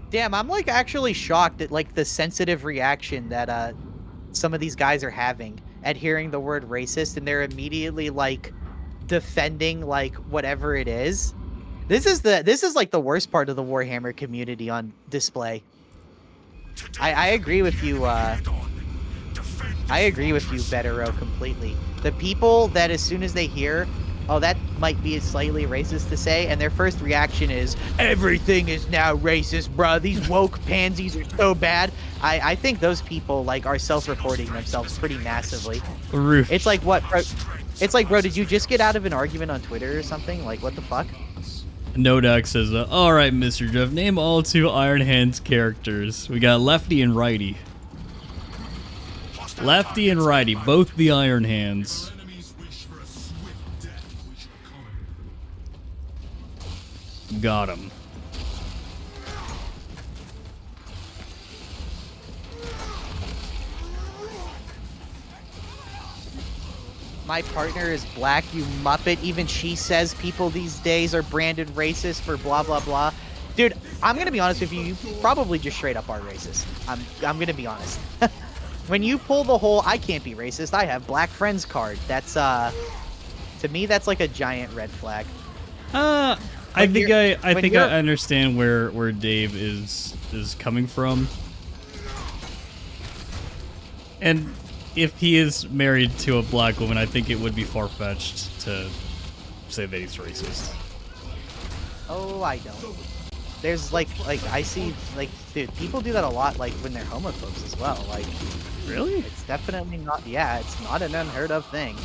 Damn, I'm like actually shocked at like the sensitive reaction that some of these guys are having at hearing the word racist, and they're immediately like defending like whatever it is. This is like the worst part of the Warhammer community on display. I agree with you. I agree with you, Betero, completely. The people that as soon as they hear, oh, that might be slightly racist to say, and their first reaction is, everything is now racist, bruh. These woke pansies are so bad. I think those people like are self-reporting themselves pretty massively. Roof. It's like, what, bro? It's like, bro, did you just get out of an argument on Twitter or something? Like, what the fuck? Nodak says, all right, Mr. Jeff, name all 2 Iron Hands characters. We got Lefty and Righty. Lefty and Righty, both the Iron Hands. Got him. My partner is black, you muppet. Even she says people these days are branded racist for blah, blah, blah. Dude, I'm going to be honest with you. You probably just straight up are racist. I'm going to be honest. When you pull the whole, I can't be racist, I have black friends card. That's, to me, that's like a giant red flag. I think I understand where Dave is coming from. And if he is married to a black woman, I think it would be far-fetched to say that he's racist. Oh, I don't. there's like I see like dude, people do that a lot like when they're homophobes as well. Like Really? it's definitely not it's not an unheard of thing.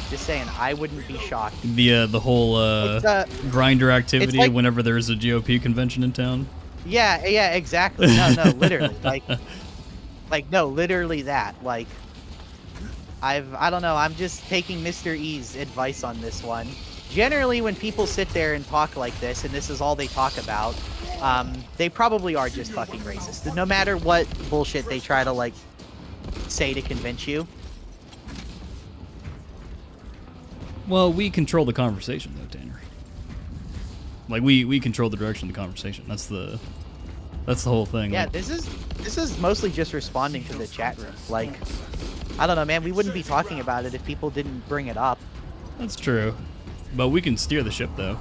Just saying, I wouldn't be shocked. The whole grinder activity like, whenever there's a GOP convention in town. Yeah, exactly. No, literally. No, literally that. Like I don't know, I'm just taking Mr. E's advice on this one. Generally, when people sit there and talk like this, and this is all they talk about, they probably are just fucking racist. No matter what bullshit they try to, like, say to convince you. Well, we control the conversation, though, Tanner. Like, we control the direction of the conversation. That's the whole thing. Yeah, like, this is mostly just responding to the chat room. Like, I don't know, man, we wouldn't be talking about it if people didn't bring it up. That's true. But we can steer the ship, though.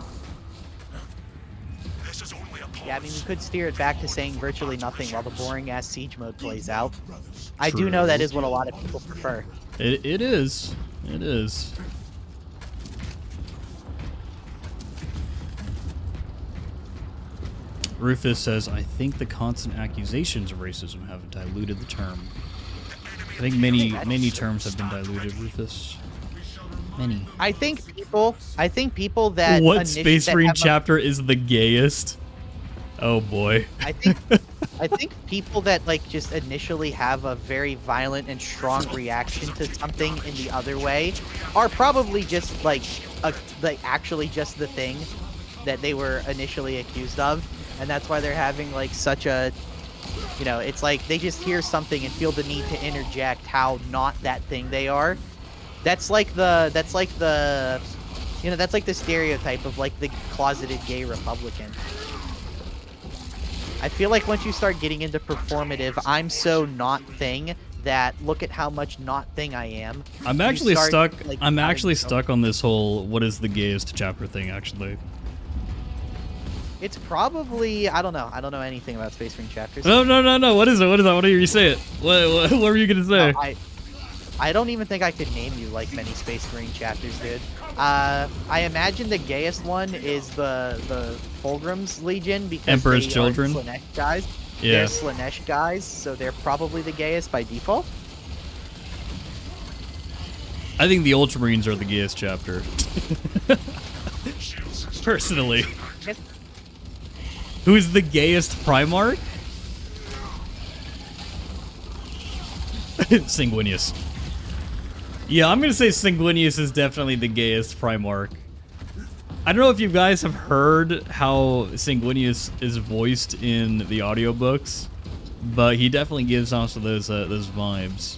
This is only a pause. Yeah, I mean, we could steer it back to saying virtually nothing while the boring-ass siege mode plays out. I do know that is what a lot of people prefer. It is. It is. Rufus says, I think the constant accusations of racism have diluted the term. I think many terms have been diluted, Rufus. Many. I think people that What Space Marine chapter is the gayest? Oh boy. I think people that like just initially have a very violent and strong reaction to something in the other way are probably just like actually just the thing that they were initially accused of, and that's why they're having like such a, you know, it's like they just hear something and feel the need to interject how not that thing they are. That's like the you know, that's like the stereotype of like the closeted gay Republican. I feel like once you start getting into performative, I'm so not thing that look at how much not thing I am. I'm actually stuck. Like, I'm actually stuck on this whole what is the gayest chapter thing. Actually, it's probably I don't know anything about Space Marine chapters. No. What is it? What is that? I want to hear you say it. What were you gonna say? No, I don't even think I could name you like many Space Marine chapters, dude. I imagine the gayest one is the Fulgrim's Legion because Emperor's they Children. are Slaanesh guys. Yeah. They're Slaanesh guys, so they're probably the gayest by default. I think the Ultramarines are the gayest chapter. Personally. Who's the gayest Primarch? Sanguinius. Yeah, I'm gonna say Sanguinius is definitely the gayest Primarch. I don't know if you guys have heard how Sanguinius is voiced in the audiobooks, but he definitely gives off those vibes.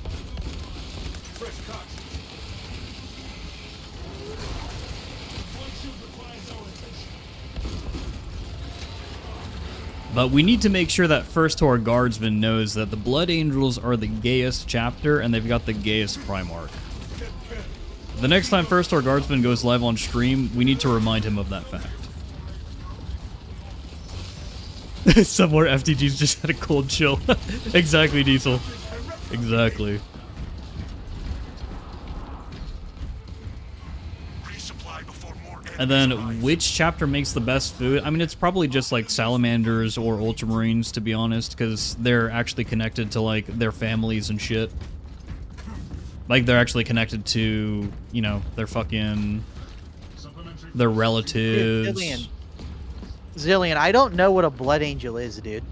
But we need to make sure that First Horde Guardsman knows that the Blood Angels are the gayest chapter and they've got the gayest Primarch. The next time First Horde Guardsman goes live on stream, we need to remind him of that fact. Somewhere FTG's just had a cold chill. Exactly, Diesel. Exactly. And then, which chapter makes the best food? I mean, it's probably just like salamanders or ultramarines, to be honest, because they're actually connected to like their families and shit. Like they're actually connected to, you know, their relatives. Zillion, I don't know what a Blood Angel is, dude.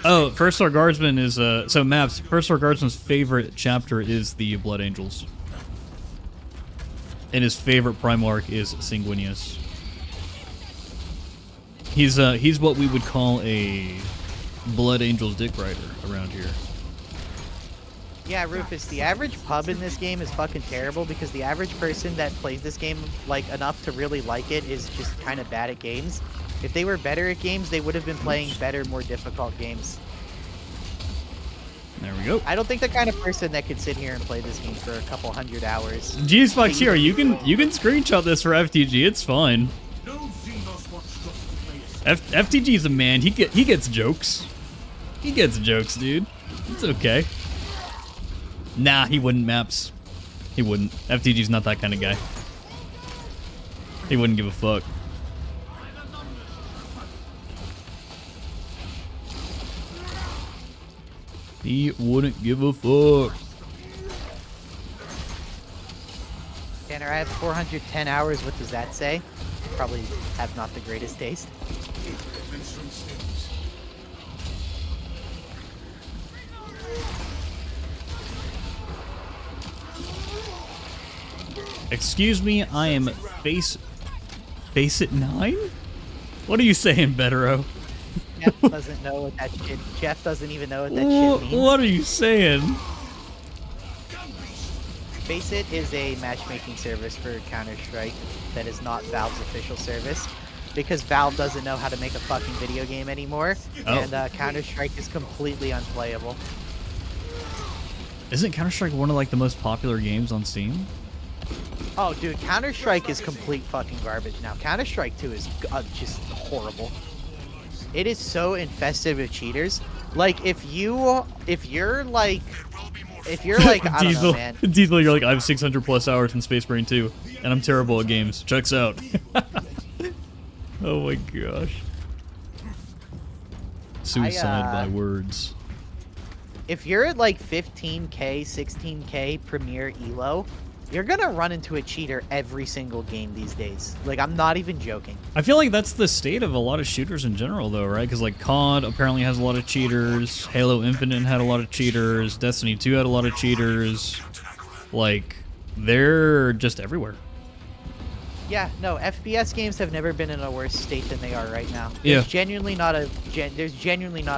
Oh, First Horde Guardsman is so Maps. First Horde Guardsman's favorite chapter is the Blood Angels. And his favorite Primarch is Sanguinius. He's what we would call a Blood Angel's dick rider around here. Yeah, Rufus, the average pub in this game is fucking terrible because the average person that plays this game like enough to really like it is just kind of bad at games. If they were better at games, they would have been playing better, more difficult games. There we go. I don't think the kind of person that could sit here and play this game for a couple 100 hours. Jeez, Fox Hero, you can screenshot this for FTG. It's fine. FTG's a man. He gets jokes. He gets jokes, dude. It's okay. Nah, he wouldn't, Maps. He wouldn't. FTG's not that kind of guy. He wouldn't give a fuck. He wouldn't give a fuck. Tanner, I have 410 hours. What does that say? Probably have not the greatest taste. Excuse me, I am base at 9? What are you saying, Betero? Jeff doesn't know what that shit. Jeff doesn't even know what that shit means. What are you saying? Faceit is a matchmaking service for Counter-Strike that is not Valve's official service because Valve doesn't know how to make a fucking video game anymore, and Counter-Strike is completely unplayable. Isn't Counter-Strike one of like the most popular games on Steam? Oh, dude, Counter-Strike is complete fucking garbage now. Counter-Strike 2 is just horrible. It is so infested with cheaters. Like, if you're like, I don't know, man. Diesel, you're like, I have 600 plus hours in Space Marine 2, and I'm terrible at games. Checks out. Oh my gosh. Suicide by words. If you're at like 15k, 16k Premier Elo, you're gonna run into a cheater every single game these days. Like, I'm not even joking. I feel like that's the state of a lot of shooters in general, though, right? Because, like, COD apparently has a lot of cheaters. Halo Infinite had a lot of cheaters. Destiny 2 had a lot of cheaters. Like, they're just everywhere. Yeah, no, FPS games have never been in a worse state than they are right now. Yeah. There's genuinely not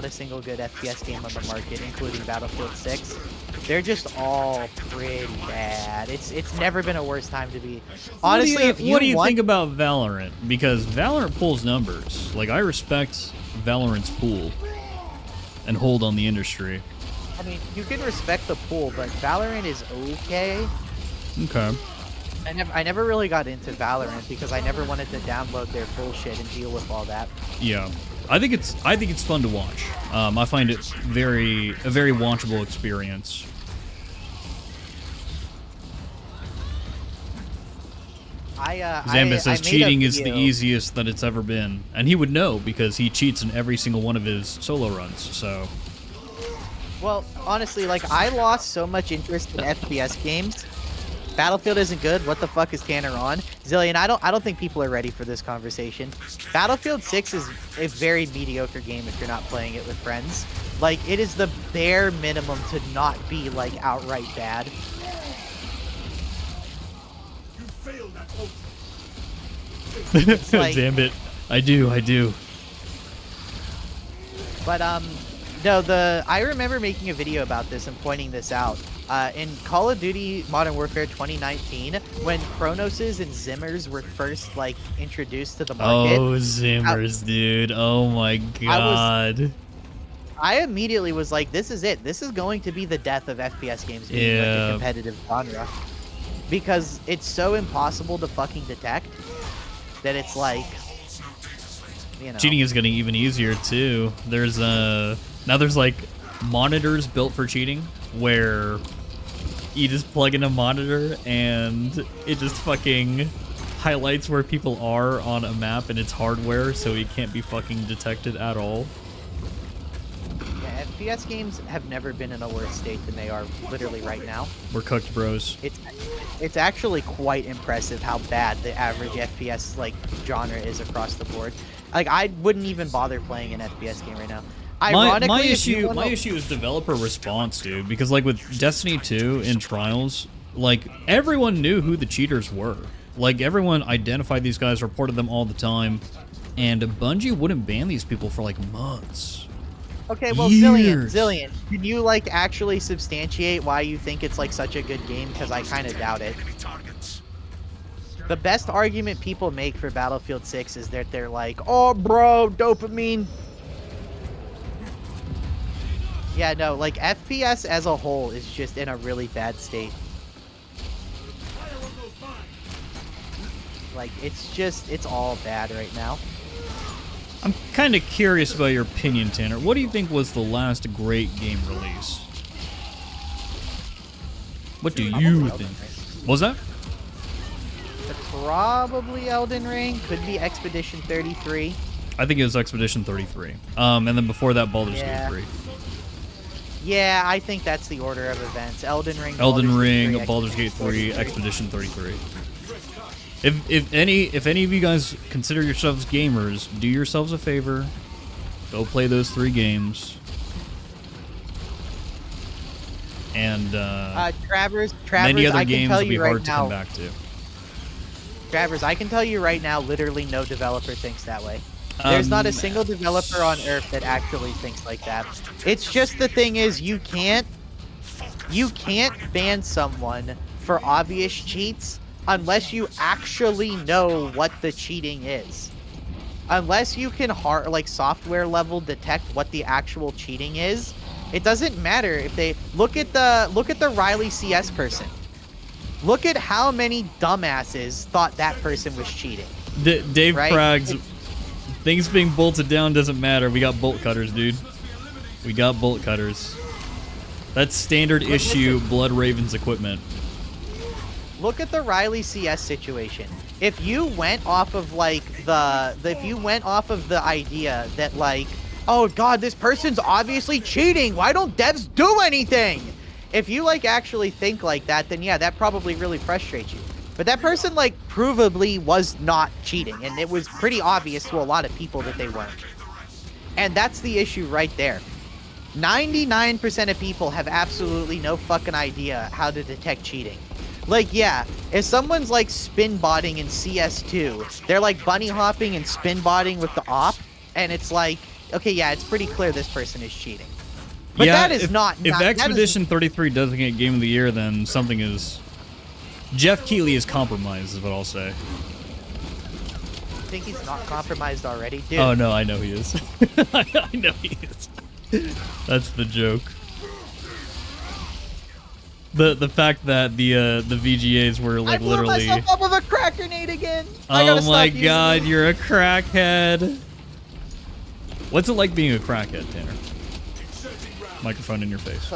a single good FPS game on the market, including Battlefield 6. They're just all pretty bad. It's never been a worse time to be. Honestly, what do you think about Valorant? Because Valorant pulls numbers. Like, I respect Valorant's pool and hold on the industry. I mean, you can respect the pool, but Valorant is okay. Okay. I never really got into Valorant because I never wanted to download their bullshit and deal with all that. Yeah, I think it's fun to watch. I find it a very watchable experience. Zambit says cheating is the easiest that it's ever been, and he would know because he cheats in every single one of his solo runs. So, well, honestly, like, I lost so much interest in FPS games. Battlefield isn't good. What the fuck is Tanner on? Zillion, I don't think people are ready for this conversation. Battlefield 6 is a very mediocre game if you're not playing it with friends. Like, it is the bare minimum to not be, like, outright bad. You failed at It's like, Zambit, I do. But no, I remember making a video about this and pointing this out. In Call of Duty Modern Warfare 2019, when Chronoses and Zimmers were first, like, introduced to the market. Oh, Zimmers, dude. Oh my god. I immediately was like, this is it. This is going to be the death of FPS games being like a competitive genre. Because it's so impossible to fucking detect that it's like, you know. Cheating is getting even easier too. There's now there's like monitors built for cheating where you just plug in a monitor and it just fucking highlights where people are on a map, and it's hardware, so it can't be fucking detected at all. Yeah, FPS games have never been in a worse state than they are literally right now. We're cooked, bros. It's actually quite impressive how bad the average FPS like genre is across the board. Like, I wouldn't even bother playing an FPS game right now. Ironically, my issue is developer response, dude. Because like with Destiny 2 in Trials, like everyone knew who the cheaters were. Like everyone identified these guys, reported them all the time, and Bungie wouldn't ban these people for like months. Okay, well, Years. Zillion, can you like actually substantiate why you think it's like such a good game? Because I kind of doubt it. The best argument people make for Battlefield 6 is that they're like, oh, bro, dopamine. Yeah, no, like FPS as a whole is just in a really bad state. Like, it's all bad right now. I'm kind of curious about your opinion, Tanner. What do you think was the last great game release? What do you think? What was that? Probably Elden Ring. Could be Expedition 33. I think it was Expedition 33. And then before that, Baldur's Gate 3. Yeah, I think that's the order of events. Elden Ring, Elden Baldur's Ring, Gate 3, Baldur's Gate 3, Expedition 33. If any of you guys consider yourselves gamers, do yourselves a favor. Go play those 3 games. And Travers, many other I can games tell will be you hard right to now, come back to. Travers, I can tell you right now, literally no developer thinks that way. There's not a single developer on Earth that actually thinks like that. It's just the thing is you can't ban someone for obvious cheats unless you actually know what the cheating is. Unless you can software level detect what the actual cheating is, it doesn't matter if they look at the Riley CS person. Look at how many dumbasses thought that person was cheating. Dave right? Prags, things being bolted down doesn't matter. We got bolt cutters, dude. We got bolt cutters. That's standard issue Blood Ravens equipment. Look at the Riley CS situation. If you went off of the idea that like, oh god, this person's obviously cheating. Why don't devs do anything? If you like actually think like that, then yeah, that probably really frustrates you. But that person like provably was not cheating, and it was pretty obvious to a lot of people that they weren't. And that's the issue right there. 99% of people have absolutely no fucking idea how to detect cheating. Like, yeah, if someone's like spin botting in CS2, they're like bunny hopping and spin botting with the op, and it's like, okay, yeah, it's pretty clear this person is cheating. But yeah, that is not. If Expedition 33 doesn't get Game of the Year, then something is. Jeff Keighley is compromised, is what I'll say. I think he's not compromised already, dude. Oh no, I know he is. I know he is. That's the joke. The fact that the VGAs were like literally. I blew myself up with a crack grenade again. Oh my god, you're a crackhead. What's it like being a crackhead, Tanner? Microphone in your face.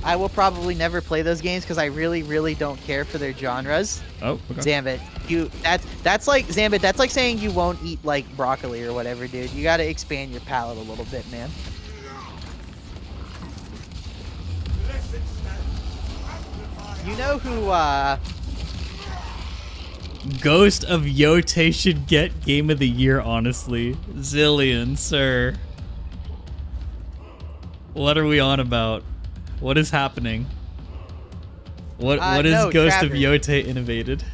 I will probably never play those games because I really, really don't care for their genres. Oh, okay. Zambit, that's like Zambit. That's like saying you won't eat like broccoli or whatever, dude. You got to expand your palate a little bit, man. You know who? Ghost of Yote should get Game of the Year, honestly. Zillion, sir. What are we on about? What is happening? What is no, Ghost Travers. of Yote innovated?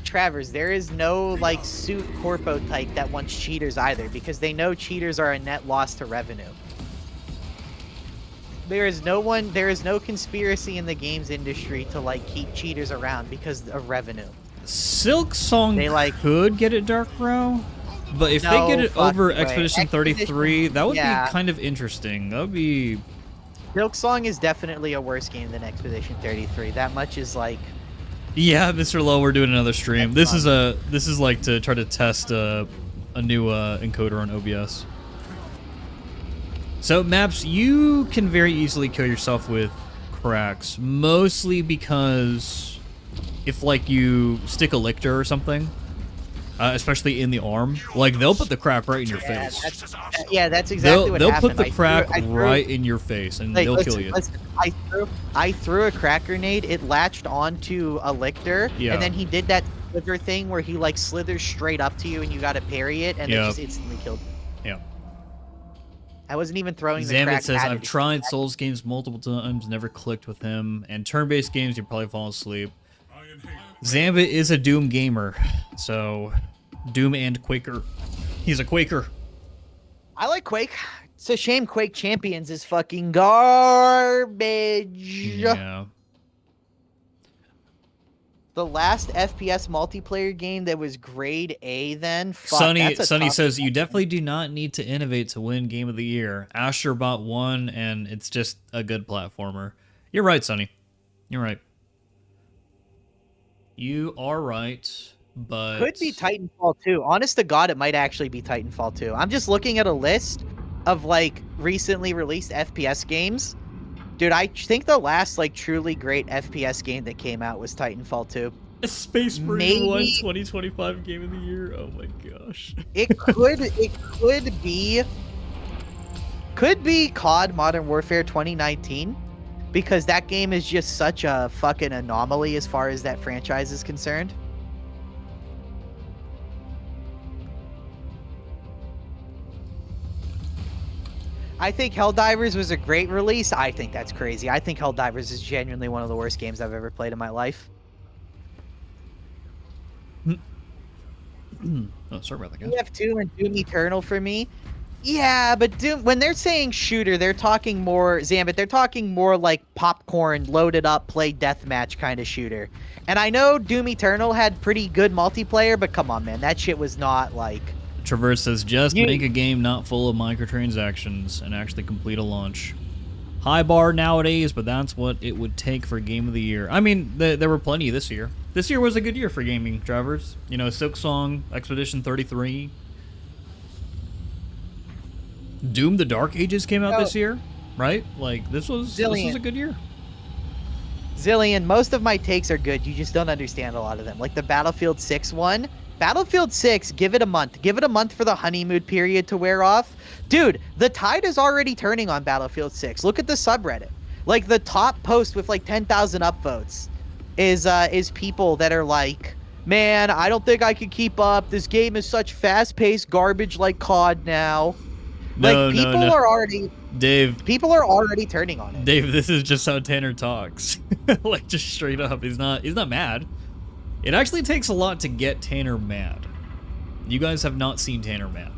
Travers, there is no like suit corpo type that wants cheaters either, because they know cheaters are a net loss to revenue. There is no conspiracy in the games industry to like keep cheaters around because of revenue. Silk Song could get it Dark Bro, but if they get it over Expedition 33, that would be kind of interesting. That would be. Silk Song is definitely a worse game than Expedition 33. That much is like. Yeah, Mr. Lowe, we're doing another stream. This is like to try to test a new encoder on OBS. So Maps, you can very easily kill yourself with cracks, mostly because if like you stick a lictor or something, especially in the arm, like they'll put the crack right in your face. That's exactly what happened. They'll put the crack right in your face and they'll kill you. Listen, I threw a crack grenade. It latched onto a lictor, and then he did that slither thing where he like slithers straight up to you and you got to parry it, and it just instantly killed you. Yeah. I wasn't even throwing the Zambit crack. says, I've tried Souls games multiple times, never clicked with him, and turn-based games, you probably fall asleep. Zambit is a Doom gamer, so Doom and Quaker. He's a Quaker. I like Quake. It's a shame Quake Champions is fucking garbage. Yeah. The last FPS multiplayer game that was grade A then? Fuck, Sonny says, you definitely do not need to innovate to win Game of the Year. Astrobot won, and it's just a good platformer. You're right, Sonny. You're right. You are right, but... Could be Titanfall 2. Honest to God, it might actually be Titanfall 2. I'm just looking at a list of, like, recently released FPS games. Dude, I think the last, like, truly great FPS game that came out was Titanfall 2. Space Marine 1 2025 Game of the Year? Oh my gosh. It could be Could be COD Modern Warfare 2019, because that game is just such a fucking anomaly as far as that franchise is concerned. I think Helldivers was a great release. I think that's crazy. I think Helldivers is genuinely one of the worst games I've ever played in my life. Oh, sorry about that, guys. TF2 and Doom Eternal for me. Yeah, but Doom, when they're saying shooter, they're talking more, Zambit, they're talking more like popcorn, loaded up, play deathmatch kind of shooter. And I know Doom Eternal had pretty good multiplayer, but come on, man, that shit was not like... Traverse says, just make a game not full of microtransactions and actually complete a launch. High bar nowadays, but that's what it would take for Game of the Year. I mean, there were plenty this year. This year was a good year for gaming, Travers. You know, Silksong, Expedition 33. Doom the Dark Ages came out this year, right? Like, this was a good year. Zillion, most of my takes are good. You just don't understand a lot of them. Like the Battlefield 6 one. Battlefield 6, give it a month. Give it a month for the honeymoon period to wear off. Dude, the tide is already turning on Battlefield 6. Look at the subreddit. Like, the top post with, like, 10,000 upvotes is people that are like, man, I don't think I can keep up. This game is such fast-paced garbage like COD now. No, like, people no. are already... Dave. People are already turning on it. Dave, this is just how Tanner talks. Like, just straight up. He's not mad. It actually takes a lot to get Tanner mad. You guys have not seen Tanner mad.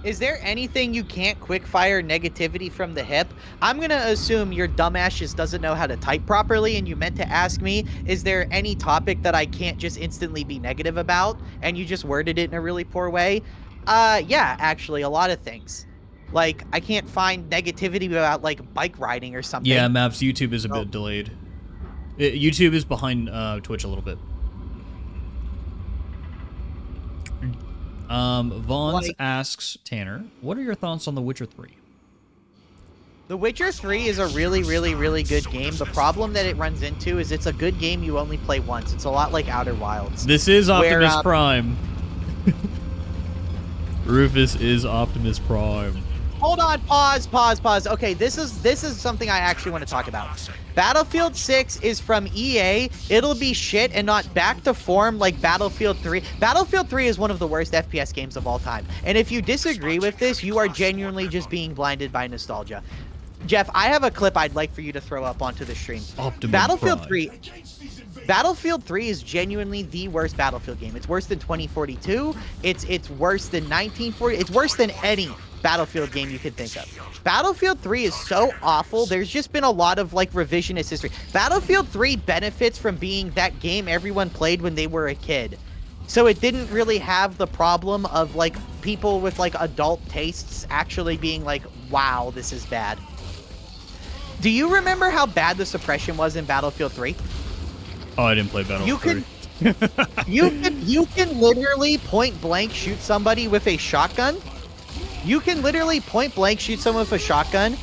Is there anything you can't quickfire negativity from the hip? I'm going to assume your dumbass just doesn't know how to type properly, and you meant to ask me, is there any topic that I can't just instantly be negative about? And you just worded it in a really poor way? Yeah, actually, a lot of things. Like, I can't find negativity about, like, bike riding or something. Yeah, Maps, YouTube is a bit delayed. YouTube is behind Twitch a little bit. Vons asks Tanner, what are your thoughts on The Witcher 3? The Witcher 3 is a really, really, really good game. The problem that it runs into is it's a good game you only play once. It's a lot like Outer Wilds. This is Optimus Prime. Rufus is Optimus Prime. Hold on, pause. Okay, this is something I actually want to talk about. Battlefield 6 is from EA. It'll be shit and not back to form like Battlefield 3. Battlefield 3 is one of the worst FPS games of all time. And if you disagree with this, you are genuinely just being blinded by nostalgia. Jeff, I have a clip I'd like for you to throw up onto the stream. Battlefield 3 is genuinely the worst Battlefield game. It's worse than 2042. It's worse than 1940. It's worse than any Battlefield game you could think of. Battlefield 3 is so awful. There's just been a lot of like revisionist history. Battlefield 3 benefits from being that game everyone played when they were a kid. So it didn't really have the problem of like people with like adult tastes actually being like, wow, this is bad. Do you remember how bad the suppression was in Battlefield 3? Oh, I didn't play Battlefield 3. You can literally point blank shoot somebody with a shotgun. You can literally point blank shoot someone with a shotgun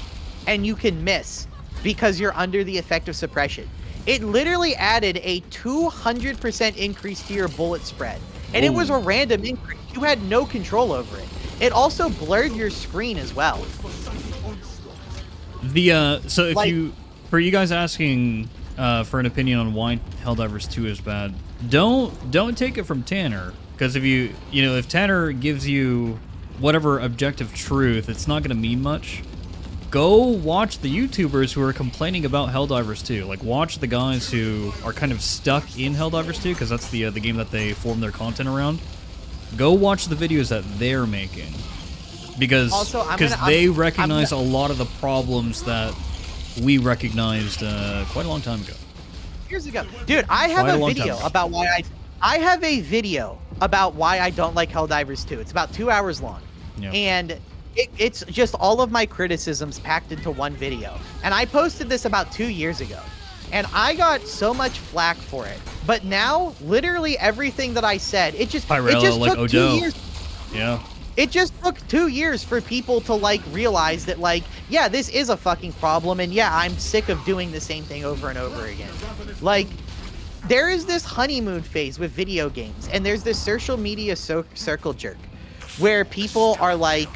and you can miss because you're under the effect of suppression. It literally added a 200% increase to your bullet spread. And it was a random increase. You had no control over it. It also blurred your screen as well. So if like, for you guys asking for an opinion on why Helldivers 2 is bad, don't take it from Tanner, because if Tanner gives you whatever objective truth, it's not going to mean much. Go watch the YouTubers who are complaining about Helldivers 2. Like, watch the guys who are kind of stuck in Helldivers 2, because that's the game that they form their content around. Go watch the videos that they're making, because they recognize a lot of the problems that we recognized quite a long time ago. Years ago, dude, I have a video about why I don't like Helldivers 2. It's about 2 hours long. Yeah. And it's just all of my criticisms packed into one video. And I posted this about 2 years ago. And I got so much flack for it. But now, literally everything that I said, it just took 2 years. Yeah. It just took 2 years for people to, like, realize that, like, yeah, this is a fucking problem. And yeah, I'm sick of doing the same thing over and over again. Like, there is this honeymoon phase with video games, and there's this social media circle jerk where people are like,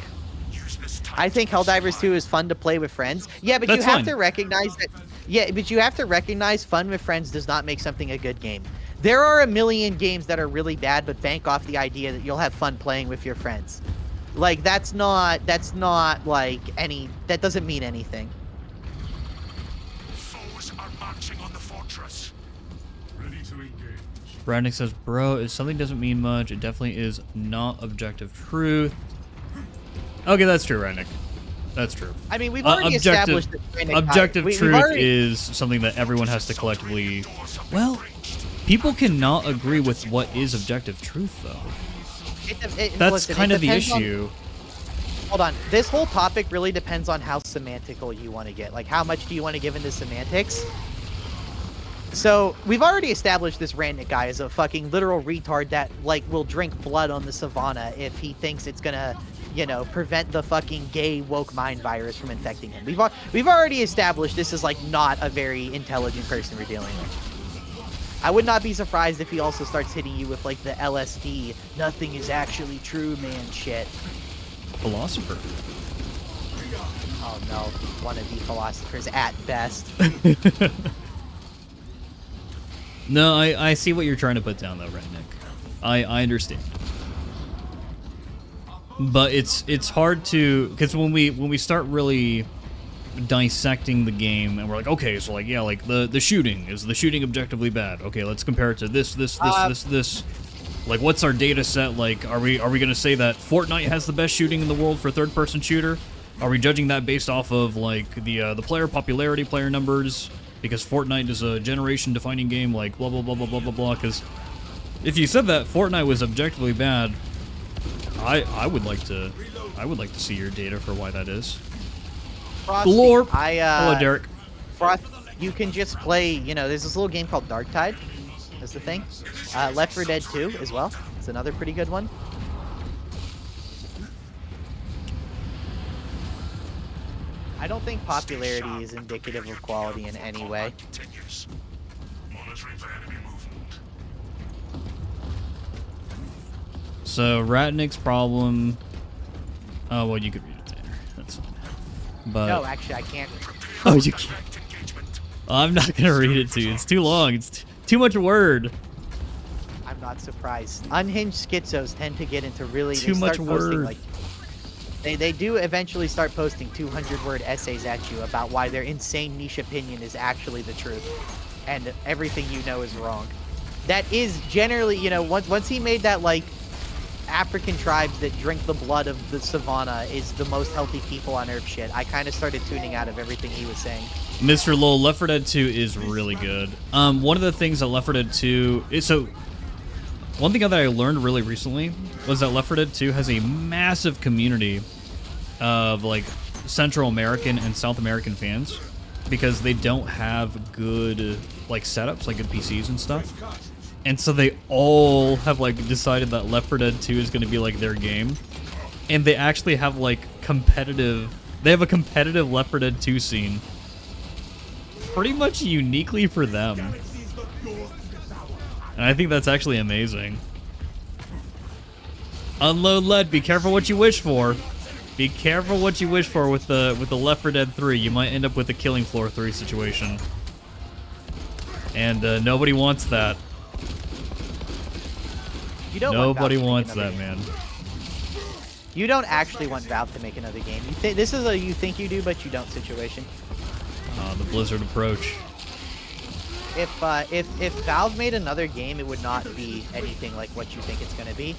I think Helldivers 2 is fun to play with friends. Yeah, but That's you have fine. to recognize that. Yeah, but you have to recognize fun with friends does not make something a good game. There are a million games that are really bad, but bank off the idea that you'll have fun playing with your friends. Like that's not like any. That doesn't mean anything. Foes are marching on the fortress. Ready to engage. Bradnick says, bro, if something doesn't mean much, it definitely is not objective truth. Okay, that's true, Bradnick. That's true. I mean, we've already established that objective we've truth already- is something that everyone has to collectively... Well, people cannot agree with what is objective truth, though. That's listen, kind it of the depends on- issue. Hold on. This whole topic really depends on how semantical you want to get. Like, how much do you want to give into semantics? So, we've already established this Randnick guy is a fucking literal retard that, like, will drink blood on the savannah if he thinks it's gonna, you know, prevent the fucking gay woke mind virus from infecting him. We've already established this is, like, not a very intelligent person we're dealing with. I would not be surprised if he also starts hitting you with, like, the LSD, nothing is actually true, man shit. Philosopher. Oh no, wannabe philosophers at best. No, I see what you're trying to put down, though, Redneck. I understand. But it's hard to... Because when we start really dissecting the game, and we're like, okay, so, like, yeah, like, the shooting. Is the shooting objectively bad? Okay, let's compare it to this. Like, what's our data set? Like, are we gonna say that Fortnite has the best shooting in the world for third-person shooter? Are we judging that based off of, like, the player popularity, player numbers? Because Fortnite is a generation-defining game, like, blah, blah, blah, blah, blah, blah, blah. Because if you said that Fortnite was objectively bad, I would like to see your data for why that is. Frosty, Glorp. Hello, Derek. Frost, you can just play, you know, there's this little game called Dark Tide. That's the thing. Left 4 Dead 2 as well. It's another pretty good one. I don't think popularity is indicative of quality in any way. Continues. Monitoring for enemy movement. So, Ratnick's problem... Oh, well, you could read it later. That's fine. But... No, actually, I can't. Oh, you can't. I'm not going to read it to you. It's too long. It's too much word. I'm not surprised. Unhinged schizos tend to get into really... Too they much start posting, word. like, They do eventually start posting 200-word essays at you about why their insane niche opinion is actually the truth, and everything you know is wrong. That is generally, you know, once he made that, like, African tribes that drink the blood of the savannah is the most healthy people on Earth shit, I kind of started tuning out of everything he was saying. Mr. Lowell, Left 4 Dead 2 is really good. One of the things that Left 4 Dead 2 is... So, one thing that I learned really recently was that Left 4 Dead 2 has a massive community of, like, Central American and South American fans because they don't have good, like, setups, like good PCs and stuff. And so they all have, like, decided that Left 4 Dead 2 is going to be, like, their game. And they actually have, like, competitive... They have a competitive Left 4 Dead 2 scene pretty much uniquely for them. And I think that's actually amazing. Unload lead, be careful what you wish for. Be careful what you wish for with the Left 4 Dead 3. You might end up with a Killing Floor 3 situation. And nobody wants that. You don't Nobody want wants Valve to that, make another man. game. You don't actually want Valve to make another game. This is a you think you do, but you don't situation. The Blizzard approach. If Valve made another game, it would not be anything like what you think it's going to be.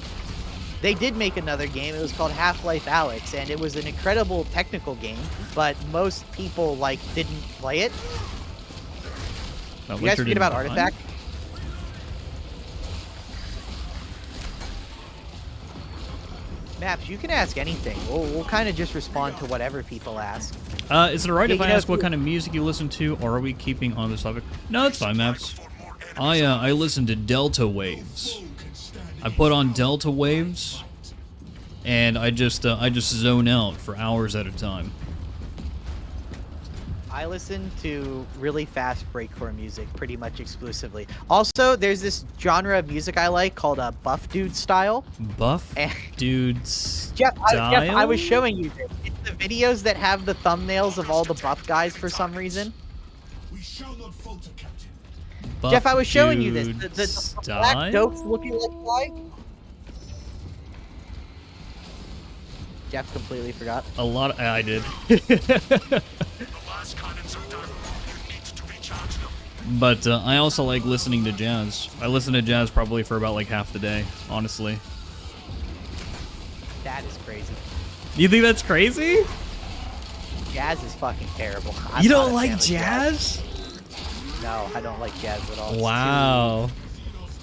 They did make another game. It was called Half-Life Alyx, and it was an incredible technical game, but most people, like, didn't play it. You guys forget about Artifact? Maps, you can ask anything. We'll kind of just respond to whatever people ask. Is it alright if Yeah, I you know, ask what kind of music you listen to, or are we keeping on this topic? No, it's fine, Maps. I listen to Delta Waves. I put on Delta Waves, and I just zone out for hours at a time. I listen to really fast breakcore music pretty much exclusively. Also, there's this genre of music I like called buff dude style. Buff And- dudes. Jeff, I was showing you this. the videos that have the thumbnails of all the buff guys for some reason. We shall not falter, Captain. Buff Jeff, I was showing you this. dudes The black die? dopes looking like fly. Jeff completely forgot. A lot. I did. The last cannons are down. You need to recharge them. But I also like listening to jazz. I listen to jazz probably for about like half the day, honestly. That is crazy. You think that's crazy? Jazz is fucking terrible. You I'm not don't a like fan of jazz? No, I don't like jazz at all. It's Wow.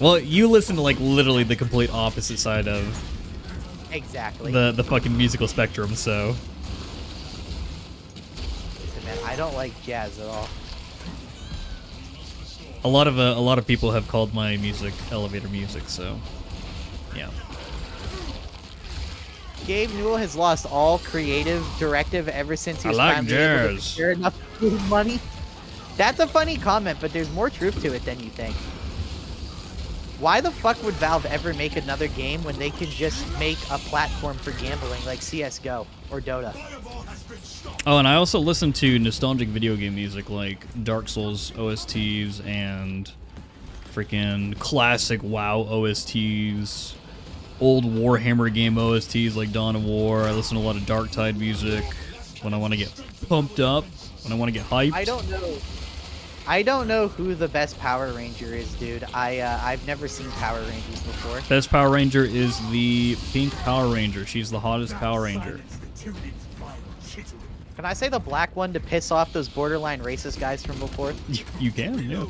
Well, you listen to like literally the complete opposite side of too- exactly. the fucking musical spectrum. So Listen, man, I don't like jazz at all. a lot of people have called my music elevator music. So yeah. Gabe Newell has lost all creative directive ever since he I was like finally able to jazz. share enough money. That's a funny comment, but there's more truth to it than you think. Why the fuck would Valve ever make another game when they could just make a platform for gambling like CS:GO or Dota? Fireball has been stopped. Oh, and I also listen to nostalgic video game music like Dark Souls OSTs and freaking classic WoW OSTs, old Warhammer game OSTs like Dawn of War. I listen to a lot of Dark Tide music when I want to get pumped up, when I want to get hyped. I don't know who the best Power Ranger is, dude. I've never seen Power Rangers before. Best Power Ranger is the pink Power Ranger. She's the hottest Power Ranger. Can I say the black one to piss off those borderline racist guys from before? You can, yeah.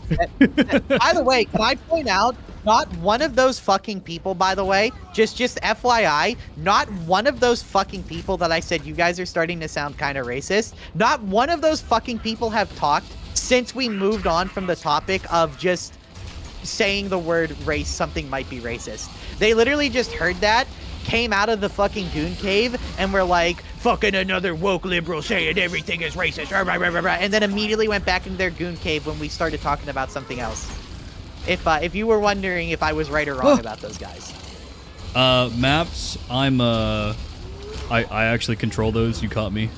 By the way, can I point out, not one of those fucking people, by the way, just FYI, not one of those fucking people that I said you guys are starting to sound kind of racist, not one of those fucking people have talked since we moved on from the topic of just saying the word race, something might be racist. They literally just heard that, came out of the fucking goon cave, and were like, fucking another woke liberal saying everything is racist, and then immediately went back into their goon cave when we started talking about something else. If you were wondering if I was right or wrong about those guys. Maps, I actually control those. You caught me.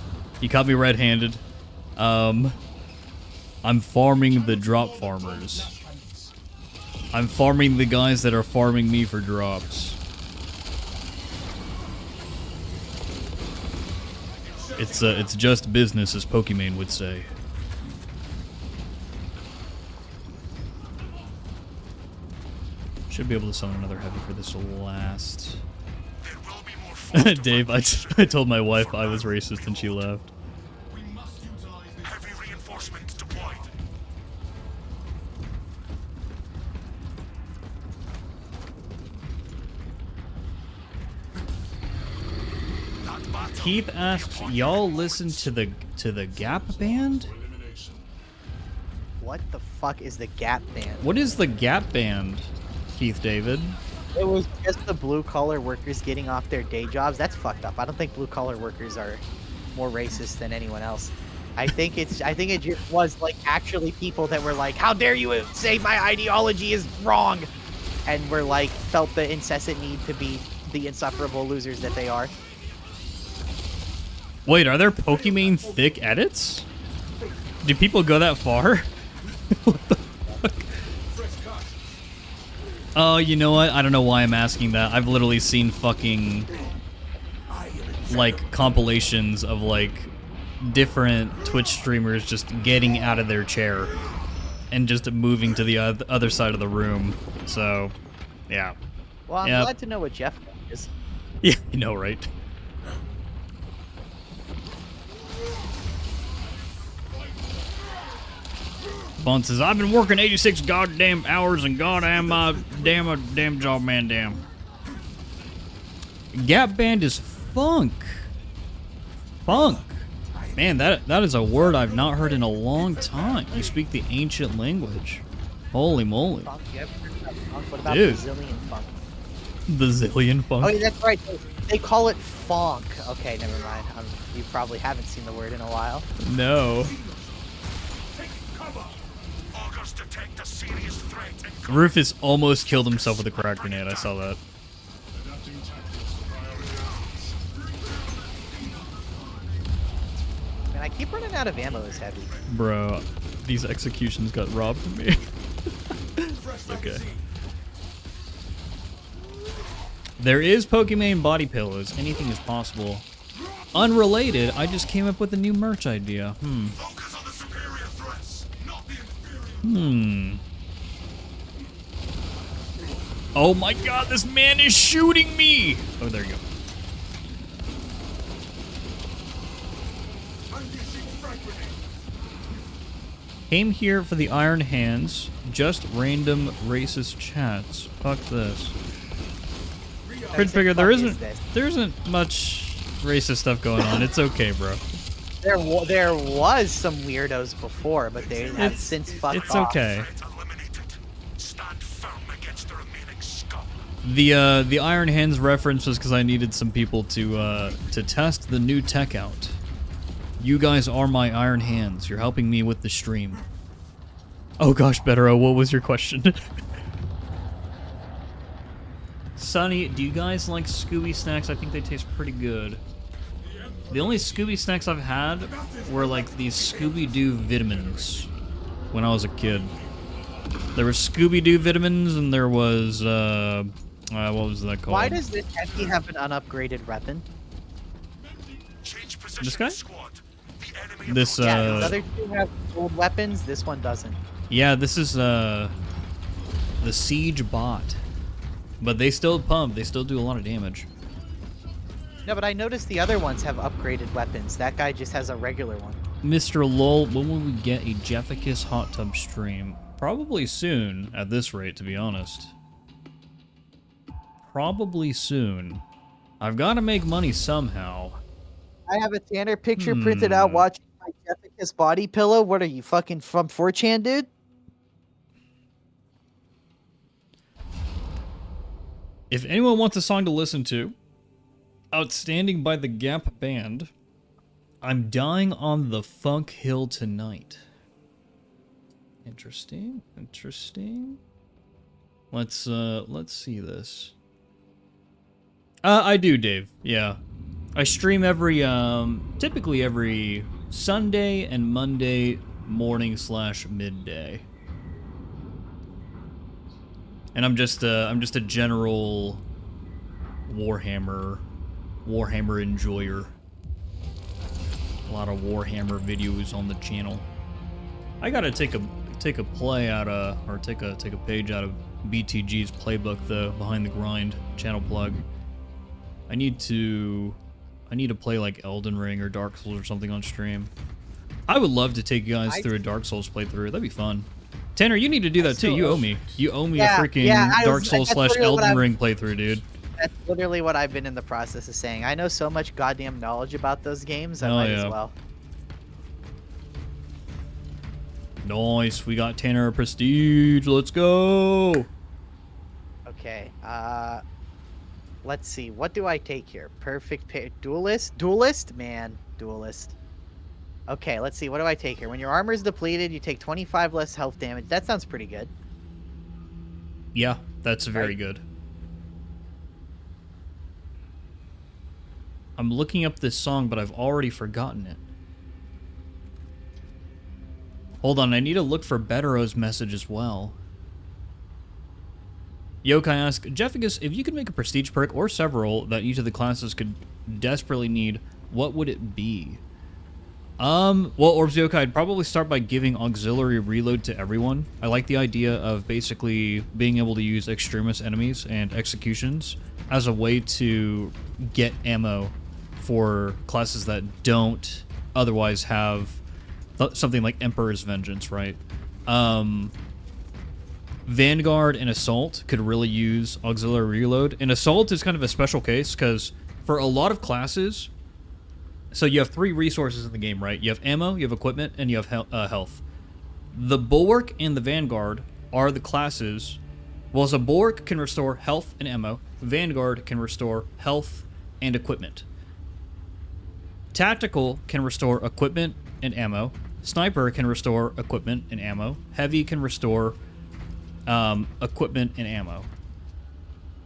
You caught me red-handed. I'm farming the drop farmers. I'm farming the guys that are farming me for drops. It's just business, as Pokemon would say. Should be able to summon another heavy for this last. There will be more fight. Dave, I told my wife I was racist and she left. We must utilize this. Heavy reinforcements deployed. That battle Keith asks, y'all listen to the Gap Band? What the fuck is the Gap Band? What is the Gap Band, Keith David? It was just the blue collar workers getting off their day jobs. That's fucked up. I don't think blue collar workers are more racist than anyone else. I think it just was like actually people that were like, how dare you say my ideology is wrong, and were like felt the incessant need to be the insufferable losers that they are. Wait, are there Pokemon thick edits? Do people go that far? What the fuck? Oh, you know what? I don't know why I'm asking that. I've literally seen fucking like compilations of like different Twitch streamers just getting out of their chair and just moving to the other side of the room. So, yeah. Well, I'm Yep. glad to know what Jeff is. Yeah, you know, right? Bond says, I've been working 86 goddamn hours and goddamn my damn job, man, damn. Gap Band is funk. Funk. Man, that is a word I've not heard in a long time. You speak the ancient language. Holy moly. Funk? You ever heard about funk? What about Dude. Brazilian funk? The zillion funk. Oh, yeah, that's right. They call it funk. Okay, never mind. You probably haven't seen the word in a while. No. Take cover. Augurs detect a serious threat and Rufus almost killed himself with a crack grenade. I saw that. adapting tactics to priority. I keep running out of ammo as heavy. Bro, these executions got robbed from me. Okay. There is Pokemon body pillows. Anything is possible. Unrelated, I just came up with a new merch idea. Focus on the superior threats, not the inferior. Oh my god, this man is shooting me! Oh, there you go. Unleashing frag grenade. Came here for the Iron Hands. Just random racist chats. Fuck this. Crit figure, there isn't much racist stuff going on. It's okay, bro. There was some weirdos before, but they have since fucked off. It's okay. Threat eliminated. Stand firm against the remaining scum. The Iron Hands reference was because I needed some people to test the new tech out. You guys are my Iron Hands. You're helping me with the stream. Oh gosh, Betero, what was your question? Sonny, do you guys like Scooby snacks? I think they taste pretty good. The only Scooby snacks I've had were like these Scooby-Doo vitamins when I was a kid. There was Scooby-Doo vitamins and there was, what was that called? Why does this Eki have an unupgraded weapon? Change position, This guy? squad. The enemy This, Yeah, the other two have old weapons. This one doesn't. yeah, this is, the Siege bot. But they still pump, they still do a lot of damage. No, but I noticed the other ones have upgraded weapons. That guy just has a regular one. Mr. Lol, when will we get a Jefficus hot tub stream? Probably soon, at this rate, to be honest. Probably soon. I've got to make money somehow. I have a Tanner picture printed out watching my Jefficus body pillow. What are you, fucking from 4chan, dude? If anyone wants a song to listen to, Outstanding by the Gap Band, I'm Dying on the Funk Hill Tonight. Interesting, interesting. Let's see this. I do, Dave. Yeah. I stream every typically every Sunday and Monday morning / midday. And I'm just a general Warhammer enjoyer. A lot of Warhammer videos on the channel. I gotta take a play out of, or take a page out of BTG's playbook, though. Behind the Grind channel plug. I need to play like Elden Ring or Dark Souls or something on stream. I would love to take you guys through a Dark Souls playthrough. That'd be fun. Tanner, you need to do that too. You owe me. You owe me a freaking Dark Souls / Elden Ring playthrough, dude. That's literally what I've been in the process of saying. I know so much goddamn knowledge about those games, I might as well. Nice. We got Tanner Prestige. Let's go. Okay. Let's see. What do I take here? Perfect pair. Duelist? Duelist? Man, duelist. Okay, let's see. What do I take here? When your armor is depleted, you take 25 less health damage. That sounds pretty good. Yeah, that's very good. I'm looking up this song, but I've already forgotten it. Hold on, I need to look for Betero's message as well. Yokai asks, Jefficus, if you could make a prestige perk or several that each of the classes could desperately need, what would it be? Well, Orbs Yokai, I'd probably start by giving auxiliary reload to everyone. I like the idea of basically being able to use extremist enemies and executions as a way to get ammo for classes that don't otherwise have something like Emperor's Vengeance, right? Vanguard and Assault could really use auxiliary reload. And Assault is kind of a special case because for a lot of classes, so you have 3 resources in the game, right? You have ammo, you have equipment, and you have health. The Bulwark and the Vanguard are the classes. Well, so Bulwark can restore health and ammo. Vanguard can restore health and equipment. Tactical can restore equipment and ammo. Sniper can restore equipment and ammo. Heavy can restore equipment and ammo.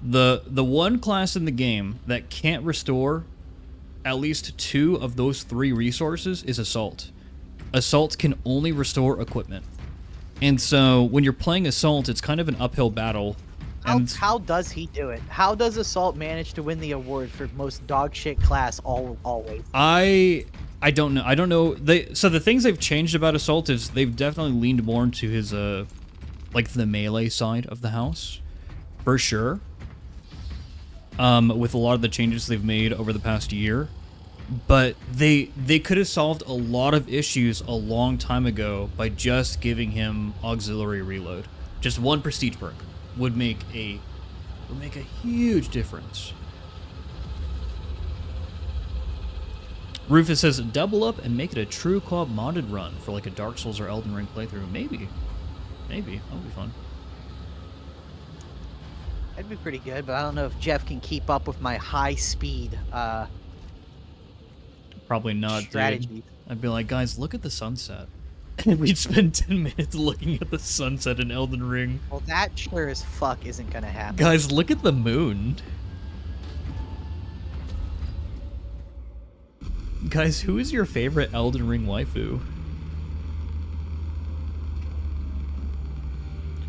The one class in the game that can't restore at least 2 of those 3 resources is Assault. Assault can only restore equipment. And so when you're playing Assault, it's kind of an uphill battle. And How does he do it? How does Assault manage to win the award for most dog shit class always? I don't know. I don't know. So the things they've changed about Assault is they've definitely leaned more into his like the melee side of the house, for sure. With a lot of the changes they've made over the past year, but they could have solved a lot of issues a long time ago by just giving him auxiliary reload. Just 1 prestige perk would make a huge difference. Rufus says, double up and make it a true co-op modded run for like a Dark Souls or Elden Ring playthrough. Maybe. That'll be fun. That'd be pretty good, but I don't know if Jeff can keep up with my high speed Probably not, strategy. dude. I'd be like, guys, look at the sunset. And we'd spend 10 minutes looking at the sunset in Elden Ring. Well, that sure as fuck isn't gonna happen. Guys, look at the moon. Guys, who is your favorite Elden Ring waifu?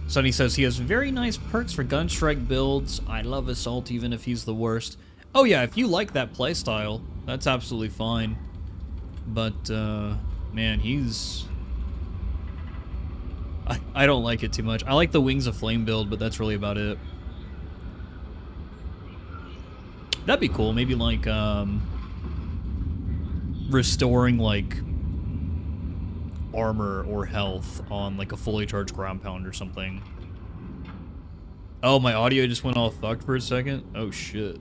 Sonny says he has very nice perks for Gunstrike builds. I love Assault even if he's the worst. Oh yeah, if you like that playstyle, that's absolutely fine. But, man, he's... I don't like it too much. I like the Wings of Flame build, but that's really about it. That'd be cool. Maybe, like, restoring, like, armor or health on, like, a fully charged ground pound or something. Oh, my audio just went all fucked for a second? Oh, shit.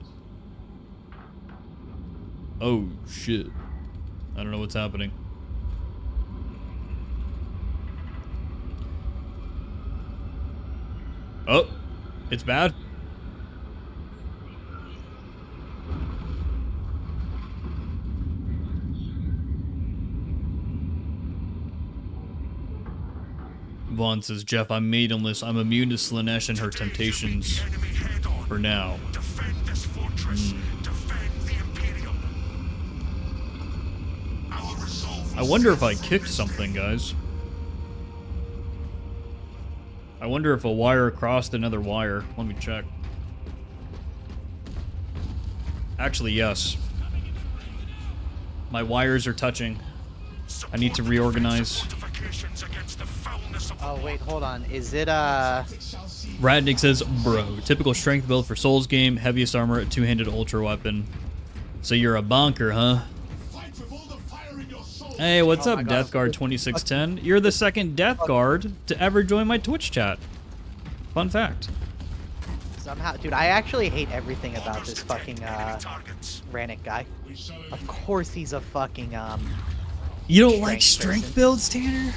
Oh, shit. I don't know what's happening. Oh, it's bad. Vaughn says, Jeff, I'm maidenless. I'm immune to Slanesh and her temptations for now. Defend this fortress. Defend the Imperium. Our resolve. I wonder if I kicked something, guys. I wonder if a wire crossed another wire. Let me check. Actually, yes. My wires are touching. I need to reorganize. Oh wait, hold on. Is it Radnik says, bro, typical strength build for Souls game, heaviest armor, a 2-handed ultra weapon. So you're a bonker, huh? Hey, what's up, Death Guard 2610? You're the second Death Guard to ever join my Twitch chat. Fun fact. somehow, dude? I actually hate everything about this fucking Rannick guy. Of course, he's a fucking You don't like strength builds, Tanner?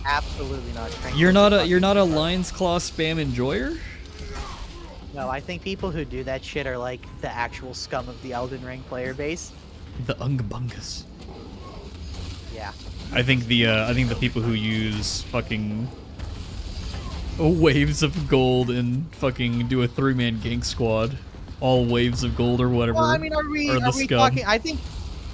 Absolutely not. Strength You're builds not are a fucking retarded. Lion's Claw spam enjoyer? No, I think people who do that shit are like the actual scum of the Elden Ring player base. The Ungabungus. Yeah. I think the people who use fucking waves of gold and fucking do a 3-man gank squad, all waves of gold or whatever. Well, I mean, are we scum. talking? I think,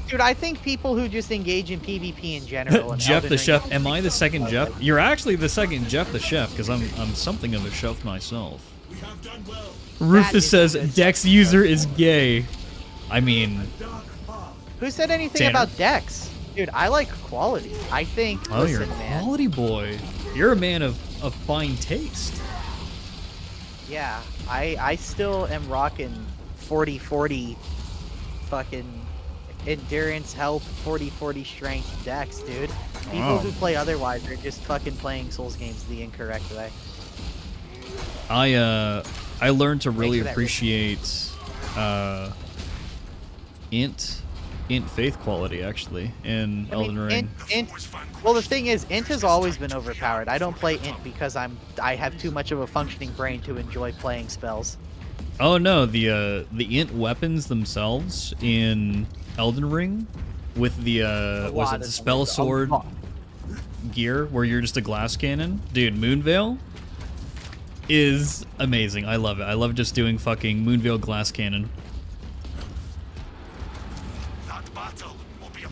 dude, I think people who just engage in PvP in general. And Jeff Elden the Ring Chef. are Am I the ridiculous. second Jeff? You're actually the second Jeff the Chef because I'm something of a chef myself. We have done well. Rufus is says a good Dex user is gay. I mean, Who said anything Tanner. about Dex? Dude, I like quality. I think. oh, listen, you're a man. quality boy. You're a man of fine taste. Yeah, I still am rocking 40-40 fucking endurance, health, 40-40 strength Dex, dude. People Wow. who play otherwise are just fucking playing Souls games the incorrect way. I learned to really for that, appreciate int faith quality actually in Elden Ring. Well, the thing is, int has always been overpowered. I don't play int because I have too much of a functioning brain to enjoy playing spells. Oh no, the int weapons themselves in Elden Ring with the was it the spell sword gear where you're just a glass cannon? Dude, Moonveil is amazing. I love it. I love just doing fucking Moonveil glass cannon.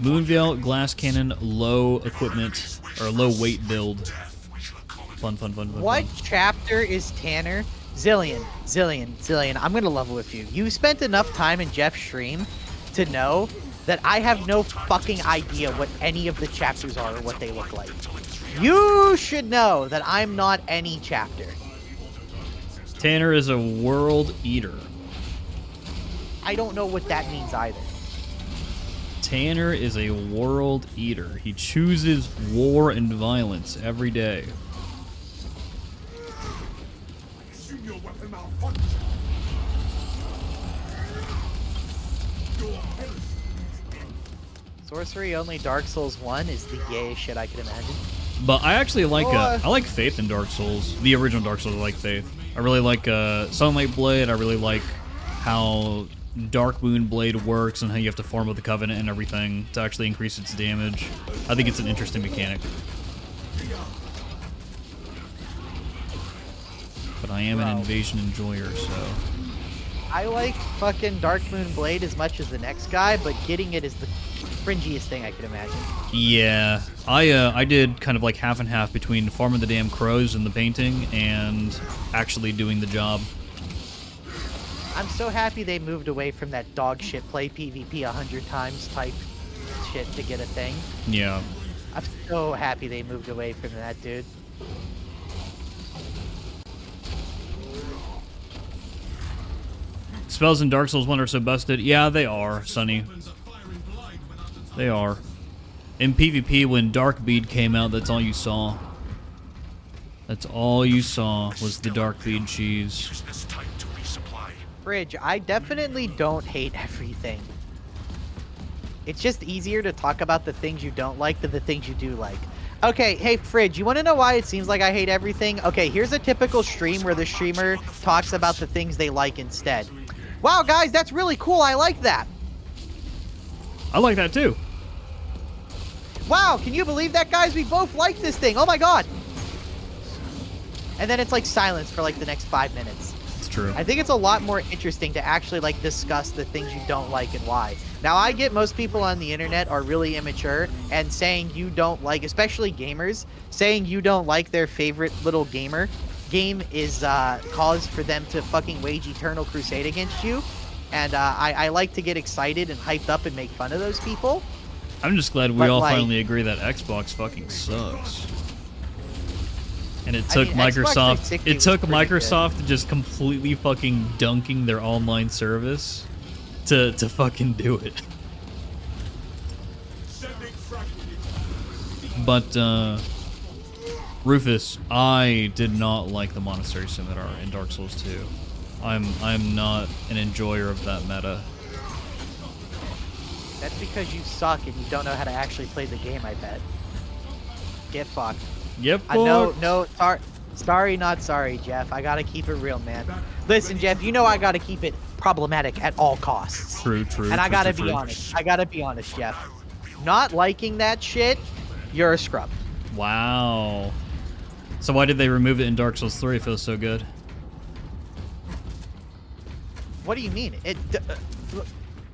Moonveil, glass cannon, low equipment, or low weight build. Fun. What chapter is Tanner? Zillion. I'm gonna level with you. You spent enough time in Jeff's stream to know that I have no fucking idea what any of the chapters are or what they look like. You should know that I'm not any chapter. Tanner is a world eater. I don't know what that means either. Tanner is a world eater. He chooses war and violence every day. Assume your weapon malfunctioned. Your heresy. Sorcery only Dark Souls 1 is the gayest shit I could imagine. But I actually like I like Faith in Dark Souls. The original Dark Souls, I like Faith. I really like Sunlight Blade. I really like how Dark Moon Blade works and how you have to farm with the Covenant and everything to actually increase its damage. I think it's an interesting mechanic. But I am an invasion enjoyer, so... I like fucking Dark Moon Blade as much as the next guy, but getting it is the cringiest thing I could imagine. Yeah, I did kind of like half and half between farming the damn crows and the painting and actually doing the job. I'm so happy they moved away from that dog shit play PvP 100 times type shit to get a thing. Yeah. I'm so happy they moved away from that, dude. Spells in Dark Souls 1 are so busted. Yeah, they are, Sonny. They are. In PvP, when Dark Bead came out, that's all you saw. That's all you saw was the Dark Bead cheese. Bridge, I definitely don't hate everything. It's just easier to talk about the things you don't like than the things you do like. Okay, hey Fridge, you want to know why it seems like I hate everything? Okay, here's a typical stream where the streamer talks about the things they like instead. Wow, guys, that's really cool. I like that. I like that too. Wow, can you believe that, guys? We both like this thing. Oh my god. And then it's like silence for like the next 5 minutes. It's true. I think it's a lot more interesting to actually like discuss the things you don't like and why. Now, I get most people on the internet are really immature and saying you don't like, especially gamers, saying you don't like their favorite little game is cause for them to fucking wage eternal crusade against you. And I like to get excited and hyped up and make fun of those people. I'm just glad we all finally agree that Xbox fucking sucks. And it took Microsoft. It took Microsoft to just completely fucking dunking their online service to fucking do it. But Rufus, I did not like the Monastery Scimitar in Dark Souls 2. I'm not an enjoyer of that meta. That's because you suck and you don't know how to actually play the game, I bet. Get fucked. Yep. No, sorry, not sorry, Jeff. I gotta keep it real, man. Listen, Jeff, you know I gotta keep it problematic at all costs. True. And I gotta be honest. I gotta be honest, Jeff. Not liking that shit, you're a scrub. Wow. So why did they remove it in Dark Souls 3 if it was so good? What do you mean?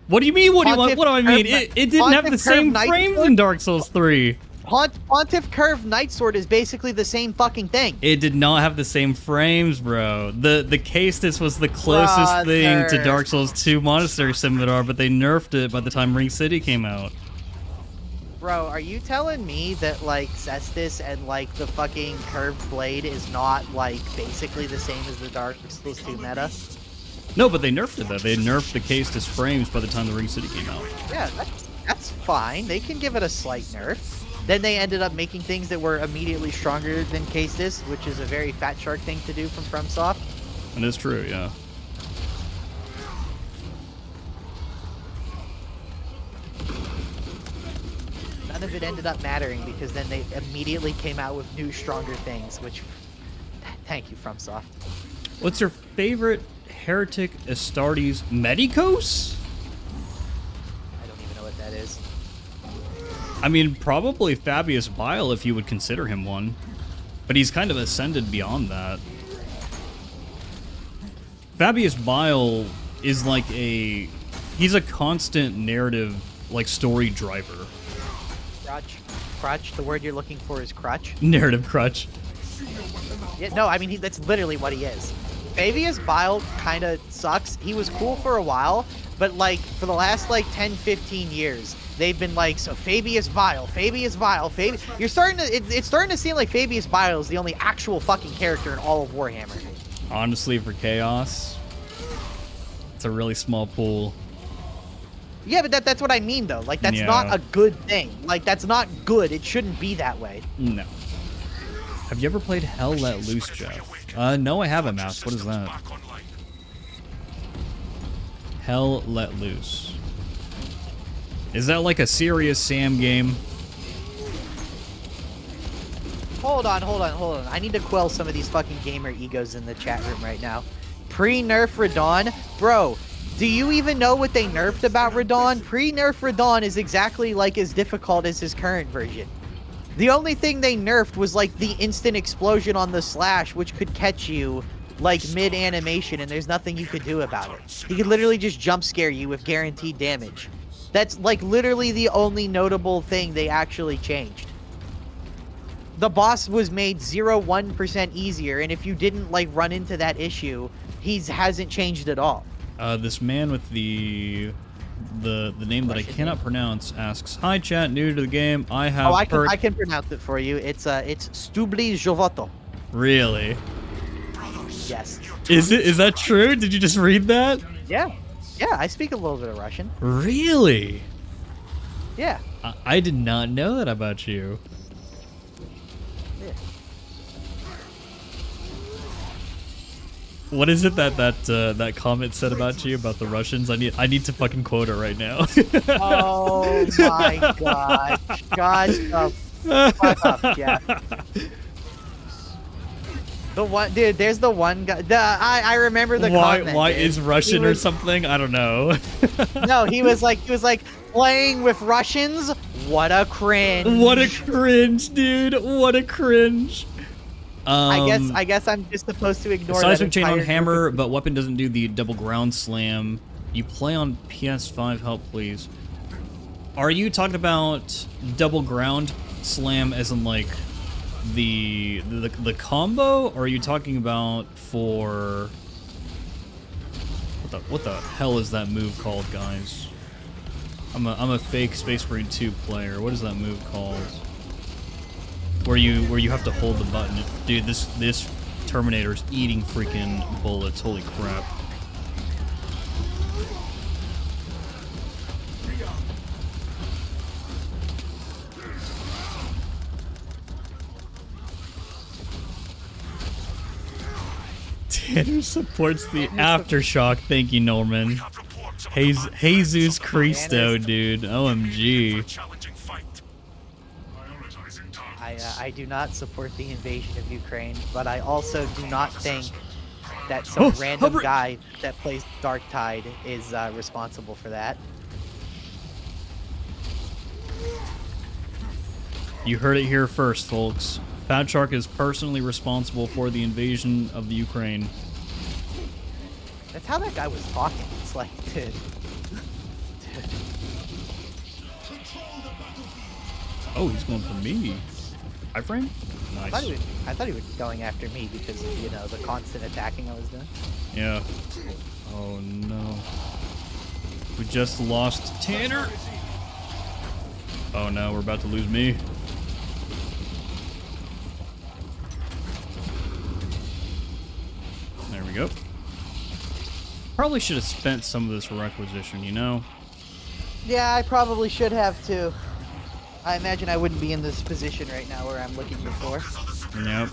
What do you mean? What do I mean? It didn't have the same frames in Dark Souls 3. Pontiff Curve Nightsword is basically the same fucking thing. It did not have the same frames, bro. The Castus was the closest thing to Dark Souls 2 Monastery Scimitar, but they nerfed it by the time Ring City came out. Bro, are you telling me that, like, Cestus and, like, the fucking Curved Blade is not, like, basically the same as the Dark Souls 2 meta? No, but they nerfed it, though. They nerfed the Castus frames by the time the Ring City came out. Yeah, that's fine. They can give it a slight nerf. Then they ended up making things that were immediately stronger than Castus, which is a very Fat Shark thing to do from FromSoft. And it's true, yeah. None of it ended up mattering because then they immediately came out with new, stronger things, which... Thank you, FromSoft. What's your favorite Heretic Astartes Medicos? I don't even know what that is. I mean, probably Fabius Bile if you would consider him one. But he's kind of ascended beyond that. Fabius Bile is like he's a constant narrative, like, story driver. Crutch. The word you're looking for is crutch. Narrative crutch. Yeah, no, I mean that's literally what he is. Fabius Bile kind of sucks. He was cool for a while, but like for the last like 10-15 years, they've been like, so Fabius Bile. You're starting to it's starting to seem like Fabius Bile is the only actual fucking character in all of Warhammer. Honestly, for Chaos, it's a really small pool. Yeah, but that's what I mean though. Like that's Yeah. not a good thing. Like that's not good. It shouldn't be that way. No. Have you ever played Hell Let Loose, Jeff? No, I haven't, Mouse. What is that? Hell Let Loose. Is that like a serious Sam game? Hold on. I need to quell some of these fucking gamer egos in the chat room right now. Pre-nerf Radon? Bro, do you even know what they nerfed about Radon? Pre-nerf Radon is exactly like as difficult as his current version. The only thing they nerfed was like the instant explosion on the slash, which could catch you like mid-animation, and there's nothing you could do about it. He could literally just jump scare you with guaranteed damage. That's like literally the only notable thing they actually changed. The boss was made 0.1% easier, and if you didn't like run into that issue, he hasn't changed at all. This man with the name that I cannot pronounce asks, "Hi chat, new to the game. I have I can pronounce it for you. It's Stubli Jovoto. Really? Yes. Is that true? Did you just read that? Yeah. Yeah, I speak a little bit of Russian. Really? Yeah. I did not know that about you. Yeah. What is it that comment said about you about the Russians? I need to fucking quote it right now. Oh my god. Shut the fuck up, Jeff. The one dude, there's the one guy. I remember the comment. Why dude. is Russian or something? I don't know. No, he was like playing with Russians. What a cringe. What a cringe, dude. What a cringe. I guess I'm just supposed to ignore that. Seismic chain on entire hammer, group but weapon doesn't do the double ground slam. You play on PS5, help please. Are you talking about double ground slam as in like the combo, or are you talking about for what the hell is that move called, guys? I'm a fake Space Marine 2 player. What is that move called? Where you have to hold the button. Dude, this Terminator's eating freaking bullets. Holy crap. Tanner supports the aftershock. Thank you, Norman. Jesus Cristo, dude. OMG. I do not support the invasion of Ukraine, but I also do not think that some random guy that plays Dark Tide is responsible for that. You heard it here first, folks. Fat Shark is personally responsible for the invasion of the Ukraine. That's how that guy was talking. It's like, dude. Oh, he's going for me. Iframe? Nice. I thought he was going after me because of, you know, the constant attacking I was doing. Yeah. Oh no. We just lost Tanner. Oh no, we're about to lose me. There we go. Probably should have spent some of this requisition, you know? Yeah, I probably should have too. I imagine I wouldn't be in this position right now where I'm looking before. Yep.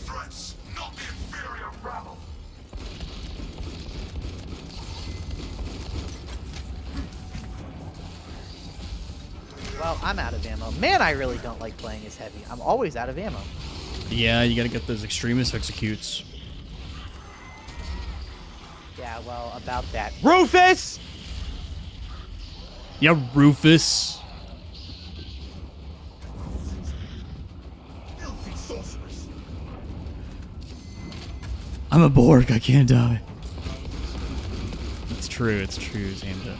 Well, I'm out of ammo. Man, I really don't like playing as heavy. I'm always out of ammo. Yeah, you gotta get those extremist executes. Yeah, well, about that. Rufus! Yeah, Rufus. I'm a Borg, I can't die. It's true, Xander.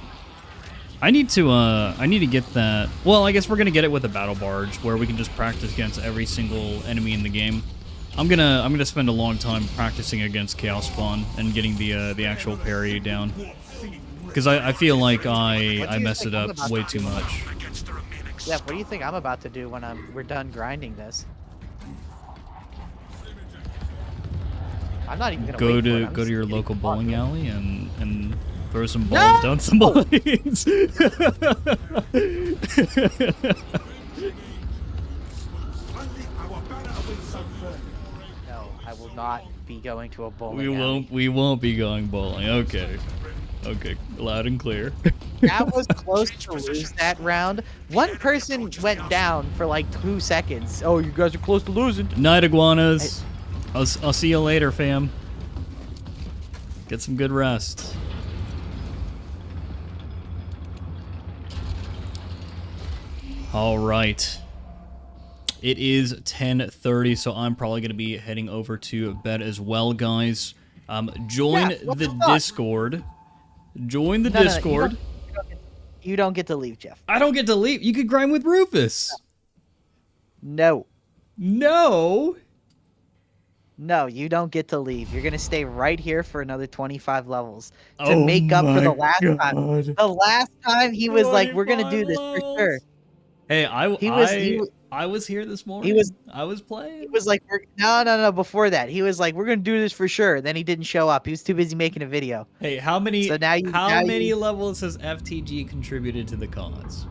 I need to get that. Well, I guess we're gonna get it with a battle barge, where we can just practice against every single enemy in the game. I'm gonna spend a long time practicing against Chaos Spawn and getting the actual parry down, because I feel like I mess it up way too much. Yeah, what do you think I'm about to do when we're done grinding this? I'm not even gonna Go wait for it. to I'm go just to your getting local fucked. bowling alley and throw some balls down some lanes. No, I will not be going to a bowling we alley. won't be going bowling. Okay. Okay, loud and clear. That was close to lose that round. One person went down for like 2 seconds. Oh, you guys are close to losing. Night iguanas. I'll see you later, fam. Get some good rest. All right. It is 10:30, so I'm probably going to be heading over to bed as well, guys. Join Yeah, what the the fuck? Discord. Join the No, Discord. you don't get to leave, Jeff. I don't get to leave. You could grind with Rufus. No. No. No, you don't get to leave. You're gonna stay right here for another 25 levels to Oh make up for the my last time. God. The last time he was like, "We're gonna do this for 25 sure." Hey, He I was here this morning. I was playing. He was like, "No." Before that, he was like, "We're gonna do this for sure." Then he didn't show up. He was too busy making a video. Hey, how many So now many levels has FTG contributed to the cause?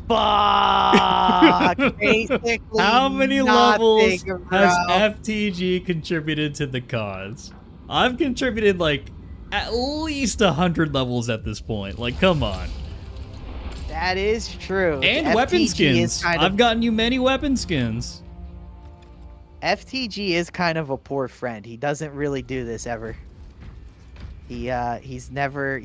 Fuck. Basically, How many levels nothing, has bro. FTG contributed to the cause? I've contributed like at least 100 levels at this point. Like, come on. That is true. And weapon FTG is skins. kind of- I've gotten you many weapon skins. FTG is kind of a poor friend. He doesn't really do this ever. He's never,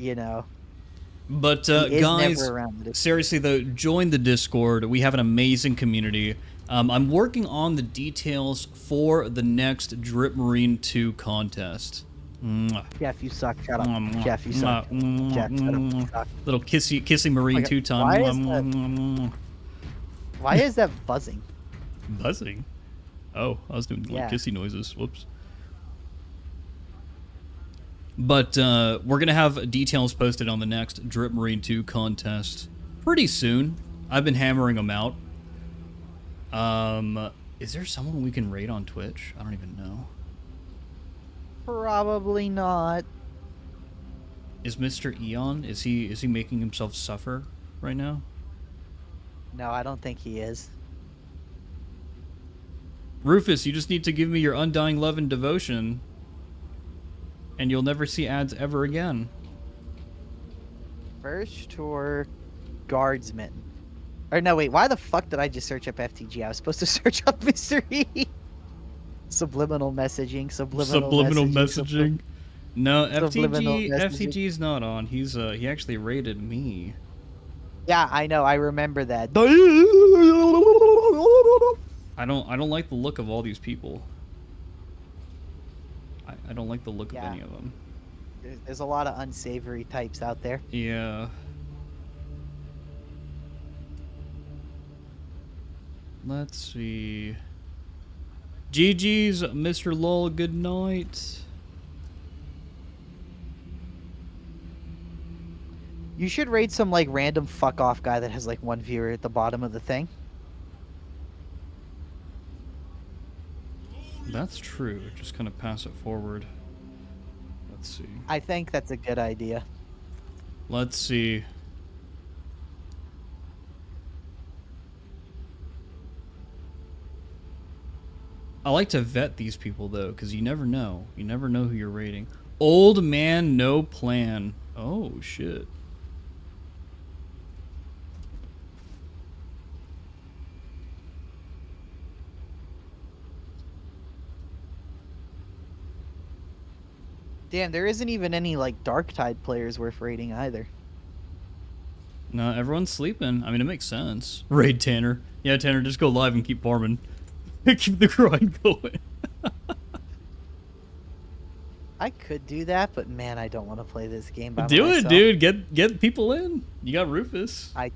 But he is guys, never around. seriously though, join the Discord. We have an amazing community. I'm working on the details for the next Drip Marine 2 contest. Mwah. Jeff, you suck. Shut up. Mwah, mwah, Jeff, you suck. mwah, Jeff, shut up. You mwah. suck. Little kissy Marine Okay, 2 time. why is Mwah, that- mwah, mwah, mwah. Why is that buzzing? Buzzing? Oh, I was doing Yeah. like kissy noises. Whoops. But we're going to have details posted on the next Drip Marine 2 contest pretty soon. I've been hammering them out. Is there someone we can raid on Twitch? I don't even know. Probably not. Is Mr. Eon, is he making himself suffer right now? No, I don't think he is. Rufus, you just need to give me your undying love and devotion, and you'll never see ads ever again. First tour guardsman. Or no, wait, why the fuck did I just search up FTG? I was supposed to search up Mr. E. Subliminal messaging, Subliminal messaging. No, Subliminal FTG messaging. FTG's not on. He's he actually raided me. Yeah, I know, I remember that. I don't like the look of all these people. I don't like the look Yeah. of any of them. There's a lot of unsavory types out there. Yeah. Let's see. GG's, Mr. Lol, good night. You should raid some like random fuck off guy that has like one viewer at the bottom of the thing. That's true. Just kind of pass it forward. Let's see. I think that's a good idea. Let's see. I like to vet these people though, because you never know. You never know who you're rating. Old man, no plan. Oh shit. Damn, there isn't even any like Darktide players worth raiding either. No, everyone's sleeping. I mean, it makes sense. Raid Tanner. Yeah, Tanner, just go live and keep farming. Keep the grind going. I could do that, but man, I don't want to play this game by Do myself. it, dude. Get people in. You got Rufus. I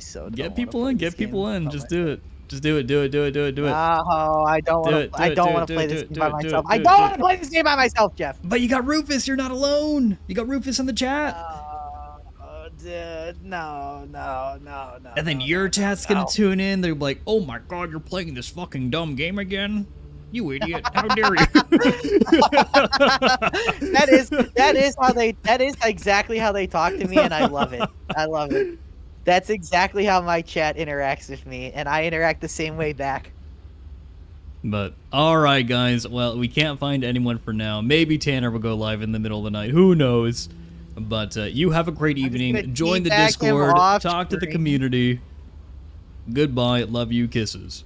so don't Get wanna people play in. this Get people game in. by Just myself. do it. Just do it. Do it. Do it. Do it. Do it. Oh, I don't Do want it, to. do I it, don't do want it, to play do this it, game do by it, do it, myself. do I it, don't do want it. to play this game by myself, Jeff. But you got Rufus. You're not alone. You got Rufus in the chat. Oh, dude, no. And then your chat's gonna tune in. They're like, "Oh my god, you're playing this fucking dumb game again, you idiot! How dare you!" That is exactly how they talk to me, and I love it. I love it. That's exactly how my chat interacts with me, and I interact the same way back. But all right, guys. Well, we can't find anyone for now. Maybe Tanner will go live in the middle of the night. Who knows? But you have a great just gonna evening. Join the teabag him Discord. off Talk to the screen. community. Goodbye. Love you. Kisses.